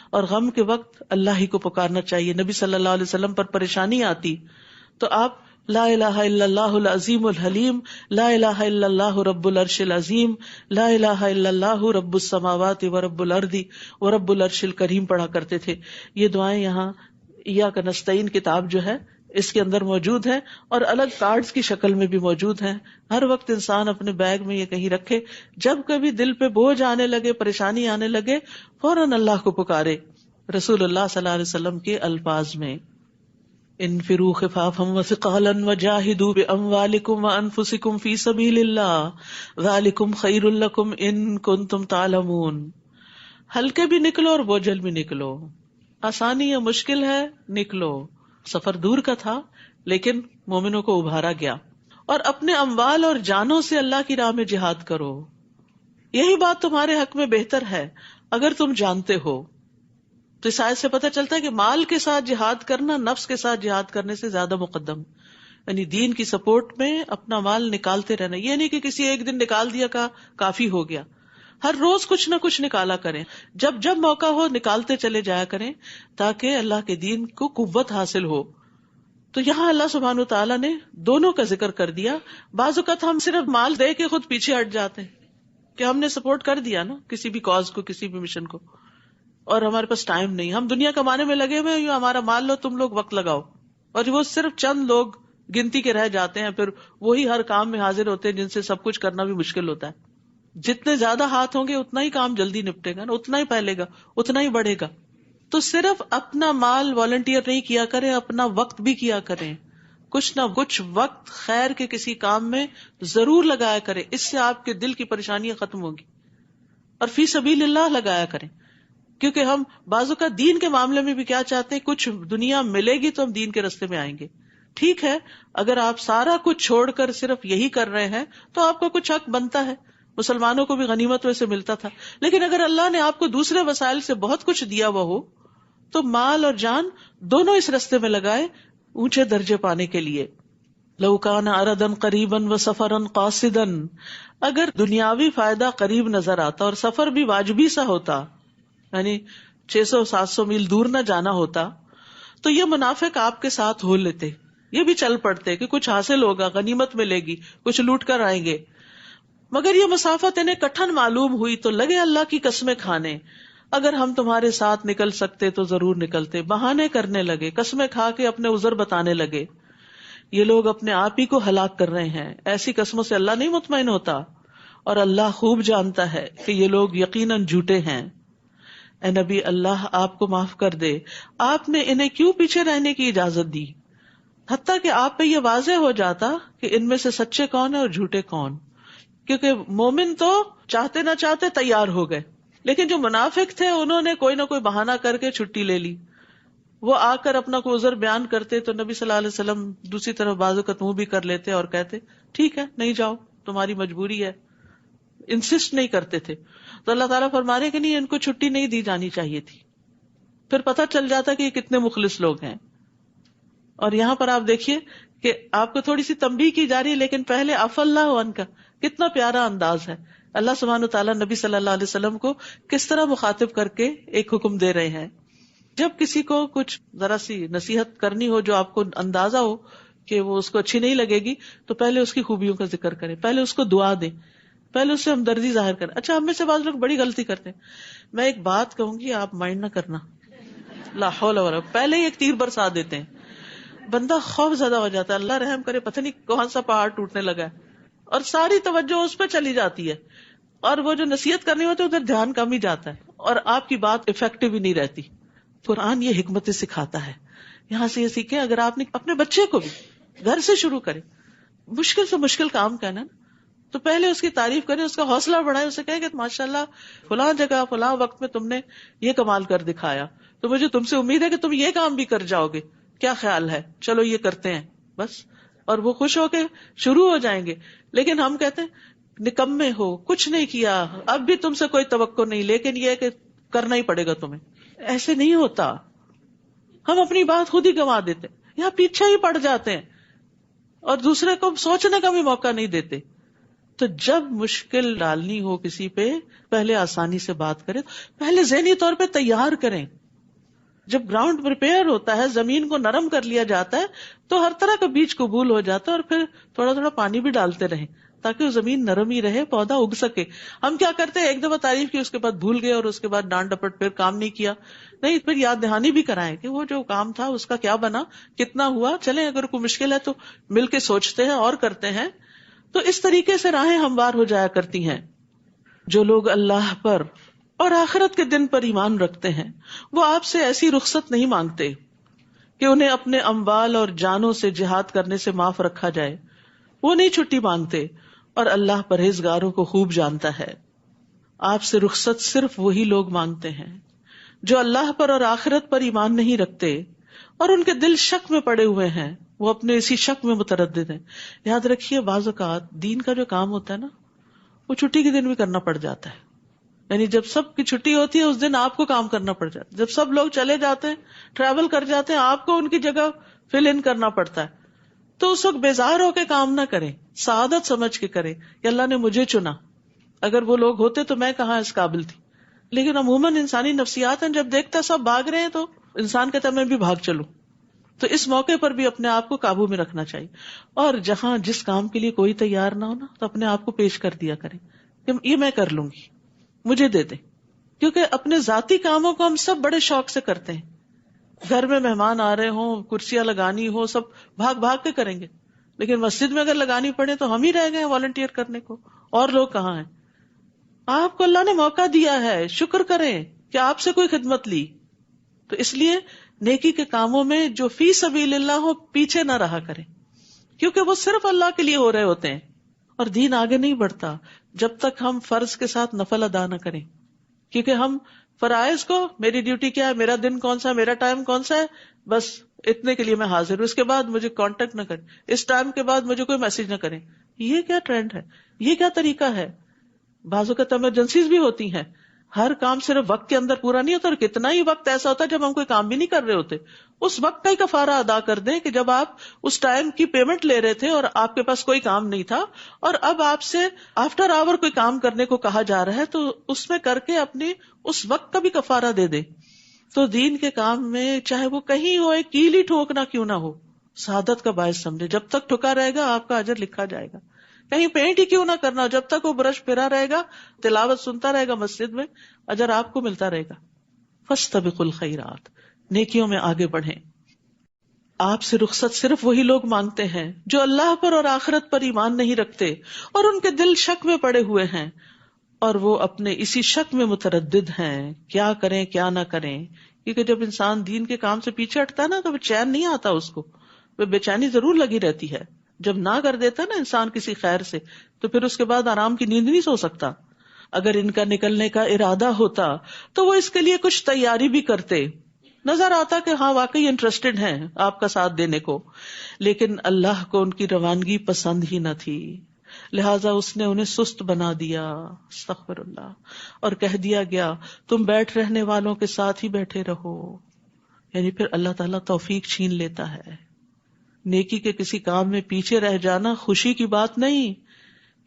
اور غم کے وقت اللہ ہی کو پکارنا چاہیے۔ نبی صلی اللہ علیہ وسلم پر پریشانی آتی تو آپ لا الہ الا اللہ العظیم الحلیم، لا الہ الا اللہ رب العرش العظیم، لا الہ الا اللہ رب السماوات ورب الارض ورب العرش الکریم پڑھا کرتے تھے۔ یہ دعائیں یہاں ایاک نستعین کتاب جو ہے اس کے اندر موجود ہے، اور الگ کارڈز کی شکل میں بھی موجود ہیں۔ ہر وقت انسان اپنے بیگ میں یہ کہیں رکھے، جب کبھی دل پہ بوجھ آنے لگے، پریشانی آنے لگے، فوراً اللہ کو پکارے۔ رسول اللہ صلی اللہ علیہ وسلم کے الفاظ میں، انفروا خفافا وثقالا وجاہدوا باموالکم وانفسکم فی سبیل اللہ ذالکم خیر لکم ان کنتم تعلمون۔ ہلکے بھی نکلو اور بوجھل بھی نکلو، آسانی یا مشکل ہے نکلو۔ سفر دور کا تھا لیکن مومنوں کو ابھارا گیا۔ اور اپنے اموال اور جانوں سے اللہ کی راہ میں جہاد کرو، یہی بات تمہارے حق میں بہتر ہے اگر تم جانتے ہو۔ تو اس آیت سے پتہ چلتا ہے کہ مال کے ساتھ جہاد کرنا نفس کے ساتھ جہاد کرنے سے زیادہ مقدم، یعنی دین کی سپورٹ میں اپنا مال نکالتے رہنا۔ یہ نہیں کہ کسی ایک دن نکال دیا کا کافی ہو گیا، ہر روز کچھ نہ کچھ نکالا کریں، جب جب موقع ہو نکالتے چلے جایا کریں تاکہ اللہ کے دین کو قوت حاصل ہو۔ تو یہاں اللہ سبحانہ تعالیٰ نے دونوں کا ذکر کر دیا۔ بعض اوقات ہم صرف مال دے کے خود پیچھے ہٹ جاتے ہیں کہ ہم نے سپورٹ کر دیا نا کسی بھی کاز کو، کسی بھی مشن کو، اور ہمارے پاس ٹائم نہیں، ہم دنیا کمانے میں لگے ہوئے ہیں، ہمارا مال لو تم لوگ وقت لگاؤ، اور وہ صرف چند لوگ گنتی کے رہ جاتے ہیں، پھر وہی ہر کام میں حاضر ہوتے ہیں جن سے سب کچھ کرنا بھی مشکل ہوتا ہے۔ جتنے زیادہ ہاتھ ہوں گے اتنا ہی کام جلدی نپٹے گا نا، اتنا ہی پھیلے گا، اتنا ہی بڑھے گا۔ تو صرف اپنا مال والنٹیئر نہیں کیا کریں، اپنا وقت بھی کیا کریں، کچھ نہ کچھ وقت خیر کے کسی کام میں ضرور لگایا کریں، اس سے آپ کے دل کی پریشانیاں ختم ہوگی۔ اور فی سبیل اللہ لگایا کریں، کیونکہ ہم بعض اوقات دین کے معاملے میں بھی کیا چاہتے ہیں، کچھ دنیا ملے گی تو ہم دین کے راستے میں آئیں گے۔ ٹھیک ہے، اگر آپ سارا کچھ چھوڑ کر صرف یہی کر رہے ہیں تو آپ کا کچھ حق بنتا ہے، مسلمانوں کو بھی غنیمت میں سے ملتا تھا۔ لیکن اگر اللہ نے آپ کو دوسرے وسائل سے بہت کچھ دیا ہوا ہو تو مال اور جان دونوں اس راستے میں لگائے اونچے درجے پانے کے لیے۔ لو کان عرضا قریبا وسفرا قاصدا، اگر دنیاوی فائدہ قریب نظر آتا اور سفر بھی واجبی سا ہوتا، یعنی 600-700 میل دور نہ جانا ہوتا، تو یہ منافق آپ کے ساتھ ہو لیتے، یہ بھی چل پڑتے کہ کچھ حاصل ہوگا، غنیمت ملے گی، کچھ لوٹ کر آئیں گے۔ مگر یہ مسافت انہیں کٹھن معلوم ہوئی تو لگے اللہ کی قسمیں کھانے، اگر ہم تمہارے ساتھ نکل سکتے تو ضرور نکلتے۔ بہانے کرنے لگے، قسمیں کھا کے اپنے عذر بتانے لگے یہ لوگ اپنے آپ ہی کو ہلاک کر رہے ہیں. ایسی قسموں سے اللہ نہیں مطمئن ہوتا، اور اللہ خوب جانتا ہے کہ یہ لوگ یقیناً جھوٹے ہیں. اے نبی، اللہ آپ کو معاف کر دے، آپ نے انہیں کیوں پیچھے رہنے کی اجازت دی؟ حتیٰ کہ آپ پہ یہ واضح ہو جاتا کہ ان میں سے سچے کون ہیں اور جھوٹے کون. کیونکہ مومن تو چاہتے نہ چاہتے تیار ہو گئے، لیکن جو منافق تھے انہوں نے کوئی نہ کوئی بہانہ کر کے چھٹی لے لی. وہ آ کر اپنا کوئی عذر بیان کرتے تو نبی صلی اللہ علیہ وسلم دوسری طرف بازو کا منہ بھی کر لیتے اور کہتے ٹھیک ہے نہیں جاؤ، تمہاری مجبوری ہے. انسسٹ نہیں کرتے تھے. تو اللہ تعالیٰ فرما رہے کہ نہیں، ان کو چھٹی نہیں دی جانی چاہیے تھی. پھر پتہ چل جاتا کہ یہ کتنے مخلص لوگ ہیں. اور یہاں پر آپ دیکھیے کہ آپ کو تھوڑی سی تنبیہ کی جا رہی ہے، لیکن پہلے عفا اللہ عنک، کتنا پیارا انداز ہے. اللہ سبحانہ وتعالیٰ نبی صلی اللہ علیہ وسلم کو کس طرح مخاطب کر کے ایک حکم دے رہے ہیں. جب کسی کو کچھ ذرا سی نصیحت کرنی ہو جو آپ کو اندازہ ہو کہ وہ اس کو اچھی نہیں لگے گی، تو پہلے اس کی خوبیوں کا ذکر کریں، پہلے اس کو دعا دیں، پہلے اس سے ہمدردی ظاہر کریں. اچھا، ہم میں سے بعض لوگ بڑی غلطی کرتے ہیں. میں ایک بات کہوں گی، آپ مائنڈ نہ کرنا، لا حول ولا، پہلے ہی ایک تیر برسا دیتے ہیں. بندہ خوف زدہ ہو جاتا ہے، اللہ رحم کرے، پتہ نہیں کون سا پہاڑ ٹوٹنے لگا ہے، اور ساری توجہ اس پہ چلی جاتی ہے، اور وہ جو نصیحت کرنی ہوتی ہے ادھر دھیان کم ہی جاتا ہے، اور آپ کی بات افیکٹو ہی نہیں رہتی. قرآن یہ حکمتیں سکھاتا ہے. یہاں سے یہ سیکھیں، اگر آپ نے اپنے بچے کو بھی گھر سے شروع کریں، مشکل سے مشکل کام کہنا تو پہلے اس کی تعریف کریں، اس کا حوصلہ بڑھائیں، اسے کہیں کہ ماشاءاللہ فلاں جگہ فلاں وقت میں تم نے یہ کمال کر دکھایا، تو مجھے تم سے امید ہے کہ تم یہ کام بھی کر جاؤ گے، کیا خیال ہے، چلو یہ کرتے ہیں بس. اور وہ خوش ہو کے شروع ہو جائیں گے. لیکن ہم کہتے ہیں نکمے ہو، کچھ نہیں کیا، اب بھی تم سے کوئی توقع نہیں، لیکن یہ کہ کرنا ہی پڑے گا تمہیں. ایسے نہیں ہوتا، ہم اپنی بات خود ہی گنوا دیتے، یا پیچھے ہی پڑ جاتے ہیں اور دوسرے کو سوچنے کا بھی موقع نہیں دیتے. تو جب مشکل ڈالنی ہو کسی پہ، پہلے آسانی سے بات کریں، پہلے ذہنی طور پہ تیار کریں. جب گراؤنڈ پریپیئر ہوتا ہے، زمین کو نرم کر لیا جاتا ہے، تو ہر طرح کا بیج قبول ہو جاتا ہے، اور پھر تھوڑا تھوڑا پانی بھی ڈالتے رہیں تاکہ وہ زمین نرم ہی رہے، پودا اگ سکے. ہم کیا کرتے ہیں، ایک دفعہ تعریف کی، اس کے بعد بھول گئے، اور اس کے بعد ڈانٹ ڈپٹ، پھر کام نہیں کیا. نہیں، پھر یاد دہانی بھی کرائیں کہ وہ جو کام تھا اس کا کیا بنا، کتنا ہوا. چلیں اگر کوئی مشکل ہے تو مل کے سوچتے ہیں اور کرتے ہیں. تو اس طریقے سے راہیں ہموار ہو جایا کرتی ہیں. جو لوگ اللہ پر اور آخرت کے دن پر ایمان رکھتے ہیں، وہ آپ سے ایسی رخصت نہیں مانگتے کہ انہیں اپنے اموال اور جانوں سے جہاد کرنے سے معاف رکھا جائے. وہ نہیں چھٹی مانگتے، اور اللہ پرہیزگاروں کو خوب جانتا ہے. آپ سے رخصت صرف وہی لوگ مانگتے ہیں جو اللہ پر اور آخرت پر ایمان نہیں رکھتے اور ان کے دل شک میں پڑے ہوئے ہیں، وہ اپنے اسی شک میں متردد ہیں. یاد رکھیے، بعض اوقات دین کا جو کام ہوتا ہے نا، وہ چھٹی کے دن بھی کرنا پڑ جاتا ہے. یعنی جب سب کی چھٹی ہوتی ہے اس دن آپ کو کام کرنا پڑ جاتا ہے. جب سب لوگ چلے جاتے ہیں، ٹریول کر جاتے ہیں، آپ کو ان کی جگہ فل ان کرنا پڑتا ہے. تو اس وقت بیزار ہو کے کام نہ کریں، سعادت سمجھ کے کریں کہ اللہ نے مجھے چنا. اگر وہ لوگ ہوتے تو میں کہاں اس قابل تھی. لیکن عموماً انسانی نفسیات ہیں، جب دیکھتا سب بھاگ رہے ہیں تو انسان کہتا ہے میں بھی بھاگ چلوں. تو اس موقع پر بھی اپنے آپ کو قابو میں رکھنا چاہیے. اور جہاں جس کام کے لیے کوئی تیار نہ ہونا تو اپنے آپ کو پیش کر دیا کریں کہ یہ میں کر لوں گی، مجھے دے دیں. کیونکہ اپنے ذاتی کاموں کو ہم سب بڑے شوق سے کرتے ہیں. گھر میں مہمان آ رہے ہوں، کرسیاں لگانی ہو، سب بھاگ بھاگ کے کریں گے. لیکن مسجد میں اگر لگانی پڑے تو ہم ہی رہ گئے والنٹیئر کرنے کو، اور لوگ کہاں ہیں. آپ کو اللہ نے موقع دیا ہے، شکر کریں کہ آپ سے کوئی خدمت لی. تو اس لیے نیکی کے کاموں میں جو فی سبیل اللہ ہو، پیچھے نہ رہا کریں، کیونکہ وہ صرف اللہ کے لیے ہو رہے ہوتے ہیں. اور دین آگے نہیں بڑھتا جب تک ہم فرض کے ساتھ نفل ادا نہ کریں. کیونکہ ہم فرائض کو، میری ڈیوٹی کیا ہے، میرا دن کون سا ہے، میرا ٹائم کون سا ہے، بس اتنے کے لیے میں حاضر ہوں، اس کے بعد مجھے کانٹیکٹ نہ کریں، اس ٹائم کے بعد مجھے کوئی میسج نہ کریں. یہ کیا ٹرینڈ ہے، یہ کیا طریقہ ہے. بعض اوقات ایمرجنسیز بھی ہوتی ہیں، ہر کام صرف وقت کے اندر پورا نہیں ہوتا. اور کتنا ہی وقت ایسا ہوتا ہے جب ہم کوئی کام بھی نہیں کر رہے ہوتے، اس وقت کا ہی کفارہ ادا کر دیں کہ جب آپ اس ٹائم کی پیمنٹ لے رہے تھے اور آپ کے پاس کوئی کام نہیں تھا، اور اب آپ سے آفٹر آور کوئی کام کرنے کو کہا جا رہا ہے، تو اس میں کر کے اپنے اس وقت کا بھی کفارہ دے دیں. تو دین کے کام میں چاہے وہ کہیں ہو، ایک کیل ہی ٹھوکنا کیوں نہ ہو، سعادت کا باعث سمجھے. جب تک ٹھکا رہے گا آپ کا اجر لکھا جائے گا. کہیں پینٹ ہی کیوں نہ کرنا، جب تک وہ برش پھرا رہے گا، تلاوت سنتا رہے گا مسجد میں، اجر آپ کو ملتا رہے گا. فاستبقوا الخیرات، نیکیوں میں آگے بڑھیں. آپ سے رخصت صرف وہی لوگ مانگتے ہیں جو اللہ پر اور آخرت پر ایمان نہیں رکھتے اور ان کے دل شک میں پڑے ہوئے ہیں اور وہ اپنے اسی شک میں متردد ہیں کیا کریں کیا نہ کریں. کیونکہ جب انسان دین کے کام سے پیچھے ہٹتا ہے نا تو چین نہیں آتا اس کو, وہ بے چینی ضرور لگی رہتی ہے. جب نہ کر دیتا نا انسان کسی خیر سے تو پھر اس کے بعد آرام کی نیند نہیں سو سکتا. اگر ان کا نکلنے کا ارادہ ہوتا تو وہ اس کے لیے کچھ تیاری بھی کرتے, نظر آتا کہ ہاں واقعی انٹرسٹڈ ہیں آپ کا ساتھ دینے کو, لیکن اللہ کو ان کی روانگی پسند ہی نہ تھی, لہٰذا اس نے انہیں سست بنا دیا, استغفر اللہ, اور کہہ دیا گیا تم بیٹھ رہنے والوں کے ساتھ ہی بیٹھے رہو. یعنی پھر اللہ تعالیٰ توفیق چھین لیتا ہے. نیکی کے کسی کام میں پیچھے رہ جانا خوشی کی بات نہیں,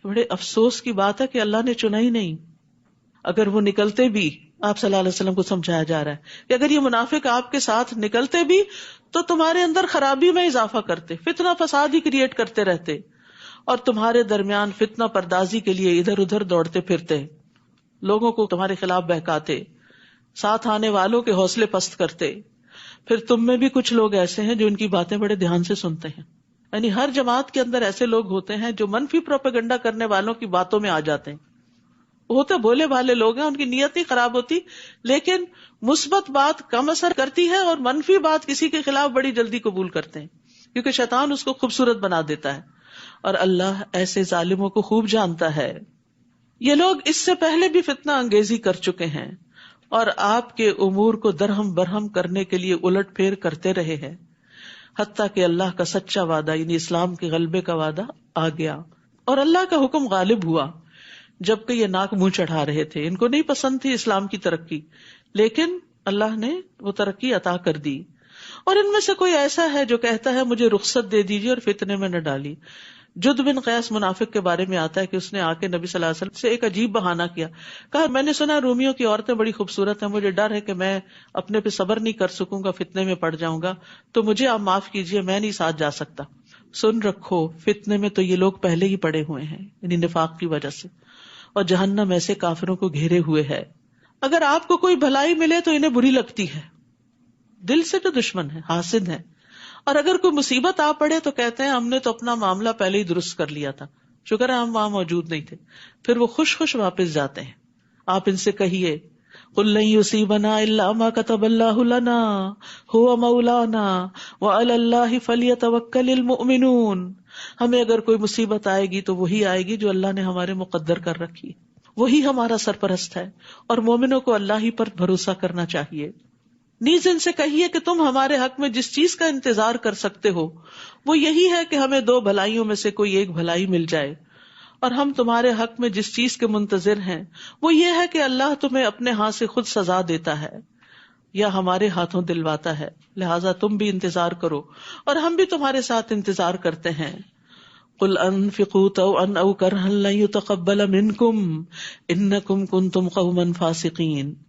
بڑے افسوس کی بات ہے کہ اللہ نے چنا ہی نہیں. اگر وہ نکلتے بھی, آپ صلی اللہ علیہ وسلم کو سمجھایا جا رہا ہے کہ اگر یہ منافق آپ کے ساتھ نکلتے بھی تو تمہارے اندر خرابی میں اضافہ کرتے, فتنہ فساد ہی کریٹ کرتے رہتے اور تمہارے درمیان فتنہ پردازی کے لیے ادھر ادھر دوڑتے پھرتے, لوگوں کو تمہارے خلاف بہکاتے, ساتھ آنے والوں کے حوصلے پست کرتے. پھر تم میں بھی کچھ لوگ ایسے ہیں جو ان کی باتیں بڑے دھیان سے سنتے ہیں. یعنی ہر جماعت کے اندر ایسے لوگ ہوتے ہیں جو منفی پروپیگنڈا کرنے والوں کی باتوں میں آ جاتے ہیں. ہوتے بھولے بھالے لوگ ہیں, ان کی نیت نہیں خراب ہوتی, لیکن مثبت بات کم اثر کرتی ہے اور منفی بات کسی کے خلاف بڑی جلدی قبول کرتے ہیں, کیونکہ شیطان اس کو خوبصورت بنا دیتا ہے, اور اللہ ایسے ظالموں کو خوب جانتا ہے. یہ لوگ اس سے پہلے بھی فتنہ انگیزی کر چکے ہیں اور آپ کے امور کو درہم برہم کرنے کے لیے الٹ پھیر کرتے رہے ہیں, حتیٰ کہ اللہ کا سچا وعدہ یعنی اسلام کے غلبے کا وعدہ آ گیا اور اللہ کا حکم غالب ہوا. جبکہ یہ ناک منہ چڑھا رہے تھے, ان کو نہیں پسند تھی اسلام کی ترقی, لیکن اللہ نے وہ ترقی عطا کر دی. اور ان میں سے کوئی ایسا ہے جو کہتا ہے مجھے رخصت دے دیجیے اور فتنے میں نہ ڈالی. جد بن قیس منافق کے بارے میں آتا ہے کہ اس نے آ کے نبی صلی اللہ علیہ وسلم سے ایک عجیب بہانہ کیا, کہا میں نے سنا رومیوں کی عورتیں بڑی خوبصورت ہیں, مجھے ڈر ہے کہ میں اپنے پہ صبر نہیں کر سکوں گا, فتنے میں پڑ جاؤں گا, تو مجھے آپ معاف کیجیے, میں نہیں ساتھ جا سکتا. سن رکھو, فتنے میں تو یہ لوگ پہلے ہی پڑے ہوئے ہیں, یعنی نفاق کی وجہ سے, اور جہنم ایسے کافروں کو گھیرے ہوئے ہے. اگر آپ کو کوئی بھلائی ملے تو انہیں بری لگتی ہے, دل سے تو دشمن ہے, حاسد ہے, اور اگر کوئی مصیبت آ پڑے تو کہتے ہیں ہم نے تو اپنا معاملہ پہلے ہی درست کر لیا تھا, شکر ہے ہم وہاں موجود نہیں تھے. پھر وہ خوش خوش واپس جاتے ہیں. آپ ان سے کہیے قُل لَن يُصِيبَنَا إِلَّا مَا كَتَبَ اللَّهُ لَنَا هُوَ مَوْلَانَا وَعَلَى اللَّهِ فَلْيَتَوَكَّلِ الْمُؤْمِنُونَ, ہمیں اگر کوئی مصیبت آئے گی تو وہی آئے گی جو اللہ نے ہمارے مقدر کر رکھی, وہی ہمارا سرپرست ہے, اور مومنوں کو اللہ ہی پر بھروسہ کرنا چاہیے. نیز ان سے کہیے کہ تم ہمارے حق میں جس چیز کا انتظار کر سکتے ہو وہ یہی ہے کہ ہمیں دو بھلائیوں میں سے کوئی ایک بھلائی مل جائے, اور ہم تمہارے حق میں جس چیز کے منتظر ہیں وہ یہ ہے کہ اللہ تمہیں اپنے ہاتھ سے خود سزا دیتا ہے یا ہمارے ہاتھوں دلواتا ہے, لہٰذا تم بھی انتظار کرو اور ہم بھی تمہارے ساتھ انتظار کرتے ہیں. قُلْ أَنفِقُوا طَوْعًا أَوْ كَرْهًا لَن يُتَقَبَّلَ مِنكُمْ إِنَّكُمْ كُنتُمْ قَوْمًا فَاسِقِينَ.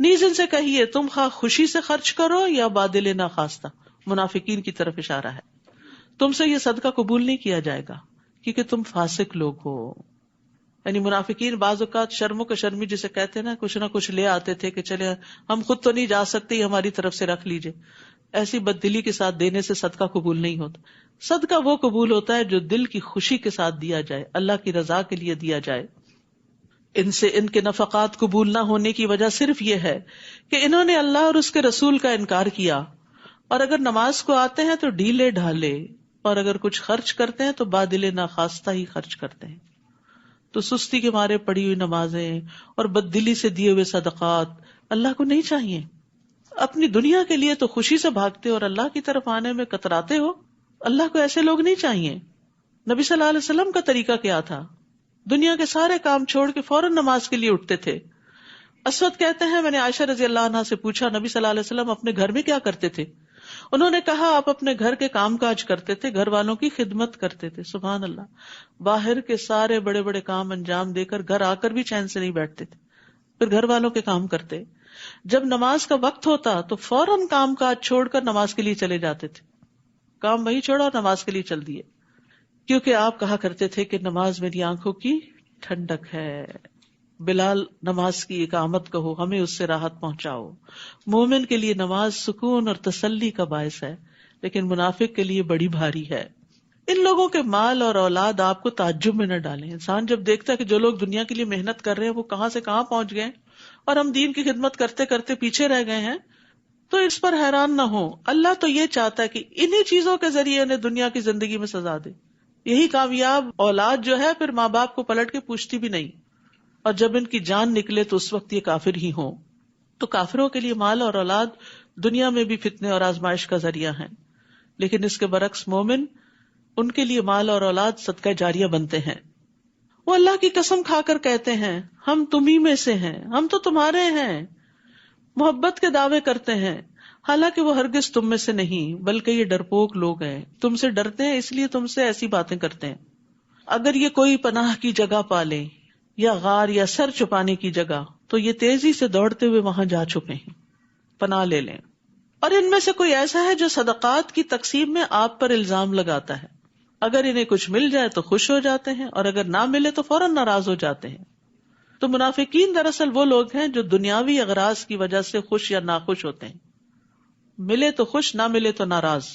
نیز ان سے کہیے تم خواہ خوشی سے خرچ کرو یا بادل ناخواستہ, منافقین کی طرف اشارہ ہے, تم سے یہ صدقہ قبول نہیں کیا جائے گا کیونکہ تم فاسق لوگ ہو. یعنی منافقین بعض اوقات شرم و شرمی جسے کہتے ہیں نا, کچھ نہ کچھ لے آتے تھے کہ چلے ہم خود تو نہیں جا سکتے, ہماری طرف سے رکھ لیجئے. ایسی بددلی کے ساتھ دینے سے صدقہ قبول نہیں ہوتا. صدقہ وہ قبول ہوتا ہے جو دل کی خوشی کے ساتھ دیا جائے, اللہ کی رضا کے لیے دیا جائے. ان سے ان کے نفقات قبول نہ ہونے کی وجہ صرف یہ ہے کہ انہوں نے اللہ اور اس کے رسول کا انکار کیا, اور اگر نماز کو آتے ہیں تو ڈھیلے ڈھالے, اور اگر کچھ خرچ کرتے ہیں تو بادل ناخواستہ ہی خرچ کرتے ہیں. تو سستی کے مارے پڑی ہوئی نمازیں اور بددلی سے دیے ہوئے صدقات اللہ کو نہیں چاہیے. اپنی دنیا کے لیے تو خوشی سے بھاگتے اور اللہ کی طرف آنے میں کتراتے ہو, اللہ کو ایسے لوگ نہیں چاہیے. نبی صلی اللہ علیہ وسلم کا طریقہ کیا تھا؟ دنیا کے سارے کام چھوڑ کے فوراً نماز کے لیے اٹھتے تھے. اسود کہتے ہیں میں نے عائشہ رضی اللہ عنہا سے پوچھا نبی صلی اللہ علیہ وسلم اپنے گھر میں کیا کرتے تھے؟ انہوں نے کہا آپ اپنے گھر کے کام کاج کرتے تھے, گھر والوں کی خدمت کرتے تھے. سبحان اللہ, باہر کے سارے بڑے بڑے کام انجام دے کر گھر آ کر بھی چین سے نہیں بیٹھتے تھے, پھر گھر والوں کے کام کرتے. جب نماز کا وقت ہوتا تو فوراً کام کاج چھوڑ کر نماز کے لیے چلے جاتے تھے, کام وہی چھوڑا اور نماز کے لیے چل دیے, کیونکہ آپ کہا کرتے تھے کہ نماز میری آنکھوں کی ٹھنڈک ہے. بلال نماز کی اقامت کہو, ہمیں اس سے راحت پہنچاؤ. مومن کے لیے نماز سکون اور تسلی کا باعث ہے, لیکن منافق کے لیے بڑی بھاری ہے. ان لوگوں کے مال اور اولاد آپ کو تعجب میں نہ ڈالیں. انسان جب دیکھتا ہے کہ جو لوگ دنیا کے لیے محنت کر رہے ہیں وہ کہاں سے کہاں پہنچ گئے اور ہم دین کی خدمت کرتے کرتے پیچھے رہ گئے ہیں, تو اس پر حیران نہ ہو. اللہ تو یہ چاہتا ہے کہ انہی چیزوں کے ذریعے انہیں دنیا کی زندگی میں سزا دے. یہی کامیاب اولاد جو ہے پھر ماں باپ کو پلٹ کے پوچھتی بھی نہیں, اور جب ان کی جان نکلے تو اس وقت یہ کافر ہی ہوں. تو کافروں کے لیے مال اور اولاد دنیا میں بھی فتنے اور آزمائش کا ذریعہ ہیں, لیکن اس کے برعکس مومن, ان کے لیے مال اور اولاد صدقہ جاریہ بنتے ہیں. وہ اللہ کی قسم کھا کر کہتے ہیں ہم تمہیں میں سے ہیں, ہم تو تمہارے ہیں. محبت کے دعوے کرتے ہیں حالانکہ وہ ہرگز تم میں سے نہیں, بلکہ یہ ڈرپوک لوگ ہیں, تم سے ڈرتے ہیں اس لیے تم سے ایسی باتیں کرتے ہیں. اگر یہ کوئی پناہ کی جگہ پالے یا غار یا سر چھپانے کی جگہ, تو یہ تیزی سے دوڑتے ہوئے وہاں جا چھپے ہیں, پناہ لے لیں. اور ان میں سے کوئی ایسا ہے جو صدقات کی تقسیم میں آپ پر الزام لگاتا ہے, اگر انہیں کچھ مل جائے تو خوش ہو جاتے ہیں, اور اگر نہ ملے تو فوراً ناراض ہو جاتے ہیں. تو منافقین دراصل وہ لوگ ہیں جو دنیاوی اغراض کی وجہ سے خوش یا ناخوش ہوتے ہیں, ملے تو خوش, نہ ملے تو ناراض.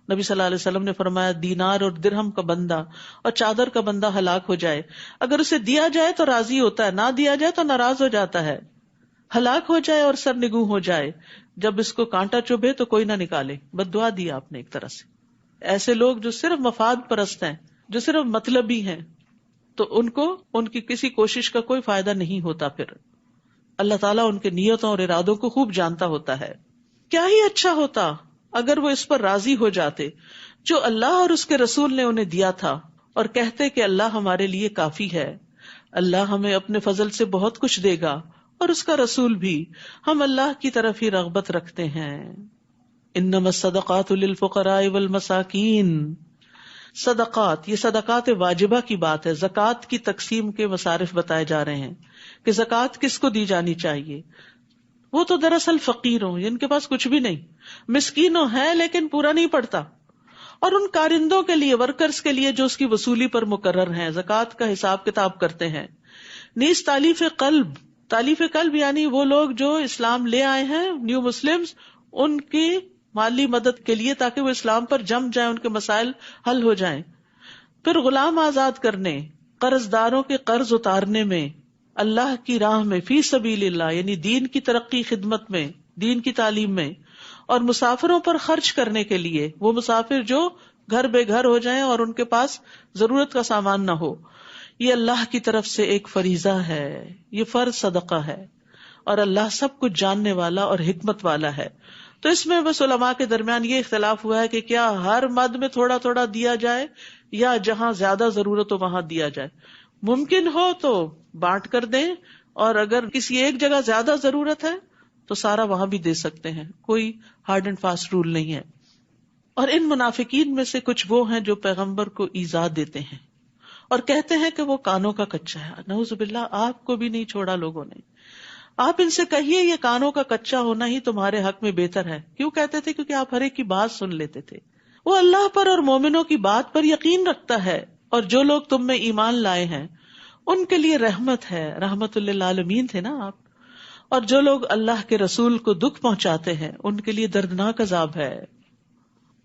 نبی صلی اللہ علیہ وسلم نے فرمایا دینار اور درہم کا بندہ اور چادر کا بندہ ہلاک ہو جائے, اگر اسے دیا جائے تو راضی ہوتا ہے, نہ دیا جائے تو ناراض ہو جاتا ہے. ہلاک ہو جائے اور سر نگوں ہو جائے, جب اس کو کانٹا چبھے تو کوئی نہ نکالے. بد دعا دی آپ نے ایک طرح سے. ایسے لوگ جو صرف مفاد پرست ہیں, جو صرف مطلبی ہیں, تو ان کو ان کی کسی کوشش کا کوئی فائدہ نہیں ہوتا. پھر اللہ تعالیٰ ان کے نیتوں اور ارادوں کو خوب جانتا ہوتا ہے. کیا ہی اچھا ہوتا اگر وہ اس پر راضی ہو جاتے جو اللہ اور اس کے رسول نے انہیں دیا تھا, اور کہتے کہ اللہ ہمارے لیے کافی ہے, اللہ ہمیں اپنے فضل سے بہت کچھ دے گا, اور اس کا رسول بھی, ہم اللہ کی طرف ہی رغبت رکھتے ہیں. انما الصدقات للفقراء والمساکین. صدقات, یہ صدقات واجبہ کی بات ہے. زکوٰۃ کی تقسیم کے مصارف بتائے جا رہے ہیں کہ زکوٰۃ کس کو دی جانی چاہیے. وہ تو دراصل فقیروں, جن کے پاس کچھ بھی نہیں, مسکینوں ہیں لیکن پورا نہیں پڑتا, اور ان کارندوں کے لیے, ورکرز کے لیے جو اس کی وصولی پر مقرر ہیں, زکوٰۃ کا حساب کتاب کرتے ہیں. نیز تالیف قلب. تالیف قلب یعنی وہ لوگ جو اسلام لے آئے ہیں, نیو مسلمز, ان کی مالی مدد کے لیے تاکہ وہ اسلام پر جم جائیں, ان کے مسائل حل ہو جائیں. پھر غلام آزاد کرنے, قرض داروں کے قرض اتارنے میں, اللہ کی راہ میں, فی سبیل اللہ یعنی دین کی ترقی خدمت میں, دین کی تعلیم میں, اور مسافروں پر خرچ کرنے کے لیے, وہ مسافر جو گھر بے گھر ہو جائیں اور ان کے پاس ضرورت کا سامان نہ ہو. یہ اللہ کی طرف سے ایک فریضہ ہے, یہ فرض صدقہ ہے, اور اللہ سب کچھ جاننے والا اور حکمت والا ہے. تو اس میں بس علماء کے درمیان یہ اختلاف ہوا ہے کہ کیا ہر مد میں تھوڑا تھوڑا دیا جائے یا جہاں زیادہ ضرورت ہو وہاں دیا جائے. ممکن ہو تو بانٹ کر دیں, اور اگر کسی ایک جگہ زیادہ ضرورت ہے تو سارا وہاں بھی دے سکتے ہیں, کوئی ہارڈ اینڈ فاسٹ رول نہیں ہے. اور ان منافقین میں سے کچھ وہ ہیں جو پیغمبر کو ایذا دیتے ہیں اور کہتے ہیں کہ وہ کانوں کا کچا ہے. نعوذ باللہ, آپ کو بھی نہیں چھوڑا لوگوں نے. آپ ان سے کہیے یہ کانوں کا کچا ہونا ہی تمہارے حق میں بہتر ہے. کیوں کہتے تھے؟ کیونکہ آپ ہر ایک کی بات سن لیتے تھے. وہ اللہ پر اور مومنوں کی بات پر یقین رکھتا ہے, اور جو لوگ تم میں ایمان لائے ہیں ان کے لیے رحمت ہے. رحمت للعالمین تھے نا آپ. اور جو لوگ اللہ کے رسول کو دکھ پہنچاتے ہیں ان کے لیے دردناک عذاب ہے.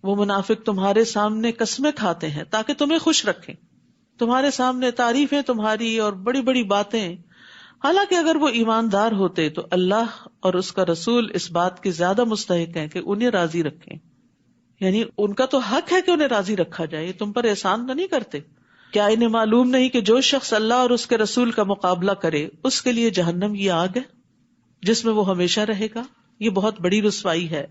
وہ منافق تمہارے سامنے قسمیں کھاتے ہیں تاکہ تمہیں خوش رکھیں, تمہارے سامنے تعریفیں تمہاری اور بڑی بڑی باتیں, حالانکہ اگر وہ ایماندار ہوتے تو اللہ اور اس کا رسول اس بات کے زیادہ مستحق ہیں کہ انہیں راضی رکھیں. یعنی ان کا تو حق ہے کہ انہیں راضی رکھا جائے, یہ تم پر احسان تو نہیں کرتے. کیا انہیں معلوم نہیں کہ جو شخص اللہ اور اس کے رسول کا مقابلہ کرے اس کے لیے جہنم یہ آگ ہے جس میں وہ ہمیشہ رہے گا. یہ بہت بڑی رسوائی ہے.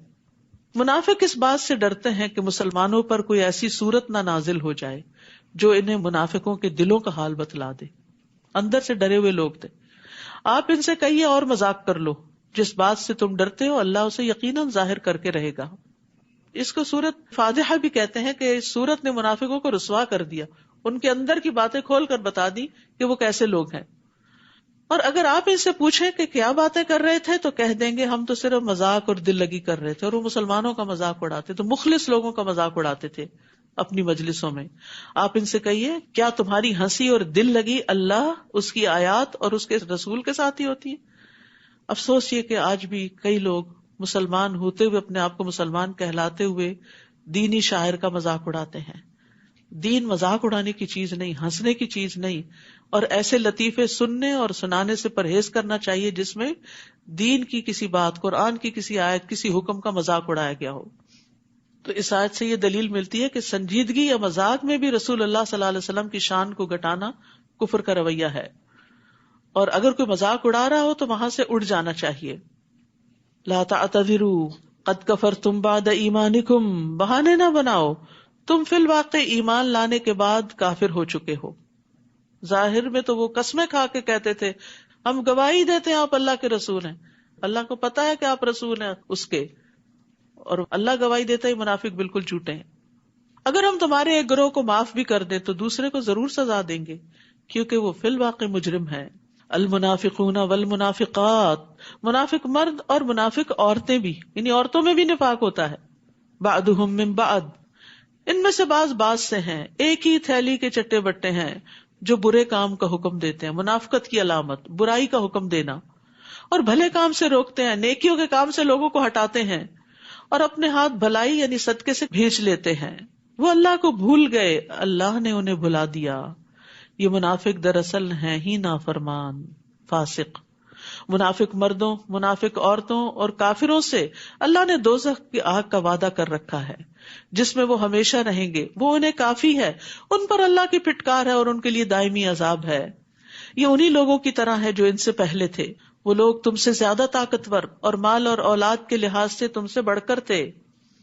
منافق اس بات سے ڈرتے ہیں کہ مسلمانوں پر کوئی ایسی صورت نہ نازل ہو جائے جو انہیں منافقوں کے دلوں کا حال بتلا دے. اندر سے ڈرے ہوئے لوگ تھے. آپ ان سے کہیے اور مذاق کر لو, جس بات سے تم ڈرتے ہو اللہ اسے یقیناً ظاہر کر کے رہے گا. اس کو سورت فاتحہ بھی کہتے ہیں کہ اس سورت نے منافقوں کو رسوا کر دیا, ان کے اندر کی باتیں کھول کر بتا دی کہ وہ کیسے لوگ ہیں. اور اگر آپ ان سے پوچھیں کہ کیا باتیں کر رہے تھے تو کہہ دیں گے ہم تو صرف مذاق اور دل لگی کر رہے تھے. اور وہ مسلمانوں کا مذاق اڑاتے, تو مخلص لوگوں کا مذاق اڑاتے تھے اپنی مجلسوں میں. آپ ان سے کہیے کیا تمہاری ہنسی اور دل لگی اللہ, اس کی آیات اور اس کے رسول کے ساتھ ہی ہوتی ہے؟ افسوس یہ کہ آج بھی کئی لوگ مسلمان ہوتے ہوئے اپنے آپ کو مسلمان کہلاتے ہوئے دینی شاعر کا مذاق اڑاتے ہیں. دین مذاق اڑانے کی چیز نہیں، ہنسنے کی چیز نہیں، اور ایسے لطیفے سننے اور سنانے سے پرہیز کرنا چاہیے جس میں دین کی کسی بات، قرآن کی کسی آیت، کسی حکم کا مذاق اڑایا گیا ہو. تو اس آیت سے یہ دلیل ملتی ہے کہ سنجیدگی یا مذاق میں بھی رسول اللہ صلی اللہ علیہ وسلم کی شان کو گھٹانا کفر کا رویہ ہے، اور اگر کوئی مذاق اڑا رہا ہو تو وہاں سے اڑ جانا چاہیے. لا تعتذروا قد کفرتم بعد ایمانکم، بہانے نہ بناؤ، تم فی الواقع ایمان لانے کے بعد کافر ہو چکے ہو. ظاہر میں تو وہ قسمیں کھا کے کہتے تھے ہم گواہی دیتے ہیں آپ اللہ کے رسول ہیں، اللہ کو پتا ہے کہ آپ رسول ہیں اس کے، اور اللہ گواہی دیتا ہی منافق بالکل جھوٹے ہیں. اگر ہم تمہارے ایک گروہ کو معاف بھی کر دیں تو دوسرے کو ضرور سزا دیں گے، کیونکہ وہ فی الواقع مجرم ہے. المنافقون والمنافقات، منافق مرد اور منافق عورتیں بھی، یعنی عورتوں میں بھی نفاق ہوتا ہے. بعضهم من بعض، ان میں سے بعض سے ہیں، ایک ہی تھیلی کے چٹے بٹے ہیں جو برے کام کا حکم دیتے ہیں. منافقت کی علامت برائی کا حکم دینا، اور بھلے کام سے روکتے ہیں، نیکیوں کے کام سے لوگوں کو ہٹاتے ہیں، اور اپنے ہاتھ بھلائی یعنی صدقے سے بھیج لیتے ہیں. وہ اللہ کو بھول گئے، اللہ نے انہیں بھلا دیا. یہ منافق دراصل ہیں ہی نافرمان، فاسق. منافق مردوں، منافق عورتوں اور کافروں سے اللہ نے دوزخ کی آگ کا وعدہ کر رکھا ہے جس میں وہ ہمیشہ رہیں گے. وہ انہیں کافی ہے، ان پر اللہ کی پھٹکار ہے اور ان کے لیے دائمی عذاب ہے. یہ انہی لوگوں کی طرح ہے جو ان سے پہلے تھے. وہ لوگ تم سے زیادہ طاقتور اور مال اور اولاد کے لحاظ سے تم سے بڑھ کر تھے.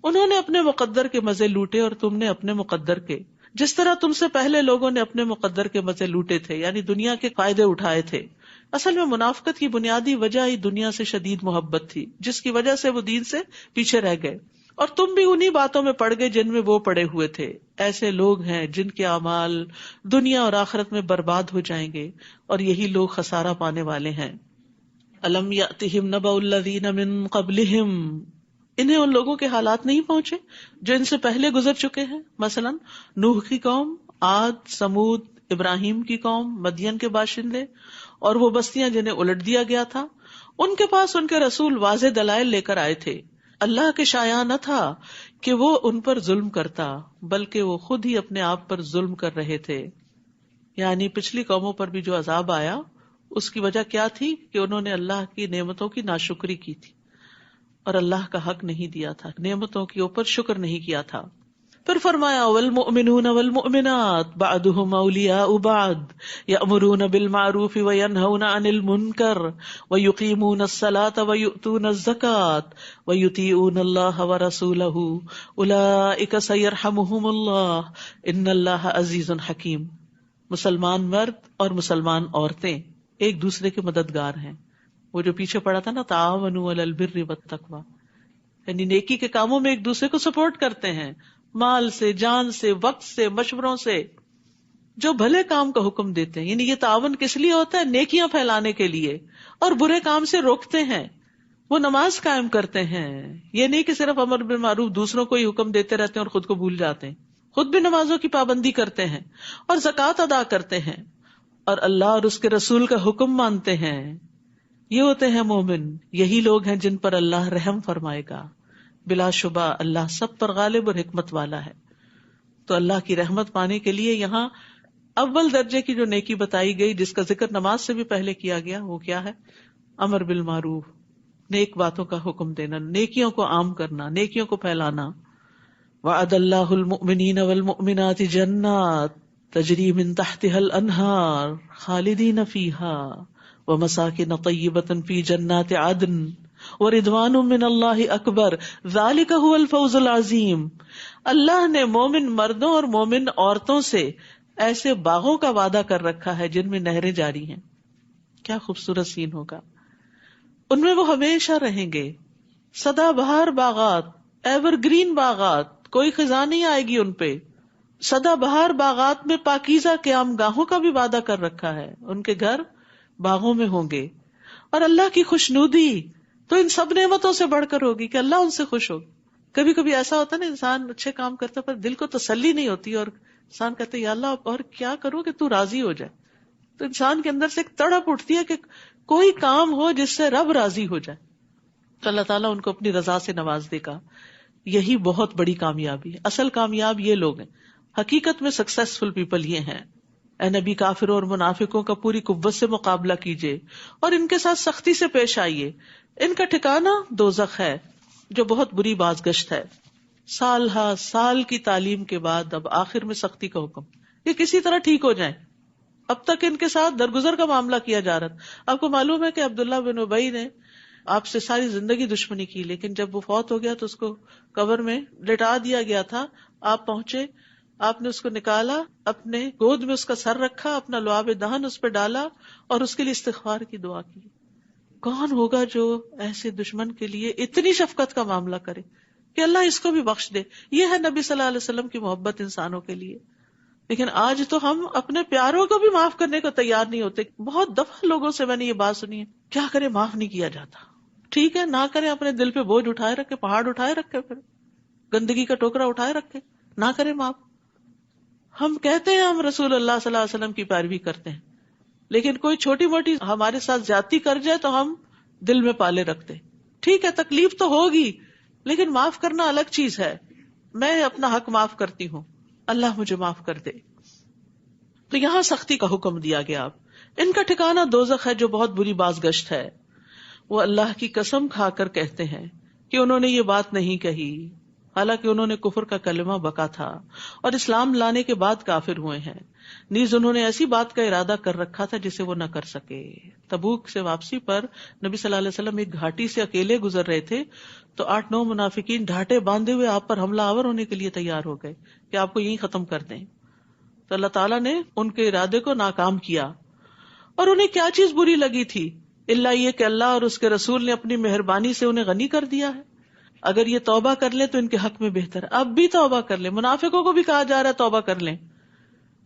انہوں نے اپنے مقدر کے مزے لوٹے اور تم نے اپنے مقدر کے، جس طرح تم سے پہلے لوگوں نے اپنے مقدر کے مزے لوٹے تھے، یعنی دنیا کے فائدے اٹھائے تھے. اصل میں منافقت کی بنیادی وجہ ہی دنیا سے شدید محبت تھی، جس کی وجہ سے وہ دین سے پیچھے رہ گئے. اور تم بھی انہی باتوں میں پڑ گئے جن میں وہ پڑے ہوئے تھے. ایسے لوگ ہیں جن کے اعمال دنیا اور آخرت میں برباد ہو جائیں گے، اور یہی لوگ خسارہ پانے والے ہیں. الم یأتہم نبأ الذین من قبلہم، انہیں ان لوگوں کے حالات نہیں پہنچے جو ان سے پہلے گزر چکے ہیں. مثلا نوح کی قوم، عاد، سمود، ابراہیم کی قوم، مدین کے باشندے، اور وہ بستیاں جنہیں الٹ دیا گیا تھا. ان کے پاس ان کے رسول واضح دلائل لے کر آئے تھے. اللہ کے شایع نہ تھا کہ وہ ان پر ظلم کرتا، بلکہ وہ خود ہی اپنے آپ پر ظلم کر رہے تھے. یعنی پچھلی قوموں پر بھی جو عذاب آیا اس کی وجہ کیا تھی کہ انہوں نے اللہ کی نعمتوں کی ناشکری کی تھی اور اللہ کا حق نہیں دیا تھا، نعمتوں کے اوپر شکر نہیں کیا تھا. پھر فرمایا والمؤمنون والمؤمنات بعضهم اولیاء بعض یأمرون بالمعروف وینہون عن المنکر ویقیمون الصلاة ویؤتون الزکاة ویطیعون اللہ ورسولہ اولئک سیرحمہم اللہ ان اللہ عزیز حکیم. مسلمان مرد اور مسلمان عورتیں ایک دوسرے کے مددگار ہیں. وہ جو پیچھے پڑا تھا نا تعاونوا علی البر والتقوی، یعنی نیکی کے کاموں میں ایک دوسرے کو سپورٹ کرتے ہیں، مال سے، جان سے، وقت سے، مشوروں سے، جو بھلے کام کا حکم دیتے ہیں. یعنی یہ تعاون کس لیے ہوتا ہے؟ نیکیاں پھیلانے کے لیے، اور برے کام سے روکتے ہیں. وہ نماز قائم کرتے ہیں، یہ نہیں کہ صرف امر بالمعروف دوسروں کو ہی حکم دیتے رہتے ہیں اور خود کو بھول جاتے ہیں. خود بھی نمازوں کی پابندی کرتے ہیں اور زکوٰۃ ادا کرتے ہیں اور اللہ اور اس کے رسول کا حکم مانتے ہیں. یہ ہوتے ہیں مومن. یہی لوگ ہیں جن پر اللہ رحم فرمائے گا. بلا شبہ اللہ سب پر غالب اور حکمت والا ہے. تو اللہ کی رحمت پانے کے لیے یہاں اول درجے کی جو نیکی بتائی گئی، جس کا ذکر نماز سے بھی پہلے کیا گیا، وہ کیا ہے؟ امر بالمعروف، نیک باتوں کا حکم دینا، نیکیوں کو عام کرنا، نیکیوں کو پھیلانا. وعد اللہ المؤمنین والمؤمنات جنات تجری من تحتها الانہار خالدین فیہا ومساکن طیبۃ فی جنات عدن ورضوان من اللہ اکبر ذالک هو الفوز العظیم. اللہ نے مومن مردوں اور مومن عورتوں سے ایسے باغوں کا وعدہ کر رکھا ہے جن میں نہریں جاری ہیں. کیا خوبصورت سین ہوگا. ان میں وہ ہمیشہ رہیں گے، سدا بہار باغات، ایور گرین باغات، کوئی خزاں نہیں آئے گی ان پہ. سدا بہار باغات میں پاکیزہ قیام گاہوں کا بھی وعدہ کر رکھا ہے. ان کے گھر باغوں میں ہوں گے، اور اللہ کی خوشنودی تو ان سب نعمتوں سے بڑھ کر ہوگی کہ اللہ ان سے خوش ہوگا. کبھی کبھی ایسا ہوتا ہے نا، انسان اچھے کام کرتا پر دل کو تسلی نہیں ہوتی، اور انسان کہتے یا اللہ اور کیا کروں کہ تو راضی ہو جائے. تو انسان کے اندر سے ایک تڑپ اٹھتی ہے کہ کوئی کام ہو جس سے رب راضی ہو جائے. تو اللہ تعالیٰ ان کو اپنی رضا سے نواز دے گا. یہی بہت بڑی کامیابی ہے. اصل کامیاب یہ لوگ ہیں, حقیقت میں سکسیسفل پیپل یہ ہیں. اے نبی, کافروں اور منافقوں کا پوری قوت سے مقابلہ کیجیے اور ان کے ساتھ سختی سے پیش آئیے. ان کا ٹھکانہ دوزخ ہے جو بہت بری بازگشت ہے. سال ہا سال کی تعلیم کے بعد اب آخر میں سختی کا حکم, یہ کسی طرح ٹھیک ہو جائیں. اب تک ان کے ساتھ درگزر کا معاملہ کیا جا رہا تھا. آپ کو معلوم ہے کہ عبداللہ بن ابی نے آپ سے ساری زندگی دشمنی کی, لیکن جب وہ فوت ہو گیا تو اس کو قبر میں لٹا دیا گیا تھا. آپ پہنچے, آپ نے اس کو نکالا, اپنے گود میں اس کا سر رکھا, اپنا لعاب دہن اس پہ ڈالا اور اس کے لیے استغفار کی دعا کی. کون ہوگا جو ایسے دشمن کے لیے اتنی شفقت کا معاملہ کرے کہ اللہ اس کو بھی بخش دے. یہ ہے نبی صلی اللہ علیہ وسلم کی محبت انسانوں کے لیے. لیکن آج تو ہم اپنے پیاروں کو بھی معاف کرنے کو تیار نہیں ہوتے. بہت دفعہ لوگوں سے میں نے یہ بات سنی ہے, کیا کرے معاف نہیں کیا جاتا. ٹھیک ہے, نہ کرے, اپنے دل پہ بوجھ اٹھائے رکھے, پہاڑ اٹھائے رکھے, پھر گندگی کا ٹوکرا اٹھائے رکھے, نہ کرے معاف. ہم کہتے ہیں ہم رسول اللہ صلی اللہ علیہ وسلم کی پیروی کرتے ہیں, لیکن کوئی چھوٹی موٹی ہمارے ساتھ زیادتی کر جائے تو ہم دل میں پالے رکھتے. ٹھیک ہے, تکلیف تو ہوگی, لیکن معاف کرنا الگ چیز ہے. میں اپنا حق معاف کرتی ہوں, اللہ مجھے معاف کر دے. تو یہاں سختی کا حکم دیا گیا. اب ان کا ٹھکانہ دوزخ ہے جو بہت بری بازگشت ہے. وہ اللہ کی قسم کھا کر کہتے ہیں کہ انہوں نے یہ بات نہیں کہی, حالانکہ انہوں نے کفر کا کلمہ بکا تھا اور اسلام لانے کے بعد کافر ہوئے ہیں. نیز انہوں نے ایسی بات کا ارادہ کر رکھا تھا جسے وہ نہ کر سکے. تبوک سے واپسی پر نبی صلی اللہ علیہ وسلم ایک گھاٹی سے اکیلے گزر رہے تھے تو 8-9 منافقین ڈھاٹے باندھے ہوئے آپ پر حملہ آور ہونے کے لیے تیار ہو گئے کہ آپ کو یہیں ختم کر دیں. تو اللہ تعالیٰ نے ان کے ارادے کو ناکام کیا. اور انہیں کیا چیز بری لگی تھی الا یہ کہ اللہ اور اس کے رسول نے اپنی مہربانی سے انہیں غنی کر دیا ہے. اگر یہ توبہ کر لیں تو ان کے حق میں بہتر ہے. اب بھی توبہ کر لیں. منافقوں کو بھی کہا جا رہا ہے توبہ کر لیں,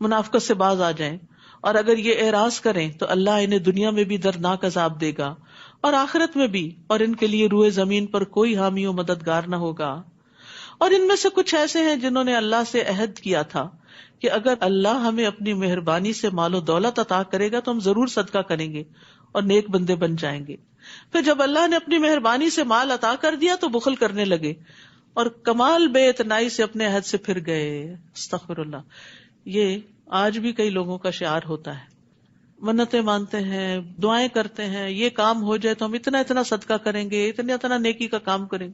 منافقت سے باز آ جائیں. اور اگر یہ اعراض کریں تو اللہ انہیں دنیا میں بھی دردناک عذاب دے گا اور آخرت میں بھی, اور ان کے لیے روئے زمین پر کوئی حامی و مددگار نہ ہوگا. اور ان میں سے کچھ ایسے ہیں جنہوں نے اللہ سے عہد کیا تھا کہ اگر اللہ ہمیں اپنی مہربانی سے مال و دولت عطا کرے گا تو ہم ضرور صدقہ کریں گے اور نیک بندے بن جائیں گے. پھر جب اللہ نے اپنی مہربانی سے مال عطا کر دیا تو بخل کرنے لگے اور کمال بے اعتنائی سے اپنے عہد سے پھر گئے. استغفر اللہ. یہ آج بھی کئی لوگوں کا شعار ہوتا ہے. منتیں مانتے ہیں, دعائیں کرتے ہیں, یہ کام ہو جائے تو ہم اتنا اتنا صدقہ کریں گے, اتنا اتنا نیکی کا کام کریں گے.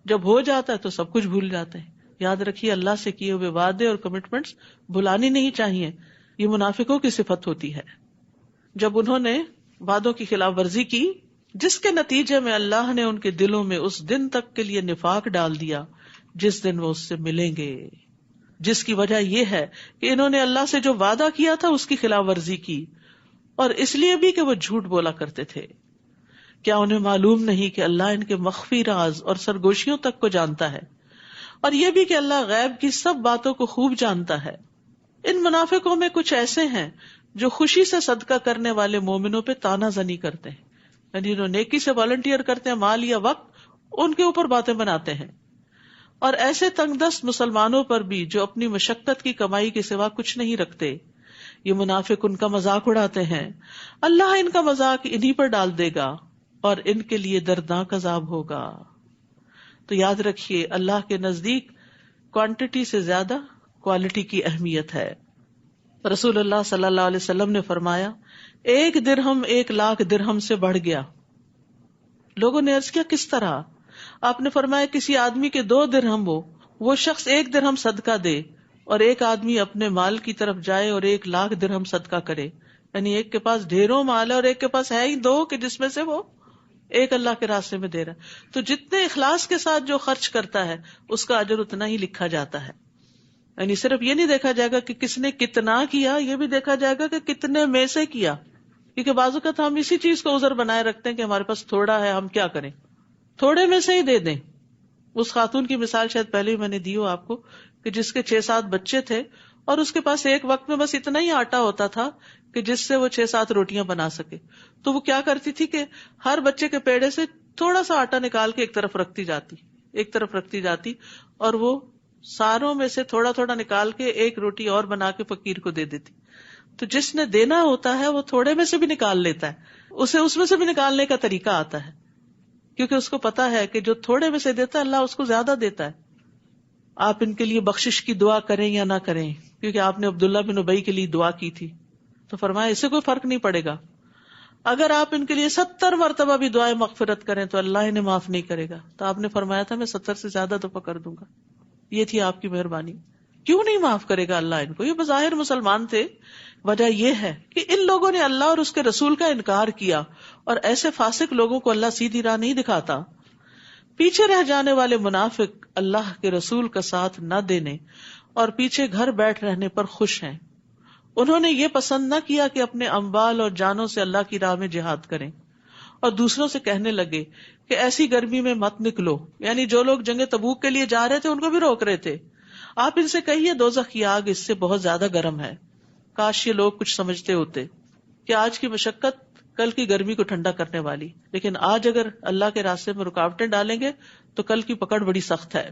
جب ہو جاتا ہے تو سب کچھ بھول جاتے ہیں. یاد رکھیے, اللہ سے کیے ہوئے وعدے اور کمٹمنٹس بھلانی نہیں چاہیے. یہ منافقوں کی صفت ہوتی ہے. جب انہوں نے وعدوں کی خلاف ورزی کی جس کے نتیجے میں اللہ نے ان کے دلوں میں اس دن تک کے لیے نفاق ڈال دیا جس دن وہ اس سے ملیں گے, جس کی وجہ یہ ہے کہ انہوں نے اللہ سے جو وعدہ کیا تھا اس کی خلاف ورزی کی, اور اس لیے بھی کہ وہ جھوٹ بولا کرتے تھے. کیا انہیں معلوم نہیں کہ اللہ ان کے مخفی راز اور سرگوشیوں تک کو جانتا ہے, اور یہ بھی کہ اللہ غیب کی سب باتوں کو خوب جانتا ہے. ان منافقوں میں کچھ ایسے ہیں جو خوشی سے صدقہ کرنے والے مومنوں پہ تانا زنی کرتے ہیں, یعنی جو نیکی سے والنٹیئر کرتے ہیں, مال یا وقت, ان کے اوپر باتیں بناتے ہیں. اور ایسے تنگ دست مسلمانوں پر بھی جو اپنی مشقت کی کمائی کے سوا کچھ نہیں رکھتے. یہ منافق ان کا مذاق اڑاتے ہیں. اللہ ان کا مذاق انہی پر ڈال دے گا اور ان کے لیے دردناک عذاب ہوگا. تو یاد رکھیے, اللہ کے نزدیک کوانٹٹی سے زیادہ کوالٹی کی اہمیت ہے. رسول اللہ صلی اللہ علیہ وسلم نے فرمایا, 1 درہم 1,00,000 درہم سے بڑھ گیا. لوگوں نے عرض کیا کس طرح؟ آپ نے فرمایا کسی آدمی کے 2 درہم ہو, وہ شخص 1 درہم صدقہ دے, اور ایک آدمی اپنے مال کی طرف جائے اور 1,00,000 درہم صدقہ کرے, یعنی ایک کے پاس ڈھیروں مال ہے اور ایک کے پاس ہے ہی 2 کہ جس میں سے وہ ایک اللہ کے راستے میں دے رہا ہے. تو جتنے اخلاص کے ساتھ جو خرچ کرتا ہے اس کا اجر اتنا ہی لکھا جاتا ہے. یعنی صرف یہ نہیں دیکھا جائے گا کہ کس نے کتنا کیا, یہ بھی دیکھا جائے گا کہ کتنے میں سے کیا. کیونکہ بعض اوقات ہم اسی چیز کو عذر بنائے رکھتے ہیں کہ ہمارے پاس تھوڑا ہے, ہم کیا کریں, تھوڑے میں سے ہی دے دیں. اس خاتون کی مثال شاید پہلے ہی میں نے دی ہو آپ کو, کہ جس کے 6-7 بچے تھے اور اس کے پاس ایک وقت میں بس اتنا ہی آٹا ہوتا تھا کہ جس سے وہ 6-7 روٹیاں بنا سکے. تو وہ کیا کرتی تھی کہ ہر بچے کے پیڑے سے تھوڑا سا آٹا نکال کے ایک طرف رکھتی جاتی اور وہ ساروں میں سے تھوڑا تھوڑا نکال کے ایک روٹی اور بنا کے فقیر کو دے دیتی. تو جس نے دینا ہوتا ہے وہ تھوڑے میں سے بھی نکال لیتا ہے, اسے اس میں سے بھی نکالنے کا طریقہ آتا ہے, کیونکہ اس کو پتا ہے کہ جو تھوڑے میں سے دیتا ہے اللہ اس کو زیادہ دیتا ہے. آپ ان کے لیے بخشش کی دعا کریں یا نہ کریں، کیونکہ آپ نے عبداللہ بن ابی کے لیے دعا کی تھی، تو فرمایا اس سے کوئی فرق نہیں پڑے گا، اگر آپ ان کے لیے 70 مرتبہ بھی دعائیں مغفرت کریں تو اللہ انہیں معاف نہیں کرے گا. تو آپ نے فرمایا تھا میں 70 سے زیادہ دفعہ کر دوں گا. یہ تھی آپ کی مہربانی. کیوں نہیں معاف کرے گا اللہ ان کو؟ یہ بظاہر مسلمان تھے. وجہ یہ ہے کہ ان لوگوں نے اللہ اور اس کے رسول کا انکار کیا، اور ایسے فاسق لوگوں کو اللہ سیدھی راہ نہیں دکھاتا. پیچھے رہ جانے والے منافق اللہ کے رسول کا ساتھ نہ دینے اور پیچھے گھر بیٹھ رہنے پر خوش ہیں. انہوں نے یہ پسند نہ کیا کہ اپنے اموال اور جانوں سے اللہ کی راہ میں جہاد کریں، اور دوسروں سے کہنے لگے کہ ایسی گرمی میں مت نکلو. یعنی جو لوگ جنگ تبوک کے لیے جا رہے تھے ان کو بھی روک رہے تھے. آپ ان سے کہیے دوزخ کی آگ اس سے بہت زیادہ گرم ہے. کاش یہ لوگ کچھ سمجھتے ہوتے کہ آج کی مشقت کل کی گرمی کو ٹھنڈا کرنے والی، لیکن آج اگر اللہ کے راستے میں رکاوٹیں ڈالیں گے تو کل کی پکڑ بڑی سخت ہے.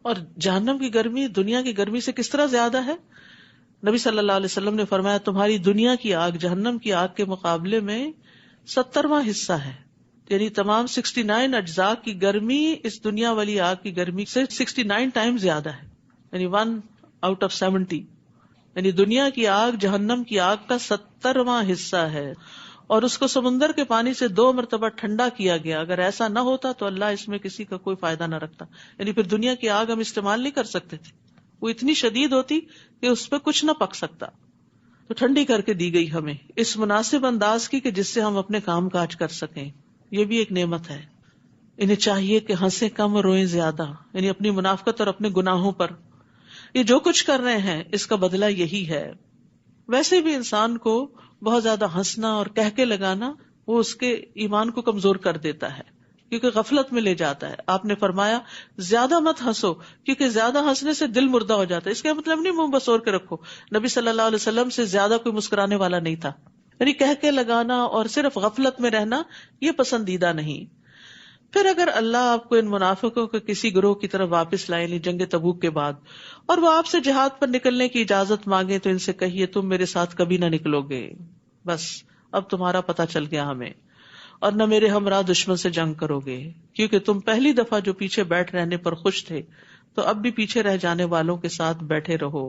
اور جہنم کی گرمی دنیا کی گرمی سے کس طرح زیادہ ہے؟ نبی صلی اللہ علیہ وسلم نے فرمایا تمہاری دنیا کی آگ جہنم کی آگ کے مقابلے میں 70واں حصہ ہے. یعنی تمام 69 اجزاء کی گرمی اس دنیا والی آگ کی گرمی سے 69 ٹائم زیادہ ہے، یعنی 1 out of 70. یعنی دنیا کی آگ جہنم کی آگ کا 70واں حصہ ہے، اور اس کو سمندر کے پانی سے 2 مرتبہ ٹھنڈا کیا گیا. اگر ایسا نہ ہوتا تو اللہ اس میں کسی کا کوئی فائدہ نہ رکھتا. یعنی پھر دنیا کی آگ ہم استعمال نہیں کر سکتے تھے، وہ اتنی شدید ہوتی کہ اس پہ کچھ نہ پک سکتا. تو ٹھنڈی کر کے دی گئی ہمیں اس مناسب انداز کی کہ جس سے ہم اپنے کام کاج کر سکیں. یہ بھی ایک نعمت ہے. انہیں چاہیے کہ ہنسیں کم اور روئیں زیادہ، یعنی اپنی منافقت اور اپنے گناہوں پر. یہ جو کچھ کر رہے ہیں اس کا بدلہ یہی ہے. ویسے بھی انسان کو بہت زیادہ ہنسنا اور کہہ کے لگانا وہ اس کے ایمان کو کمزور کر دیتا ہے، کیونکہ غفلت میں لے جاتا ہے. آپ نے فرمایا زیادہ مت ہنسو، کیونکہ زیادہ ہنسنے سے دل مردہ ہو جاتا ہے. اس کا مطلب نہیں منہ بسور کے رکھو. نبی صلی اللہ علیہ وسلم سے زیادہ کوئی مسکرانے والا نہیں تھا. یعنی کہہ کے لگانا اور صرف غفلت میں رہنا یہ پسندیدہ نہیں. پھر اگر اللہ آپ کو ان منافقوں کے کسی گروہ کی طرف واپس لائے، یعنی جنگ تبوک کے بعد، اور وہ آپ سے جہاد پر نکلنے کی اجازت مانگے تو ان سے کہیے تم میرے ساتھ کبھی نہ نکلو گے. بس اب تمہارا پتہ چل گیا ہمیں، اور نہ میرے ہمراہ دشمن سے جنگ کرو گے، کیونکہ تم پہلی دفعہ جو پیچھے بیٹھ رہنے پر خوش تھے تو اب بھی پیچھے رہ جانے والوں کے ساتھ بیٹھے رہو.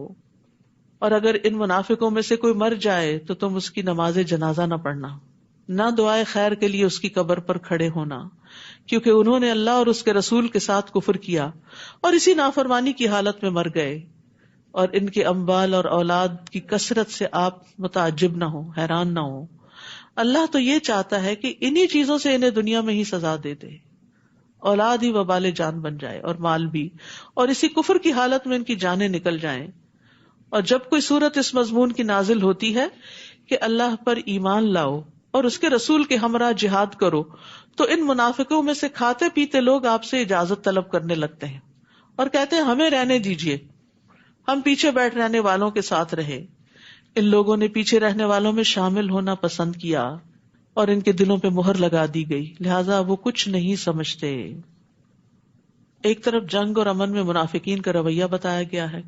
اور اگر ان منافقوں میں سے کوئی مر جائے تو تم اس کی نماز جنازہ نہ پڑھنا، نہ دعائے خیر کے لیے اس کی قبر پر کھڑے ہونا، کیونکہ انہوں نے اللہ اور اس کے رسول کے ساتھ کفر کیا اور اسی نافرمانی کی حالت میں مر گئے. اور ان کے اموال اور اولاد کی کثرت سے آپ متعجب نہ ہو، حیران نہ ہو. اللہ تو یہ چاہتا ہے کہ انہی چیزوں سے انہیں دنیا میں ہی سزا دے دے، اولاد ہی وبال جان بن جائے اور مال بھی، اور اسی کفر کی حالت میں ان کی جانیں نکل جائیں. اور جب کوئی صورت اس مضمون کی نازل ہوتی ہے کہ اللہ پر ایمان لاؤ اور اس کے رسول کے ہمراہ جہاد کرو، تو ان منافقوں میں سے کھاتے پیتے لوگ آپ سے اجازت طلب کرنے لگتے ہیں اور کہتے ہیں ہمیں رہنے دیجئے، ہم پیچھے بیٹھ رہنے والوں کے ساتھ رہے. ان لوگوں نے پیچھے رہنے والوں میں شامل ہونا پسند کیا اور ان کے دلوں پہ مہر لگا دی گئی، لہذا وہ کچھ نہیں سمجھتے. ایک طرف جنگ اور امن میں منافقین کا رویہ بتایا گیا ہے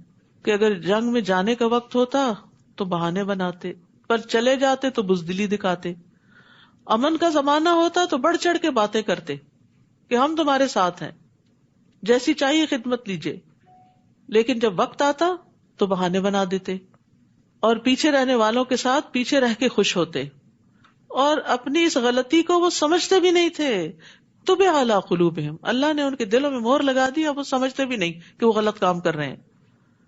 کہ اگر جنگ میں جانے کا وقت ہوتا تو بہانے بناتے، پر چلے جاتے تو بزدلی دکھاتے. امن کا زمانہ ہوتا تو بڑھ چڑھ کے باتیں کرتے کہ ہم تمہارے ساتھ ہیں، جیسی چاہیے خدمت لیجیے. لیکن جب وقت آتا تو بہانے بنا دیتے اور پیچھے رہنے والوں کے ساتھ پیچھے رہ کے خوش ہوتے، اور اپنی اس غلطی کو وہ سمجھتے بھی نہیں تھے. طبع علی قلوبہم، اللہ نے ان کے دلوں میں مہر لگا دی، اب وہ سمجھتے بھی نہیں کہ وہ غلط کام کر رہے ہیں.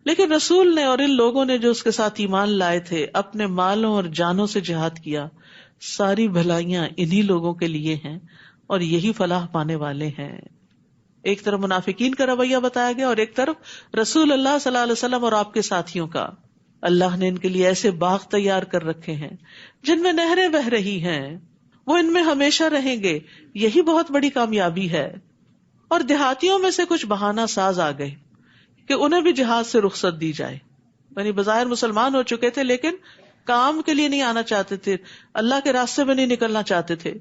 لیکن رسول نے اور ان لوگوں نے جو اس کے ساتھ ایمان لائے تھے اپنے مالوں اور جانوں سے جہاد کیا. ساری بھلائیاں انہی لوگوں کے لیے ہیں اور یہی فلاح پانے والے ہیں. ایک طرف منافقین کا رویہ بتایا گیا اور ایک طرف رسول اللہ صلی اللہ علیہ وسلم اور آپ کے ساتھیوں کا. اللہ نے ان کے لیے ایسے باغ تیار کر رکھے ہیں جن میں نہریں بہ رہی ہیں، وہ ان میں ہمیشہ رہیں گے. یہی بہت بڑی کامیابی ہے. اور دیہاتیوں میں سے کچھ بہانہ ساز آ گئے کہ انہیں بھی جہاد سے رخصت دی جائے. یعنی بظاہر مسلمان ہو چکے تھے لیکن کام کے لیے نہیں آنا چاہتے تھے، اللہ کے راستے میں نہیں نکلنا چاہتے تھے.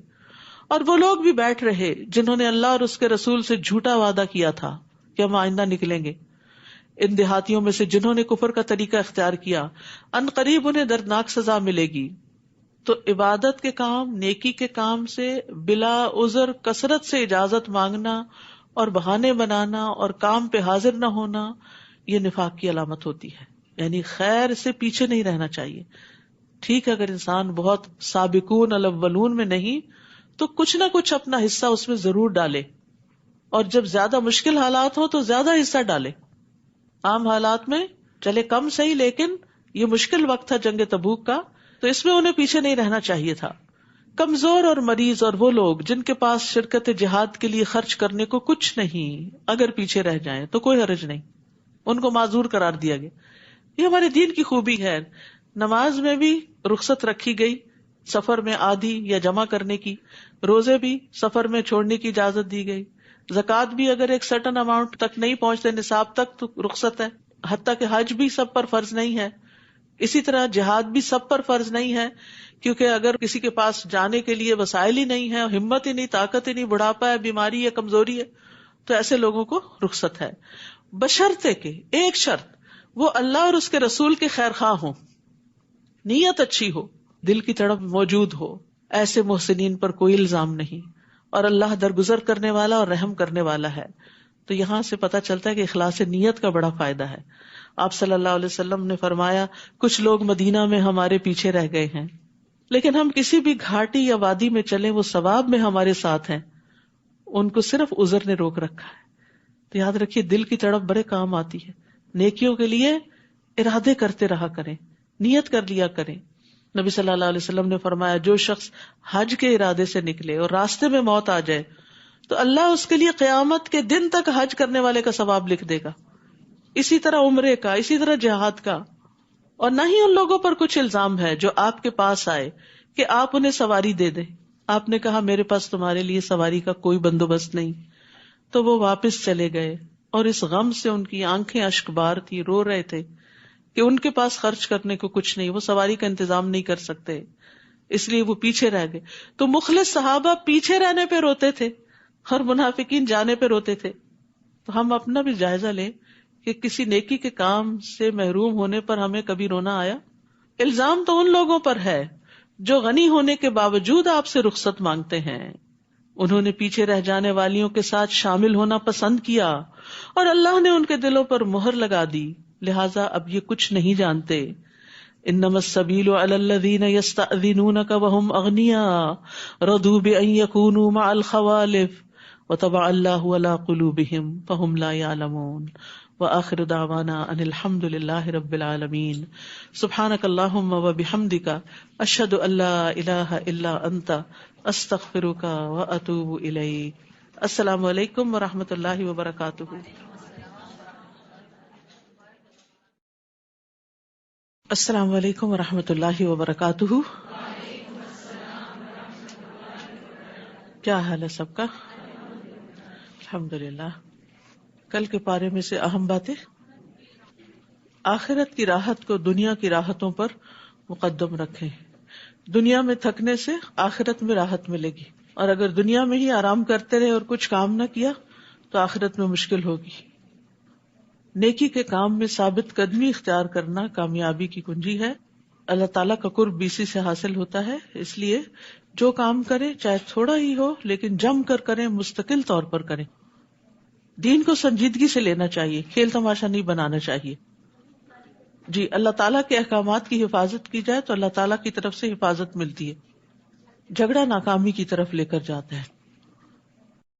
اور وہ لوگ بھی بیٹھ رہے جنہوں نے اللہ اور اس کے رسول سے جھوٹا وعدہ کیا تھا کہ ہم آئندہ نکلیں گے. ان دیہاتیوں میں سے جنہوں نے کفر کا طریقہ اختیار کیا ان قریب انہیں دردناک سزا ملے گی. تو عبادت کے کام، نیکی کے کام سے بلا عذر کثرت سے اجازت مانگنا اور بہانے بنانا اور کام پہ حاضر نہ ہونا یہ نفاق کی علامت ہوتی ہے. یعنی خیر سے پیچھے نہیں رہنا چاہیے. ٹھیک ہے اگر انسان بہت سابقون الاولون میں نہیں تو کچھ نہ کچھ اپنا حصہ اس میں ضرور ڈالے, اور جب زیادہ مشکل حالات ہوں تو زیادہ حصہ ڈالے. عام حالات میں چلے کم صحیح, لیکن یہ مشکل وقت تھا جنگ تبوک کا, تو اس میں انہیں پیچھے نہیں رہنا چاہیے تھا. کمزور اور مریض اور وہ لوگ جن کے پاس شرکت جہاد کے لیے خرچ کرنے کو کچھ نہیں, اگر پیچھے رہ جائیں تو کوئی حرج نہیں, ان کو معذور قرار دیا گیا. یہ ہمارے دین کی خوبی ہے. نماز میں بھی رخصت رکھی گئی سفر میں آدھی یا جمع کرنے کی, روزے بھی سفر میں چھوڑنے کی اجازت دی گئی, زکوٰۃ بھی اگر ایک سرٹن اماؤنٹ تک نہیں پہنچتے نصاب تک تو رخصت ہے, حتیٰ کہ حج بھی سب پر فرض نہیں ہے. اسی طرح جہاد بھی سب پر فرض نہیں ہے, کیونکہ اگر کسی کے پاس جانے کے لیے وسائل ہی نہیں ہے, ہمت ہی نہیں, طاقت ہی نہیں, بڑھاپا ہے, بیماری ہے, کمزوری ہے, تو ایسے لوگوں کو رخصت ہے. بشرطے کہ ایک شرط, وہ اللہ اور اس کے رسول کے خیر خواہ ہوں, نیت اچھی ہو, دل کی تڑپ موجود ہو. ایسے محسنین پر کوئی الزام نہیں, اور اللہ درگزر کرنے والا اور رحم کرنے والا ہے. تو یہاں سے پتہ چلتا ہے کہ اخلاص نیت کا بڑا فائدہ ہے. آپ صلی اللہ علیہ وسلم نے فرمایا کچھ لوگ مدینہ میں ہمارے پیچھے رہ گئے ہیں, لیکن ہم کسی بھی گھاٹی یا وادی میں چلیں وہ ثواب میں ہمارے ساتھ ہیں, ان کو صرف عذر نے روک رکھا ہے. تو یاد رکھیے دل کی تڑپ بڑے کام آتی ہے. نیکیوں کے لیے ارادے کرتے رہا کریں, نیت کر لیا کریں. نبی صلی اللہ علیہ وسلم نے فرمایا جو شخص حج کے ارادے سے نکلے اور راستے میں موت آ جائے تو اللہ اس کے لیے قیامت کے دن تک حج کرنے والے کا ثواب لکھ دے گا. اسی طرح عمرے کا, اسی طرح جہاد کا. اور نہ ہی ان لوگوں پر کچھ الزام ہے جو آپ کے پاس آئے کہ آپ انہیں سواری دے دیں. آپ نے کہا میرے پاس تمہارے لیے سواری کا کوئی بندوبست نہیں, تو وہ واپس چلے گئے, اور اس غم سے ان کی آنکھیں اشک بار تھی, رو رہے تھے کہ ان کے پاس خرچ کرنے کو کچھ نہیں, وہ سواری کا انتظام نہیں کر سکتے, اس لیے وہ پیچھے رہ گئے. تو مخلص صحابہ پیچھے رہنے پہ روتے تھے اور منافقین جانے پہ روتے تھے. تو ہم اپنا بھی جائزہ لیں کہ کسی نیکی کے کام سے محروم ہونے پر ہمیں کبھی رونا آیا؟ الزام تو ان لوگوں پر ہے جو غنی ہونے کے باوجود آپ سے رخصت مانگتے ہیں. انہوں نے پیچھے رہ جانے والیوں کے ساتھ شامل ہونا پسند کیا, اور اللہ نے ان کے دلوں پر مہر لگا دی, لہٰذا اب یہ کچھ نہیں جانتے. انما السبیل علی الذین یستأذنونک وهم اغنیاء رضوا بان یکونوا مع الخوالف وطبع اللہ علی قلوبہم فہم لا یعلمون. وآخر دعوانا ان الحمد للہ رب العالمین. سبحانک اللہم وبحمدک اشہد ان لا الہ الا انت استغفرک واتوب الیک. السلام علیکم ورحمۃ اللہ وبرکاتہ. السلام علیکم ورحمۃ اللہ وبرکاتہ. کیا حال ہے سب کا؟ الحمدللہ. کل کے پارے میں سے اہم باتیں: آخرت کی راحت کو دنیا کی راحتوں پر مقدم رکھیں. دنیا میں تھکنے سے آخرت میں راحت ملے گی, اور اگر دنیا میں ہی آرام کرتے رہے اور کچھ کام نہ کیا تو آخرت میں مشکل ہوگی. نیکی کے کام میں ثابت قدمی اختیار کرنا کامیابی کی کنجی ہے. اللہ تعالیٰ کا قرب اسی سے حاصل ہوتا ہے, اس لیے جو کام کریں چاہے تھوڑا ہی ہو لیکن جم کر کریں, مستقل طور پر کریں. دین کو سنجیدگی سے لینا چاہیے, کھیل تماشا نہیں بنانا چاہیے. جی, اللہ تعالیٰ کے احکامات کی حفاظت کی جائے تو اللہ تعالیٰ کی طرف سے حفاظت ملتی ہے. جھگڑا ناکامی کی طرف لے کر جاتا ہے.